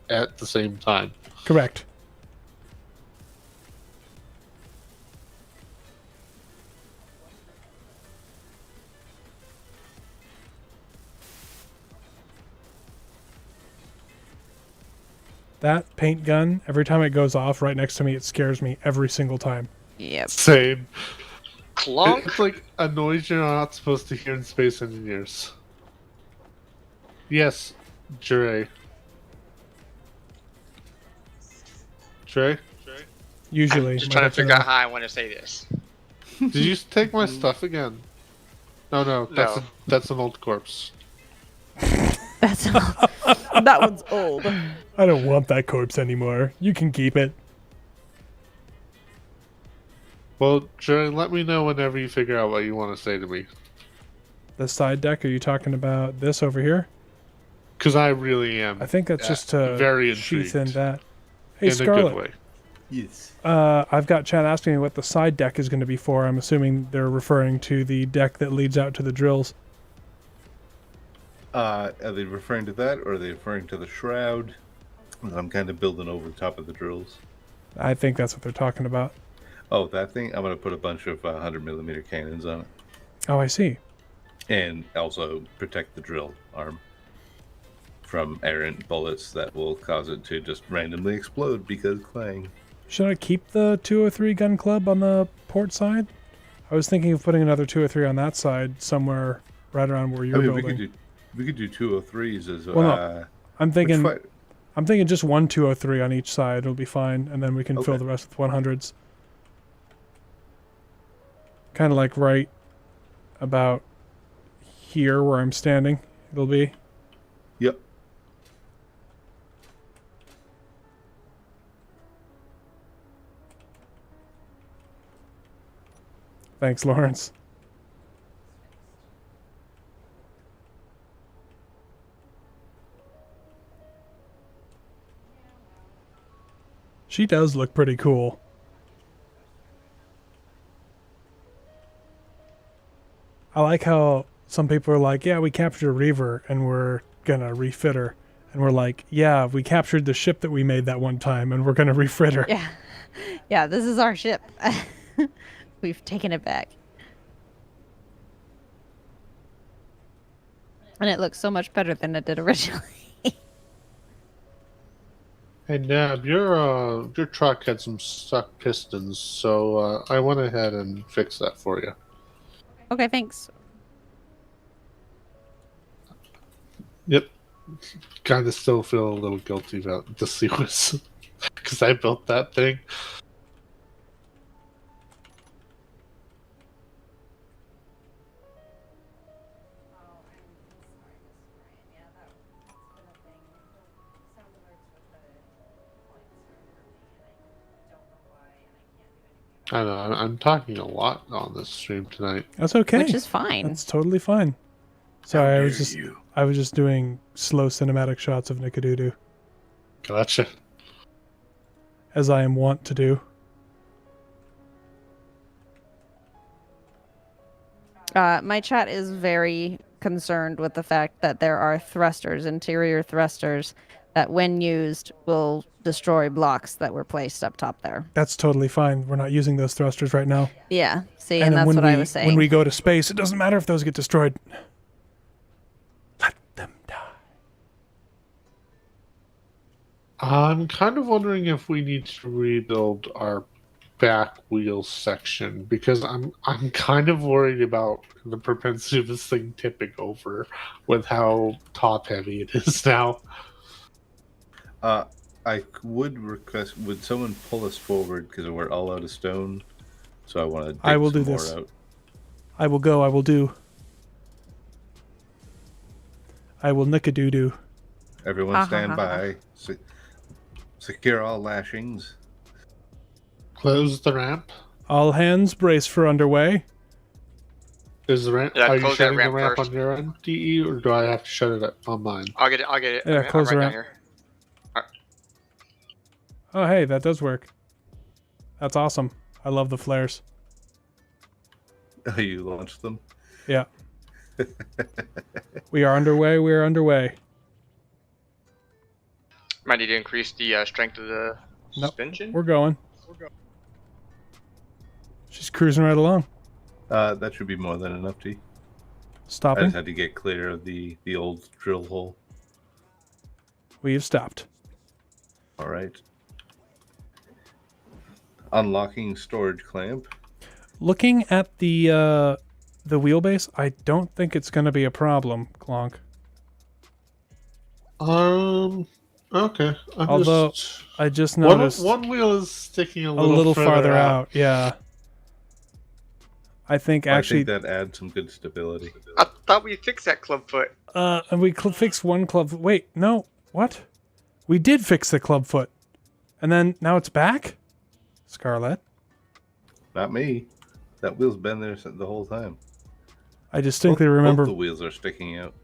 at the same time. Correct. That paint gun, every time it goes off right next to me, it scares me every single time. Yep. Same. Clunk. It's like a noise you're not supposed to hear in Space Engineers. Yes, Jure. Jure? Usually. I'm just might trying have to figure out how I want to say this. Did you take my stuff again? No, No. that's an old corpse. That's that one's old. I don't want that corpse anymore. You can keep it. Well, Jure, let me know whenever you figure out what you want to say to me. The side deck, are you talking about this over here? Because I really am. I think that's just to very sheath in intrigued. that. Hey, in a Scarlett. good way. Yes. I've got chat asking me what the side deck is going to be for. I'm assuming they're referring to the deck that leads out to the drills. Are they referring to that, or are they referring to the shroud that I'm kind of building over the top of the drills? I think that's what they're talking about. Oh, that thing? I'm going to put a bunch of 100mm cannons on it. Oh, I see. And also protect the drill arm from errant bullets that will cause it to just randomly explode because clang. Should I keep the 203 gun club on the port side? I was thinking of putting another 203 on that side somewhere right around where you're building. We could do 203s as Well, no, I'm thinking just one 203 on each side. It'll be fine, and then we can fill Okay. the rest with 100s. Kind of like right about here where I'm standing. It'll be. Yep. Thanks, Lawrence. She does look pretty cool. I like how some people are like, yeah, we captured a Reaver and we're gonna refit her. And we're like, yeah, we captured the ship that we made that one time and we're gonna refit her. Yeah. Yeah, this is our ship. We've taken it back. And it looks so much better than it did originally. Hey Nab, your truck had some stuck pistons, so I went ahead and fixed that for you. Okay, thanks. Yep. Kind of still feel a little guilty about the sequence because I built that thing. I know I'm talking a lot on this stream tonight. That's okay. Which is fine. That's totally fine. Sorry, I was just doing slow cinematic shots of Nickadoodoo, Gotcha. as I am wont to do. My chat is very concerned with the fact that there are thrusters, interior thrusters, that when used will destroy blocks that were placed up top there. That's totally fine. We're not using those thrusters right now. Yeah, see, And and then that's what I was saying. When we go to space, it doesn't matter if those get destroyed. Let them die. I'm kind of wondering if we need to rebuild our back wheel section because I'm kind of worried about the propensity of this thing tipping over with how top heavy it is now. I would request, would someone pull us forward because we're all out of stone? So I want to dig I will some do more this. out. I will go. I will do. I will Nickadoodoo. Everyone stand by. Secure all lashings. Close the ramp. All hands brace for underway. Is the ramp? Yeah, are you close that shutting the ramp ramp first. on your end, DE, or do I have to shut it on mine? I'll get it. Yeah, I'm close the right ramp. down here. Oh, hey, that does work. That's awesome. I love the flares. Oh, you launched them? Yeah. We are underway. We are underway. Might need to increase the strength of the Nope. suspension. We're going. She's cruising right along. That should be more than enough, T. I Stopping. just had to get clear of the old drill hole. We have stopped. All right. Unlocking storage clamp. Looking at the wheelbase, I don't think it's going to be a problem, Clonk. Okay. Although I just noticed one wheel is sticking a a little, little further farther out. Yeah. I think actually, I think that adds some good stability. I thought we fixed that clubfoot. and we fixed one club. Wait, no, what? We did fix the clubfoot, and then now it's back. Scarlett, Not me. That wheel's been there the whole time. I distinctly Both remember. the wheels are sticking out.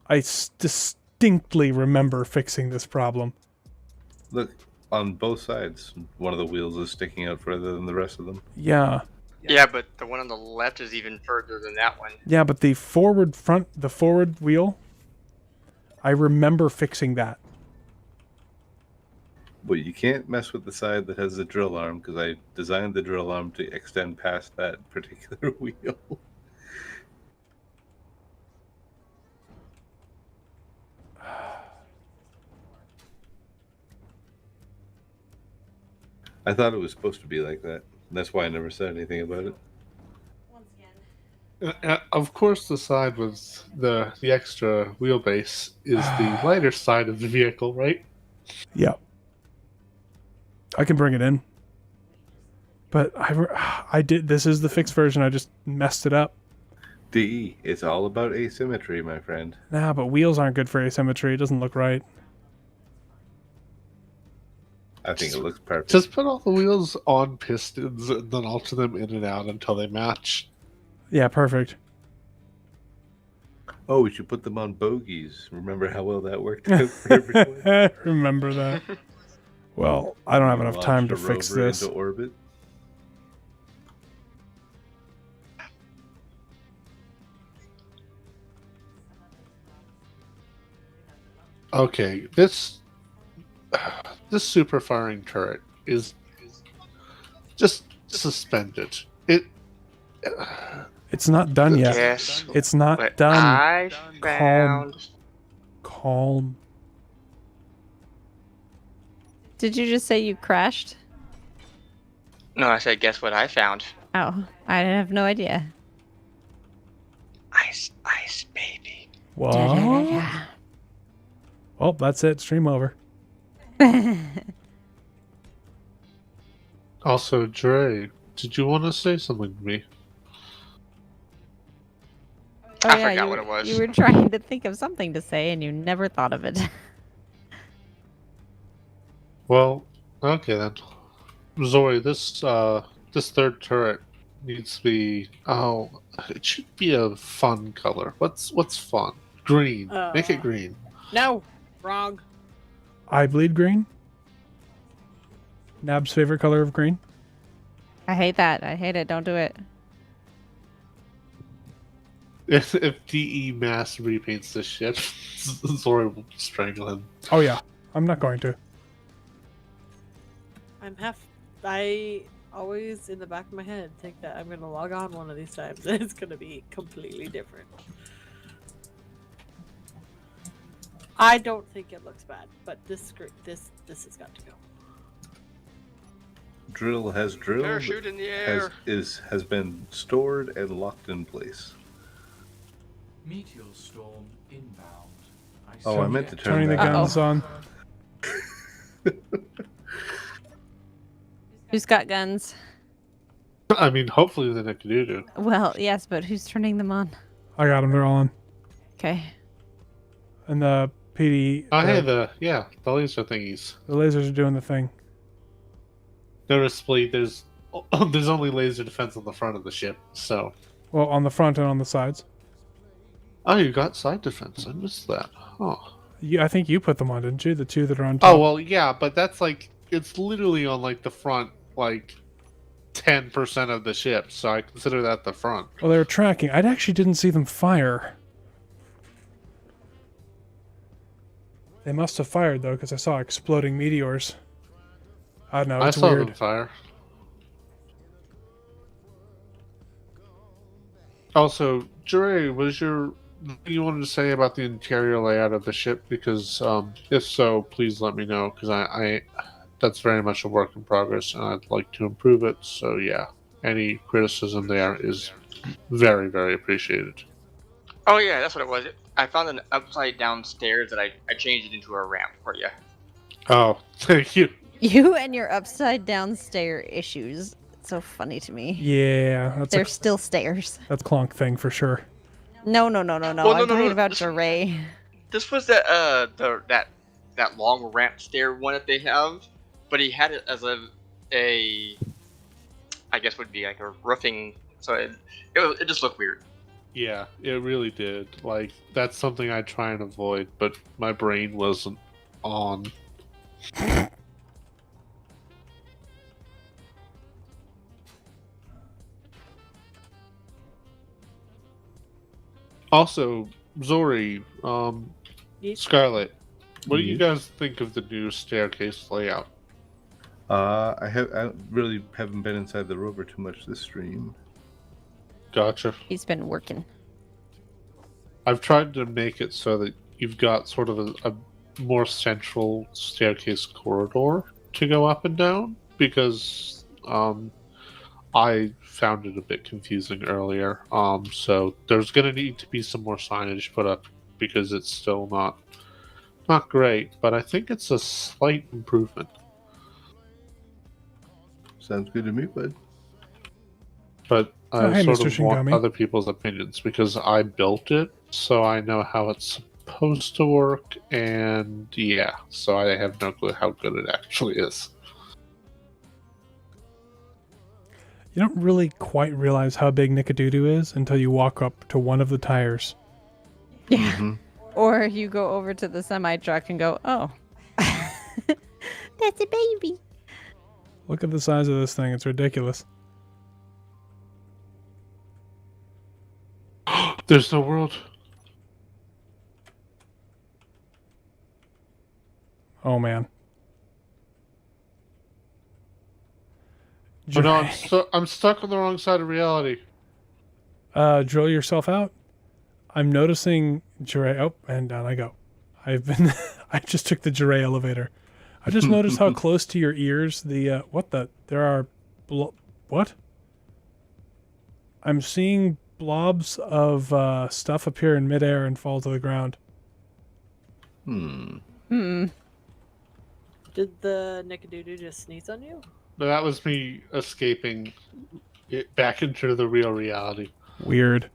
I distinctly remember fixing this problem. Look, on both sides, one of the wheels is sticking out further than the rest of them. Yeah, Yeah, but the one on the left is even further than that one. yeah, but the forward wheel, I remember fixing that. But you can't mess with the side that has the drill arm because I designed the drill arm to extend past that particular wheel. I thought it was supposed to be like that. That's why I never said anything about it. Of course, the side with the extra wheelbase is the lighter side of the vehicle, right? Yeah. I can bring it in. But I did. This is the fixed version. I just messed it up. DE, it's all about asymmetry, my friend. Nah, but wheels aren't good for asymmetry. It doesn't look right. I think it looks perfect. Just put all the wheels on pistons and then alter them in and out until they match. Yeah, perfect. Oh, we should put them on bogies. Remember how well that worked out for everyone? Remember that. Well, I don't have enough time to Launched a fix rover this. into orbit. Okay, this super firing turret is just suspended. It's not done yet. Guess It's not what done. I found. Calm. Did you just say you crashed? No, I said, guess what I found? Oh, I have no idea. Ice, ice, baby. What? Da-da-da-da. Oh, that's it. Stream over. Also, Dre, did you want to say something to me? Oh, I yeah, forgot you what were- it was. You were trying to think of something to say and you never thought of it. Well, okay then. Zori, this third turret needs to be it should be a fun color. What's fun? Green. Make it green. No, wrong. I bleed green. Nab's favorite color of green. I hate that. I hate it. Don't do it. If DE Mass repaints this shit, Zori will strangle him. Oh yeah, I'm not going to. I always in the back of my head think that I'm gonna log on one of these times and it's gonna be completely different. I don't think it looks bad, but this has got to go. Drill has drilled. Parachute in the air. Has been stored and locked in place. Meteor storm inbound. Oh, I meant to turn Turning the that guns on. Who's got guns? I mean, hopefully the Nickedoodoo. Well, yes, but who's turning them on? I got them. They're all on. Okay. And the PD. Oh, hey, the laser thingies. The lasers are doing the thing. Noticeably, there's only laser defense on the front of the ship, so. Well, on the front and on the sides. Oh, you got side defense. I missed that. Oh. I think you put them on, didn't you? The two that are on top. Oh, well, yeah, but that's like, it's literally on like the front, like 10% of the ship, so I consider that the front. Well, they were tracking. I actually didn't see them fire. They must have fired, though, because I saw exploding meteors. I don't know, I it's saw weird. them fire. Also, Jure, was you wanted to say about the interior layout of the ship? Because if so, please let me know, because I that's very much a work in progress, and I'd like to improve it. So yeah, any criticism there is very, very appreciated. Oh yeah, that's what it was. I found an upside down stairs that I changed it into a ramp for you. Oh, thank you. You and your upside down stair issues. It's so funny to me. Yeah, They're still stairs. that's Clonk thing for sure. No. Well, I'm no, talking about this- Duray. This was that long ramp stair one that they have, but he had it as a I guess would be like a roofing. So it just looked weird. Yeah, it really did. Like, that's something I try and avoid, but my brain wasn't on. Also, Zori, Scarlett, what do you guys think of the new staircase layout? I really haven't been inside the rover too much this stream. Gotcha. He's been working. I've tried to make it so that you've got sort of a more central staircase corridor to go up and down, because I found it a bit confusing earlier. So there's going to need to be some more signage put up, because it's still not great, but I think it's a slight improvement. Sounds good to me, bud. But I hey, sort Mr. of want Shingami. other people's opinions, because I built it, so I know how it's supposed to work, and yeah, so I have no clue how good it actually is. You don't really quite realize how big Nickedoodoo is until you walk up to one of the tires. Yeah. Mm-hmm. Or you go over to the semi truck and go, oh, that's a baby. Look at the size of this thing. It's ridiculous. There's no world. Oh, man. Oh, no, I'm stuck on the wrong side of reality. drill yourself out. I'm noticing Jure. Oh, and down I go. I just took the Jure elevator. I just noticed how close to your ears there are, what? I'm seeing blobs of stuff appear in midair and fall to the ground. Did the Nickadoodoo just sneeze on you? No, that was me escaping it back into the real reality. Weird.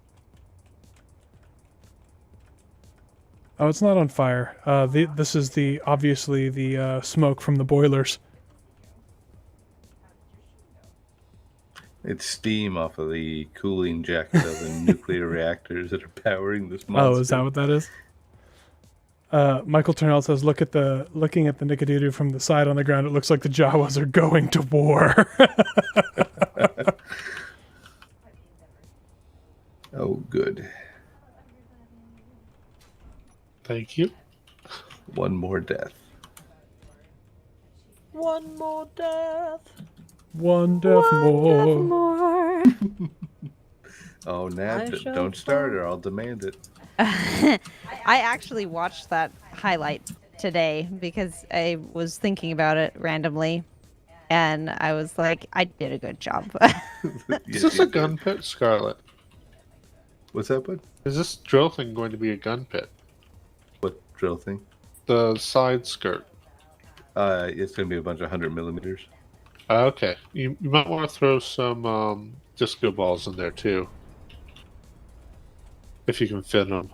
Oh, it's not on fire. This is obviously the smoke from the boilers. It's steam off of the cooling jacket of the nuclear reactors that are powering this monster. Oh, is that what that is? Michael Turnell says, looking at the Nickadoodoo from the side on the ground, it looks like the Jawas are going to war. Oh, good. Thank you. One more death. One more death. One death more. Oh, Nat, don't start or I'll demand it. I actually watched that highlight today because I was thinking about it randomly, and I was like, I did a good job. Is this a gun pit, Scarlett? What's that, bud? Is this drill thing going to be a gun pit? What drill thing? The side skirt. It's going to be a bunch of 100 millimeters. Okay. You might want to throw some disco balls in there, too. If you can fit them.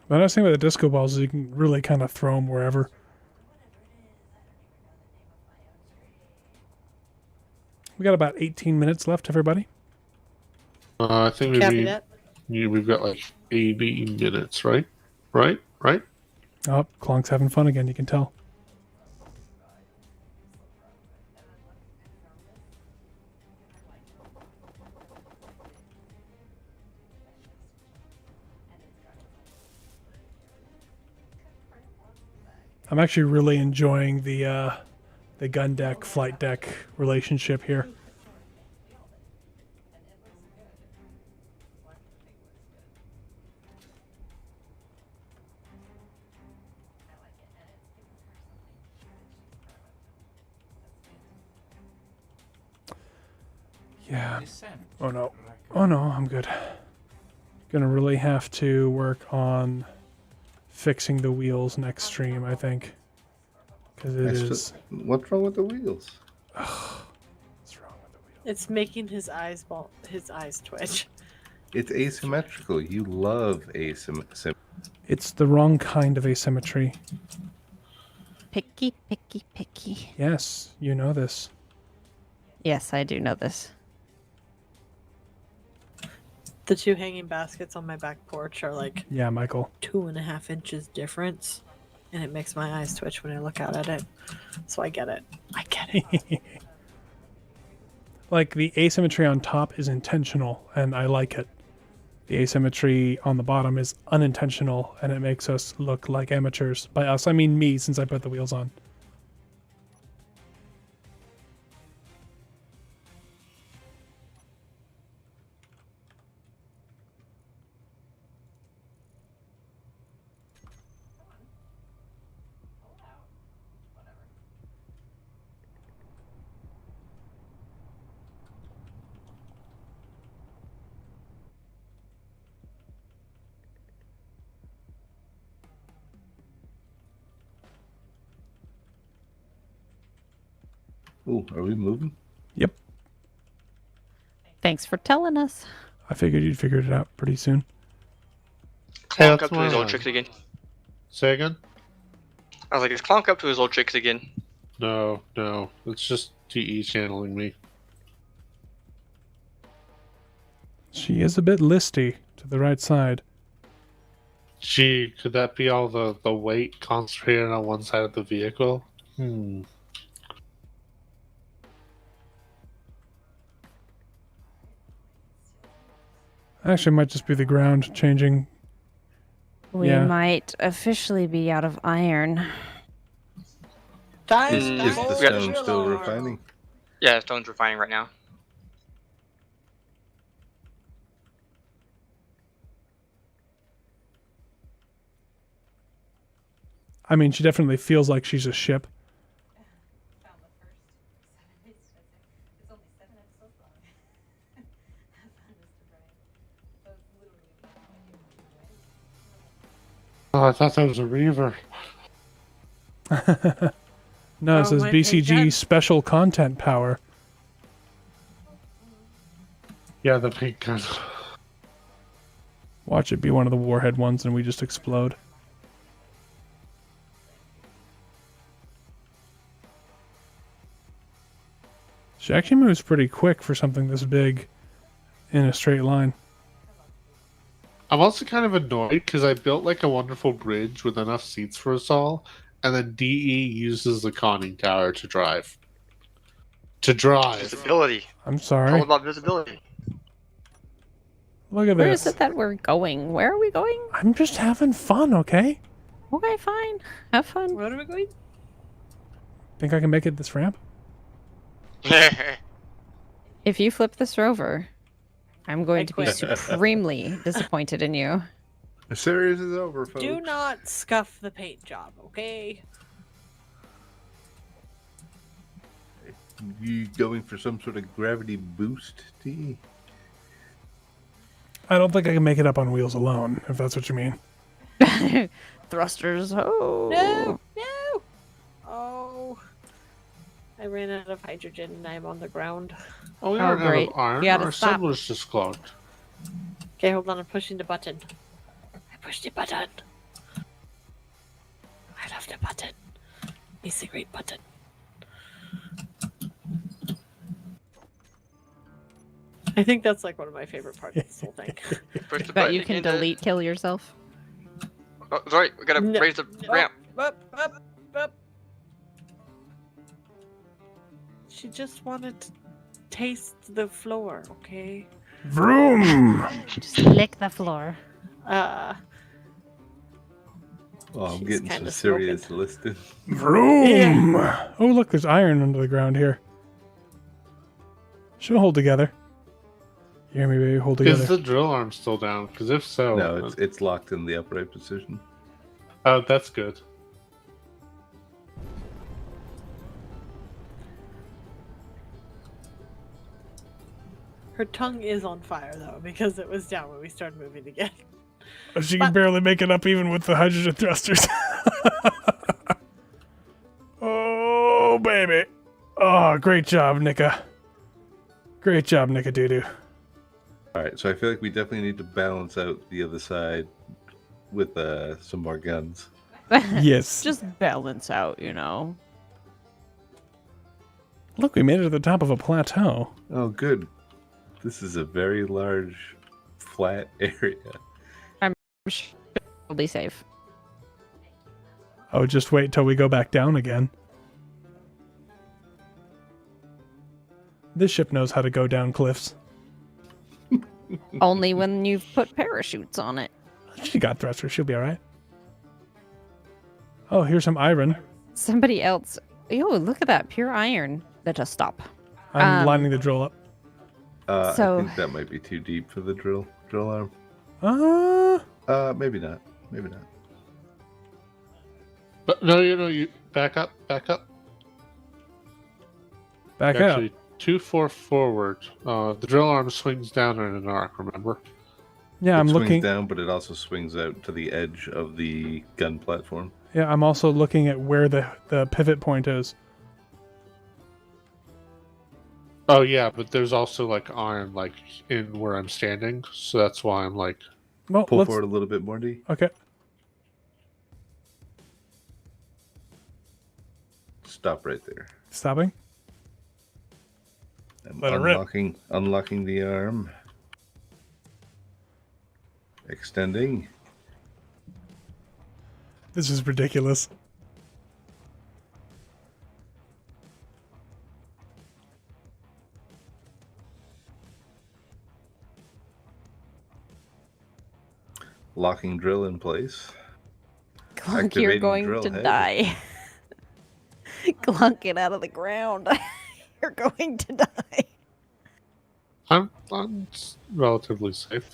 The nice thing about the disco balls is you can really kind of throw them wherever. We got about 18 minutes left, everybody. I think we've got like 80 minutes, right? Right? Oh, Clonk's having fun again, you can tell. I'm actually really enjoying the gun deck, flight deck relationship here. Yeah. Oh no. Oh no, I'm good. Gonna really have to work on fixing the wheels next stream, I think. Because it is. What's wrong with the wheels? What's wrong with the wheels? It's making his eyes twitch. It's asymmetrical. You love asymmetry. It's the wrong kind of asymmetry. Picky, picky, picky. Yes, you know this. Yes, I do know this. The two hanging baskets on my back porch are like Yeah, Michael. 2.5 inches difference, and it makes my eyes twitch when I look out at it. So I get it. Like, the asymmetry on top is intentional, and I like it. The asymmetry on the bottom is unintentional, and it makes us look like amateurs. By us, I mean me, since I put the wheels on. Ooh, are we moving? Yep. Thanks for telling us. I figured you'd figured it out pretty soon. Clonk up to his old tricks again. Say again? I was like, is Clonk up to his old tricks again? No. It's just TE channeling me. She is a bit listy to the right side. Gee, could that be all the weight concentrated on one side of the vehicle? Actually, it might just be the ground changing. We Yeah. might officially be out of iron. Guys, Is the stone still refining? Yeah, stone's refining right now. I mean, she definitely feels like she's a ship. Oh, I thought that was a reaver. No, it Oh, says my page BCG gun. special content power. Yeah, the pink gun. Watch it be one of the warhead ones and we just explode. She actually moves pretty quick for something this big in a straight line. I'm also kind of annoyed because I built like a wonderful bridge with enough seats for us all, and then DE uses the conning tower to drive. Visibility. I'm It's sorry. all about visibility. Look at Where this. is it that we're going? Where are we going? I'm just having fun, okay? Okay, fine. Have fun. Where are we going? Think I can make it this ramp? If you flip this rover, I'm going to be quit. supremely disappointed in you. The series is over, folks. Do not scuff the paint job, okay? You going for some sort of gravity boost, T? I don't think I can make it up on wheels alone, if that's what you mean. Thrusters, oh. No! No! Oh. I ran out of hydrogen and I'm on the ground. Oh, we Oh, don't have great. iron. You gotta Our stop. assembler's just clogged. Okay, hold on, I'm pushing the button. I pushed the button. I love the button. It's a great button. I think that's like one of my favorite parts of this whole thing. Push the Bet you button can and, uh, delete kill yourself. Oh, sorry, we gotta No. raise the Oh, ramp. Up. She just wanted to taste the floor, okay? Vroom! Just lick the floor. Uh, Oh, I'm She's getting some kinda serious smoking. listing. Vroom! Oh, look, there's iron under the ground here. Should hold together. You hear me, baby? Hold Is together. the drill arm still down? Because if so, No, it's locked in the upright position. oh, that's good. her tongue is on fire though, because it was down when we started moving again. She can barely make it up even with the hydrogen thrusters. Oh, baby. Oh, great job, Nika. Great job, Nika Doodoo. All right, so I feel like we definitely need to balance out the other side with some more guns. Yes. Just balance out, you know. Look, we made it to the top of a plateau. Oh, good. This is a very large, flat area. We'll be safe. Oh, just wait till we go back down again. This ship knows how to go down cliffs. Only when you've put parachutes on it. She got thrusters. She'll be all right. Oh, here's some iron. Somebody else. Ew, look at that. Pure iron. Let us stop. I'm lining the drill up. So- I think that might be too deep for the drill arm. Maybe not. Maybe not. But no, you back up. Back Actually, up. 2-4 forward. The drill arm swings down in an arc. Remember? Yeah, I'm It swings looking. down, but it also swings out to the edge of the gun platform. Yeah, I'm also looking at where the pivot point is. Oh yeah, but there's also like iron like in where I'm standing, so that's why I'm like. Well, Pull let's. forward a little bit more, D. Okay. Stop right there. Stopping. I'm Let it rip. unlocking the arm. Extending. This is ridiculous. Locking drill in place. Clunk, you're Activating going drill to head. die. Clunk, get out of the ground. You're going to die. I'm relatively safe.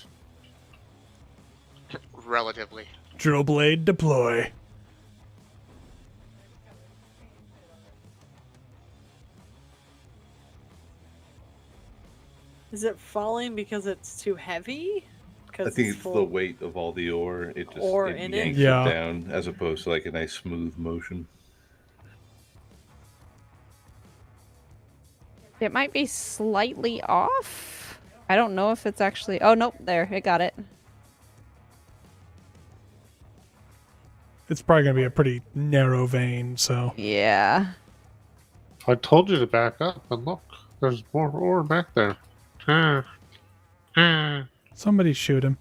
Relatively. Drill blade deploy. Is it falling because it's too heavy? I think it's the weight of all the ore. It just ore it in it? yanks Yeah. it down as opposed to like a nice smooth motion. It might be slightly off. I don't know if it's actually. Oh nope, there, it got it. It's probably gonna be a pretty narrow vein, so Yeah. I told you to back up, and look, there's more ore back there. somebody shoot him.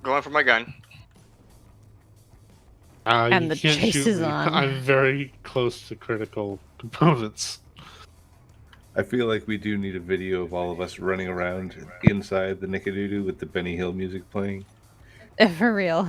Going for my gun. And You the can't chase shoot is me. on. I'm very close to critical components. I feel like we do need a video of all of us running around inside the Nickadoodoo with the Benny Hill music playing. For real.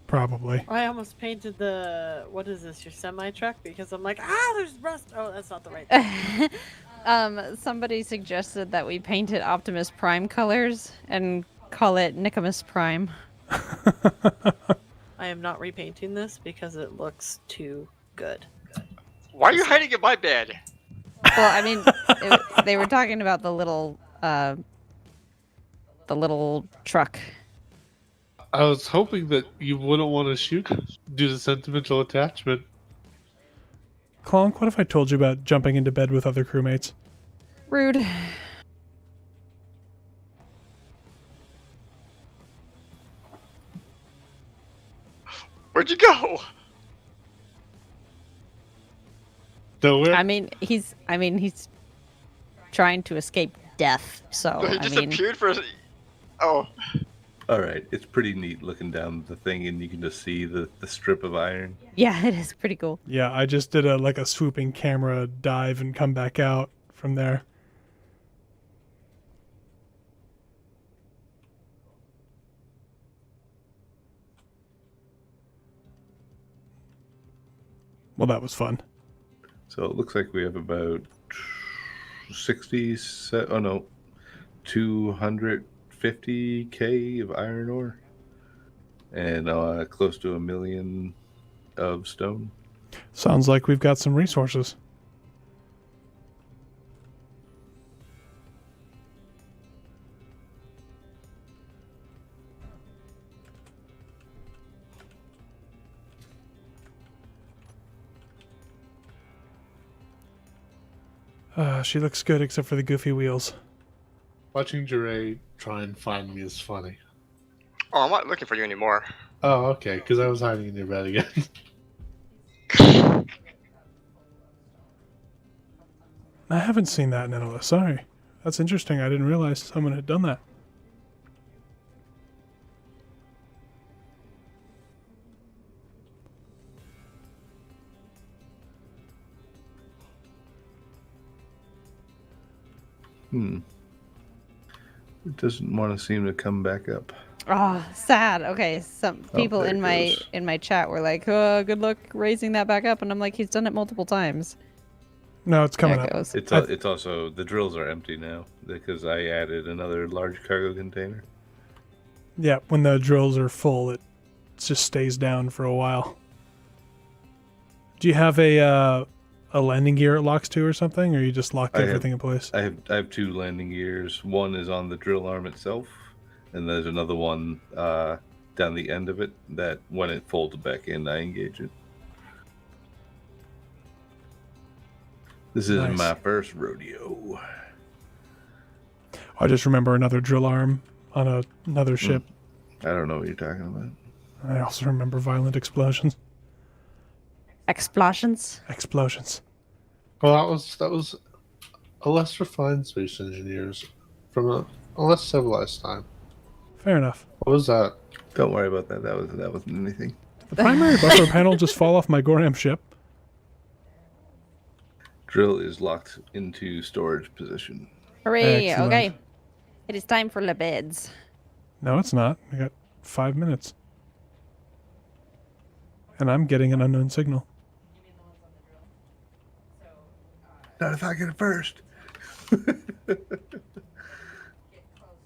Probably. I almost painted the what is this? Your semi truck because I'm like there's rust. Oh, that's not the right. Thing. Somebody suggested that we paint it Optimus Prime colors and call it Nicomas Prime. I am not repainting this because it looks too good. Why are you hiding in my bed? Well, I mean, they were talking about the little truck. I was hoping that you wouldn't want to shoot due to sentimental attachment. Clonk, what if I told you about jumping into bed with other crewmates? Rude. Where'd you go? Nowhere. I mean, he's trying to escape death. So he I mean, disappeared for. Oh, All right, it's pretty neat looking down the thing, and you can just see the strip of iron. yeah, it is pretty cool. Yeah, I just did a swooping camera dive and come back out from there. Well, that was fun. So it looks like we have about 250k of iron ore and close to 1 million of stone. Sounds like we've got some resources. She looks good except for the goofy wheels. Watching Jure try and find me is funny. oh, I'm not looking for you anymore. Oh, okay, because I was hiding in your bed again. I haven't seen that, Ninola. Sorry. That's interesting. I didn't realize someone had done that. It doesn't want to seem to come back up. Oh, sad. Okay, some people there in it goes. my chat were like, "Oh, good luck raising that back up," and I'm like, "He's done it multiple times." No, it's coming There it up. goes. It's also the drills are empty now because I added another large cargo container. Yeah, when the drills are full, it just stays down for a while. Do you have a landing gear it locks to or something, or you just locked I have- everything in place? I have two landing gears. One is on the drill arm itself, and there's another one down the end of it that when it folds back in, I engage it. This is Nice. my first rodeo. I just remember another drill arm on another ship. I don't know what you're talking about. I also remember violent explosions. Explosions. Explosions. Well, that was a less refined space engineers from a less civilized time. Fair enough. What was that? Don't worry about that. That wasn't anything. The primary buffer panel just fall off my Goram ship. Drill is locked into storage position. Hooray! Excellent. Okay, it is time for the beds. No, it's not. I got 5 minutes. And I'm getting an unknown signal. Not if I get it first.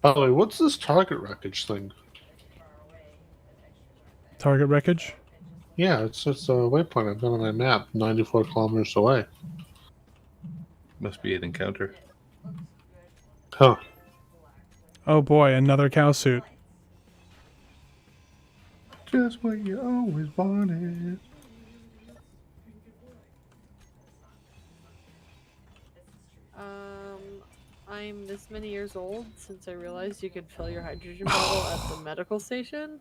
By the way, what's this target wreckage thing? Target wreckage? Yeah, it's just a waypoint I've got on my map, 94 kilometers away. Must be an encounter. Huh. Oh boy, another cow suit. Just what you always wanted. I'm this many years old since I realized you could fill your hydrogen bottle at the medical station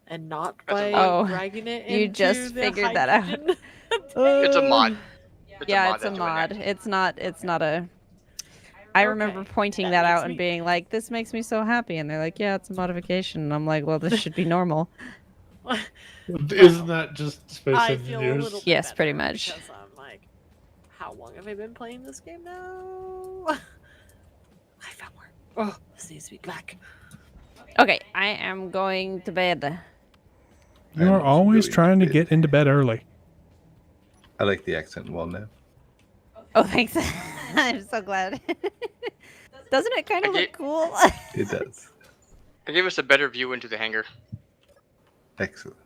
and not by Oh, dragging it you into just the figured that out. hydrogen It's a mod. Yeah, it's a that's doing mod. that. It's not a... I remember Okay, pointing that that out makes and me- being like, this makes me so happy. And they're like, yeah, it's a modification. And I'm like, well, this should be normal. Isn't that just Space I feel a Engineers? little bit Yes, pretty better much. because I'm like, how long have I been playing this game now? I found more. Oh, this needs to be black. Okay, I am going to bed. You I'm are also always going trying to bed. get into bed early. I like the accent well now. Oh, thanks. I'm so glad. Doesn't it kind of I look get- cool? It does. It gave us a better view into the hangar. Excellent.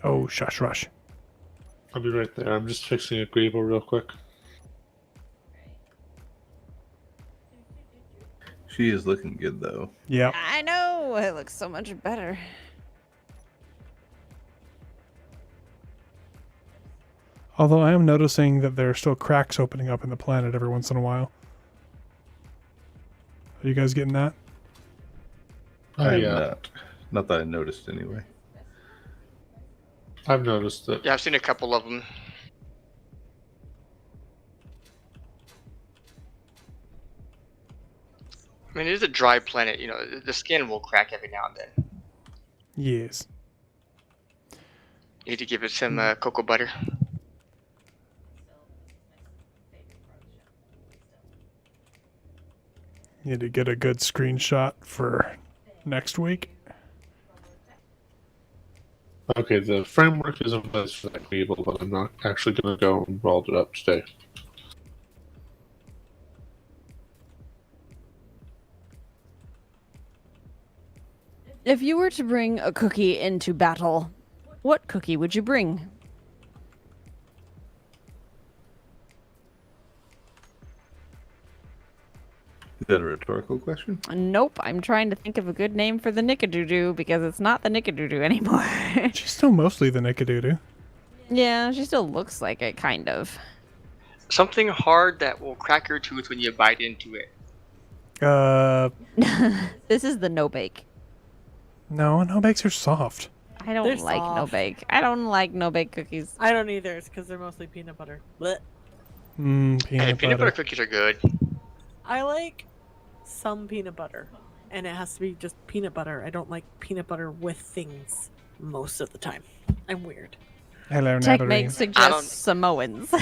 Oh, shush rush. I'll be right there. I'm just fixing a Greeble real quick. She is looking good though. Yep. I know. It looks so much better. Although I am noticing that there are still cracks opening up in the planet every once in a while. Are you guys getting that? Oh, I'm yeah. not that I noticed anyway. I've noticed it. Yeah, I've seen a couple of them. I mean, it is a dry planet. You know, the skin will crack every now and then. Yes. You need to give it some cocoa butter. Need to get a good screenshot for next week. Okay, the framework is in place for that Greeble, but I'm not actually going to go and roll it up today. If you were to bring a cookie into battle, what cookie would you bring? Is that a rhetorical question? Nope, I'm trying to think of a good name for the Nickadoodoo because it's not the Nickadoodoo anymore. She's still mostly the Nickadoodoo. Yeah, she still looks like it, kind of. Something hard that will crack your tooth when you bite into it. This is the no bake. No, no bakes are soft. I don't They're like no soft. bake. I don't like no bake cookies. I don't either. It's because they're mostly peanut butter. Blech. Mmm, Hey, peanut peanut butter butter. cookies are good. I like some peanut butter, and it has to be just peanut butter. I don't like peanut butter with things most of the time. I'm weird. Hello, Tech Natalie. Meg I don't- suggests Samoans.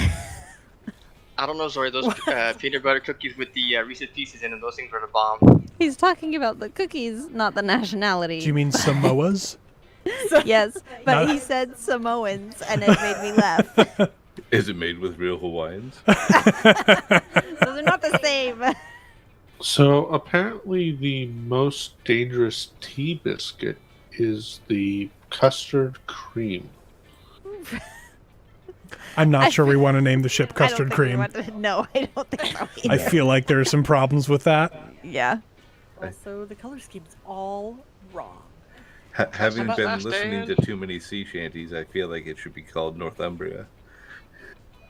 I don't know, Zori. Those peanut butter cookies with the Reese's Pieces in them, those things are the bomb. He's talking about the cookies, not the nationality. Do you mean Samoas? Yes, but Not- he said Samoans, and it made me laugh. Is it made with real Hawaiians? Those are not the same. So apparently, the most dangerous tea biscuit is the custard cream. I'm not sure we want to name the ship I don't custard think we cream. want to- no, I don't think so. I Either. feel like there are some problems with that. Yeah. Also, the color scheme's all wrong. Having about been last listening to stand? too many sea shanties, I feel like it should be called Northumbria.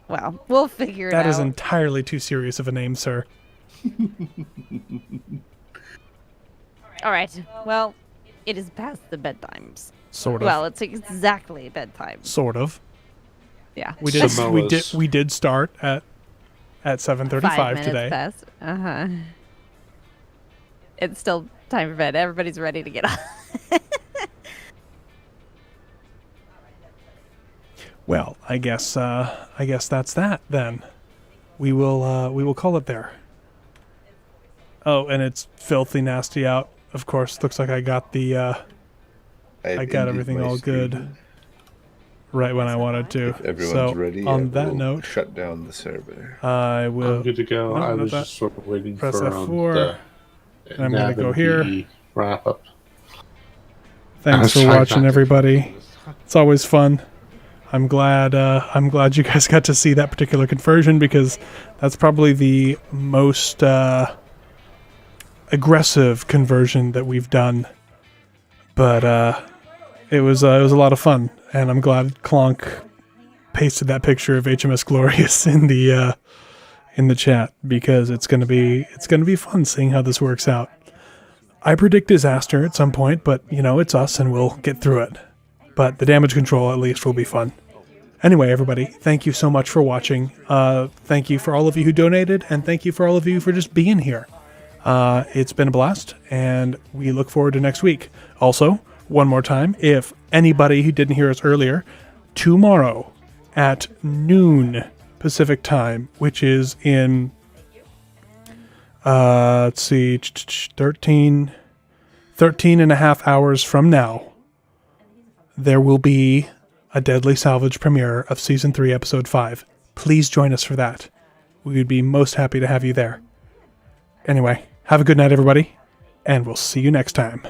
Well, we'll figure it That out. is entirely too serious of a name, sir. All right. Well, it is past the bedtimes. Sort of. Well, it's exactly bedtime. Sort of. Yeah. We did. Samoas. We did start at 7:35 5 minutes today. past. Uh-huh. It's still time for bed. Everybody's ready to get up. Well, I guess that's that then. We will call it there. Oh, and it's filthy nasty out of course, looks like I got the I got everything all good right when I wanted to. If everyone's so ready, on I that will note, shut down the server. I will I'm good to go. No, I not was that. just sort of waiting Press for F4, the and I'm gonna nav go and here. PE wrap up. Thanks for Trying watching, not to- everybody. It's always fun. I'm glad you guys got to see that particular conversion, because that's probably the most aggressive conversion that we've done. But it was a lot of fun, and I'm glad Clonk pasted that picture of HMS Glorious in the chat, because it's gonna be fun seeing how this works out. I predict disaster at some point, but it's us, and we'll get through it. But the damage control at least will be fun. Anyway, everybody, thank you so much for watching. Thank you for all of you who donated, and thank you for all of you for just being here. It's been a blast, and we look forward to next week. Also, one more time, if anybody who didn't hear us earlier, tomorrow at noon Pacific time, which is in, let's see, 13 and a half hours from now, there will be a Deadly Salvage premiere of Season 3, Episode 5. Please join us for that. We would be most happy to have you there. Anyway, have a good night, everybody, and we'll see you next time.